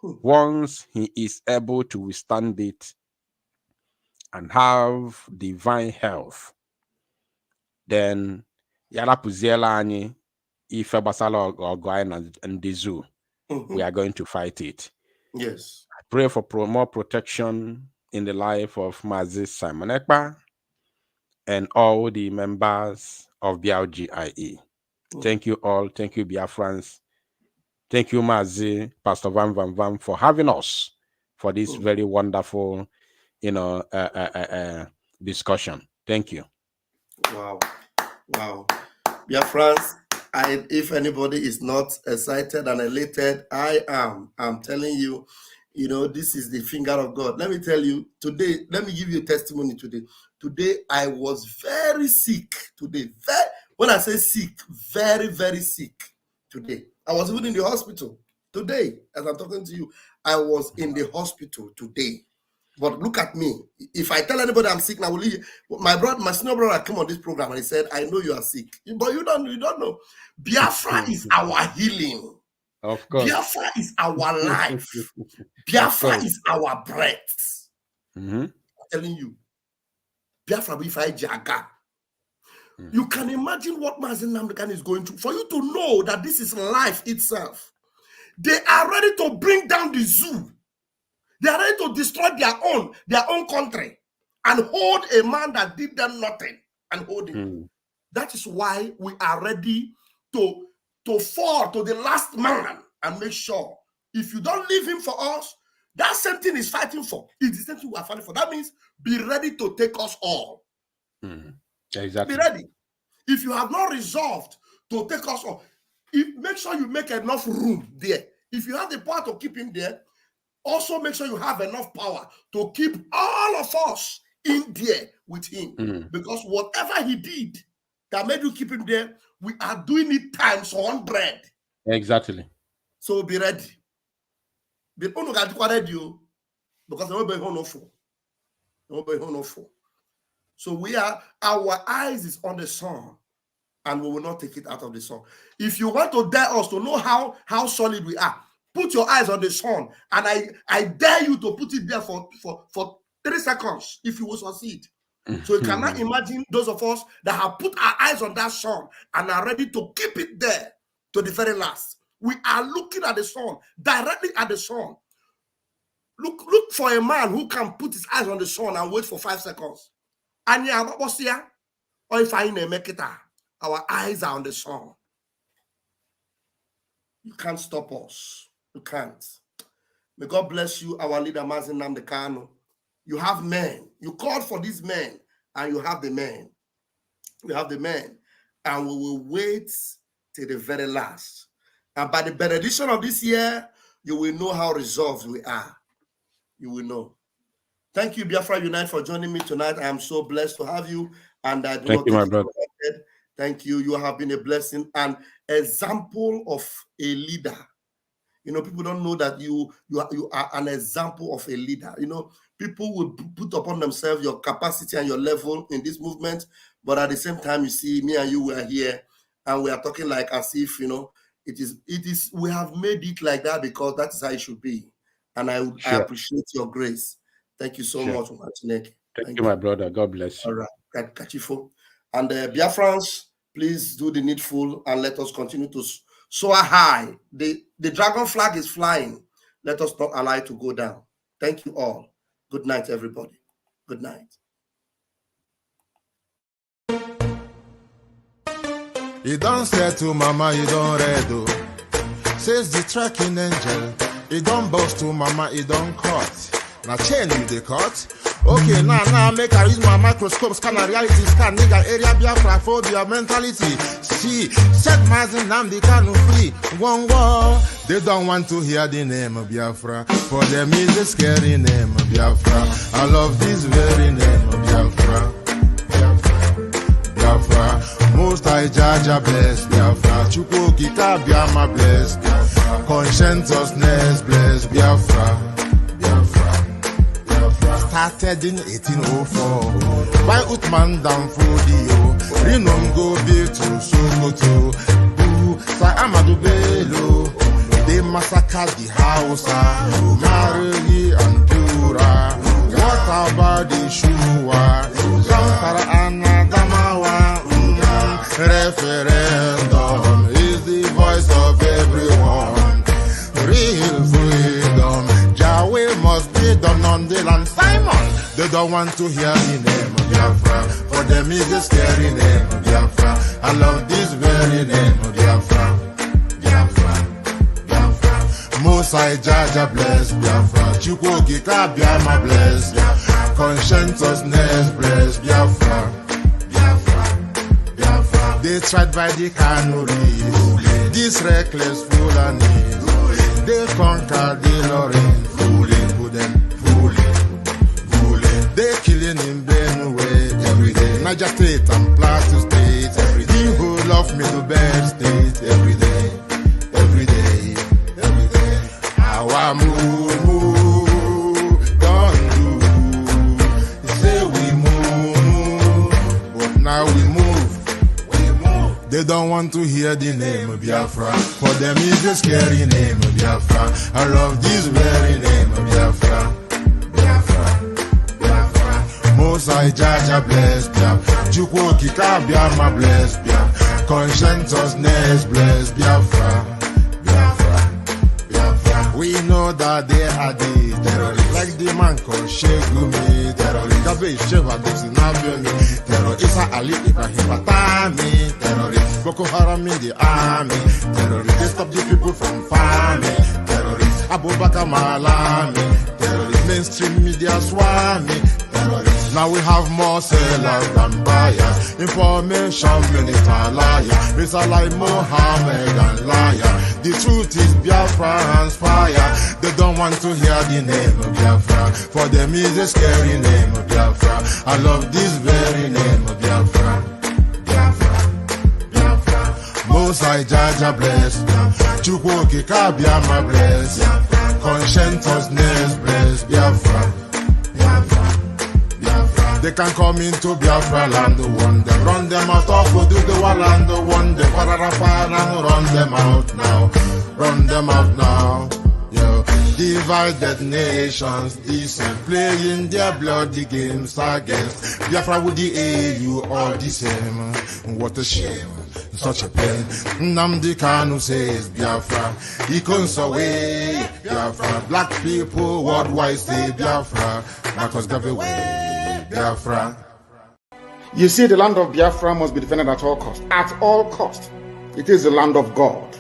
Once he is able to withstand it and have divine health, then yarapuziela ani ife basala ogo and the zoo. We are going to fight it. Yes. I pray for more protection in the life of Mazi Simon Ekpa and all the members of BLGIE. Thank you all. Thank you, Biafrans. Thank you, Mazi, Pastor Vam Vam Vam, for having us for this very wonderful, discussion. Thank you. Wow. Wow. Biafrans, if anybody is not excited and elated, I am. I'm telling you, this is the finger of God. Let me tell you, today, let me give you a testimony today. Today, I was very sick today. When I say sick, very, very sick today. I was even in the hospital today. As I'm talking to you, I was in the hospital today. But look at me. If I tell anybody I'm sick now, my senior brother came on this program and he said, I know you are sick. But you don't know. Biafra is our healing. Of course. Biafra is our life. Biafra is our breath. I'm telling you. Biafra Bifai Jaga. You can imagine what Mazi Nnamdi Kanu is going through. For you to know that this is life itself. They are ready to bring down the zoo. They are ready to destroy their own country and hold a man that did them nothing and hold him. That is why we are ready to fall to the last man and make sure if you don't leave him for us, that same thing is fighting for. It's the same thing we are fighting for. That means be ready to take us all. Exactly. Be ready. If you have not resolved to take us all, make sure you make enough room there. If you have the power to keep him there, also make sure you have enough power to keep all of us in there with him. Because whatever he did that made you keep him there, we are doing it times 100. Exactly. So be ready. Be ready because so our eyes is on the sun, and we will not take it out of the sun. If you want to dare us to know how solid we are, put your eyes on the sun, and I dare you to put it there for 3 seconds if you will succeed. So you cannot imagine those of us that have put our eyes on that sun and are ready to keep it there to the very last. We are looking at the sun, directly at the sun. Look for a man who can put his eyes on the sun and wait for 5 seconds. And or if I make it, our eyes are on the sun. You can't stop us. You can't. May God bless you, our leader, Mazi Nnamdi Kanu. You have men. You called for these men, and you have the men. You have the men, and we will wait till the very last. And by the benediction of this year, you will know how resolved we are. You will know. Thank you, Biafra Unite, for joining me tonight. I am so blessed to have you. And I do Thank not you, my take it brother. for granted. Thank you. You have been a blessing and example of a leader. You know, people don't know that you are an example of a leader. You know, people will put upon themselves your capacity and your level in this movement, but at the same time, you see, me and you were here, and we are talking like as if, you know, it is. We have made it like that because that is how it should be, and I appreciate your grace. Thank you so much, Martineke. Thank you, my brother. God bless you. All right, Kachifo. And Biafrans, please do the needful and let us continue to soar high. The dragon flag is flying. Let us not allow it to go down. Thank you all. Good night, everybody. Good night. You don't say to mama, you don't read. Says the tracking angel. You don't boast to mama, you don't cut. Now chain you the cut. Okay, now make I use my microscope, scan a reality, scan nigga area Biafra phobia mentality. See, set Mazi Nnamdi Kanu free. One war. They don't want to hear the name of Biafra. For them is a scary name of Biafra. I love this very name of Biafra. Biafra. Most I Jaja bless Biafra. Chukwu Kika Biama bless Biafra. Conscientiousness bless Biafra. Started in 1804 by Uthman Danfodio. Rinom go be to Sokoto. Sa Amadou Bello. They massacred the Hausa, Marili and Pura. What about the Shua? Zamfara and Adamawa. Referendum is the voice of everyone. Real freedom, Yahweh must be done on the land. Simon, they don't want to hear the name of Biafra. For them is a scary name of Biafra. I love this very name of Biafra. Mosai Jaja bless Biafra. Chukwu Kika Biama bless Biafra. Conscientiousness bless Biafra. They tried by the canories. This reckless Fulani. They conquered the Lorraine. They killing in Benue every day. Niger State and Plateau State every day. The whole of Middle Belt State every day. Our move, don't do. Say we move, but now we move. They don't want want to hear the name Biafra. For them is a scary name Biafra. I love this very name Biafra. Most I Jaja bless Biafra. Chukwu Kika Biafra bless Biafra. Conscientiousness bless Biafra. We know that they are the terrorists, like the man called Sheikh Gumi, terrorist. Gabe Sheva Dixinabiomi, terrorist. Isa Ali Ibrahim Batami, terrorist. Boko Haram in the army, terrorist. They stop the people from farming, terrorist. Abu Bakr Malami, terrorist. Mainstream media swami, terrorist. Now we have more sellers than buyers. Information minister liar. Mr. like Mohammed and liar. The truth is Biafra hands fire. They don't want to hear the name of Biafra. For them is a scary name of Biafra. I love this very name of Biafra. Most I Jaja bless. Chukwu Kika Biafra bless. Conscientiousness bless Biafra. They can come into Biafra land, one them run them out of do the land, one them run them out now, run them out now. Yo, divided nations, decent, playing their bloody games against Biafra with the AU all the same. What a shame, such a pain. Nnamdi Kanu says Biafra, he comes away Biafra. Black people worldwide say Biafra, Marcus gave away. Biafra. You see, the land of Biafra must be defended at all cost. At all cost. It is the land of God,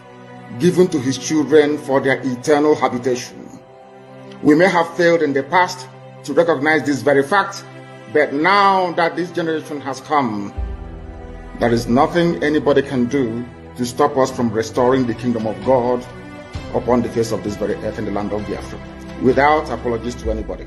given to his children for their eternal habitation. We may have failed in the past to recognize this very fact, but now that this generation has come, there is nothing anybody can do to stop us from restoring the kingdom of God upon the face of this very earth in the land of Biafra, without apologies to anybody.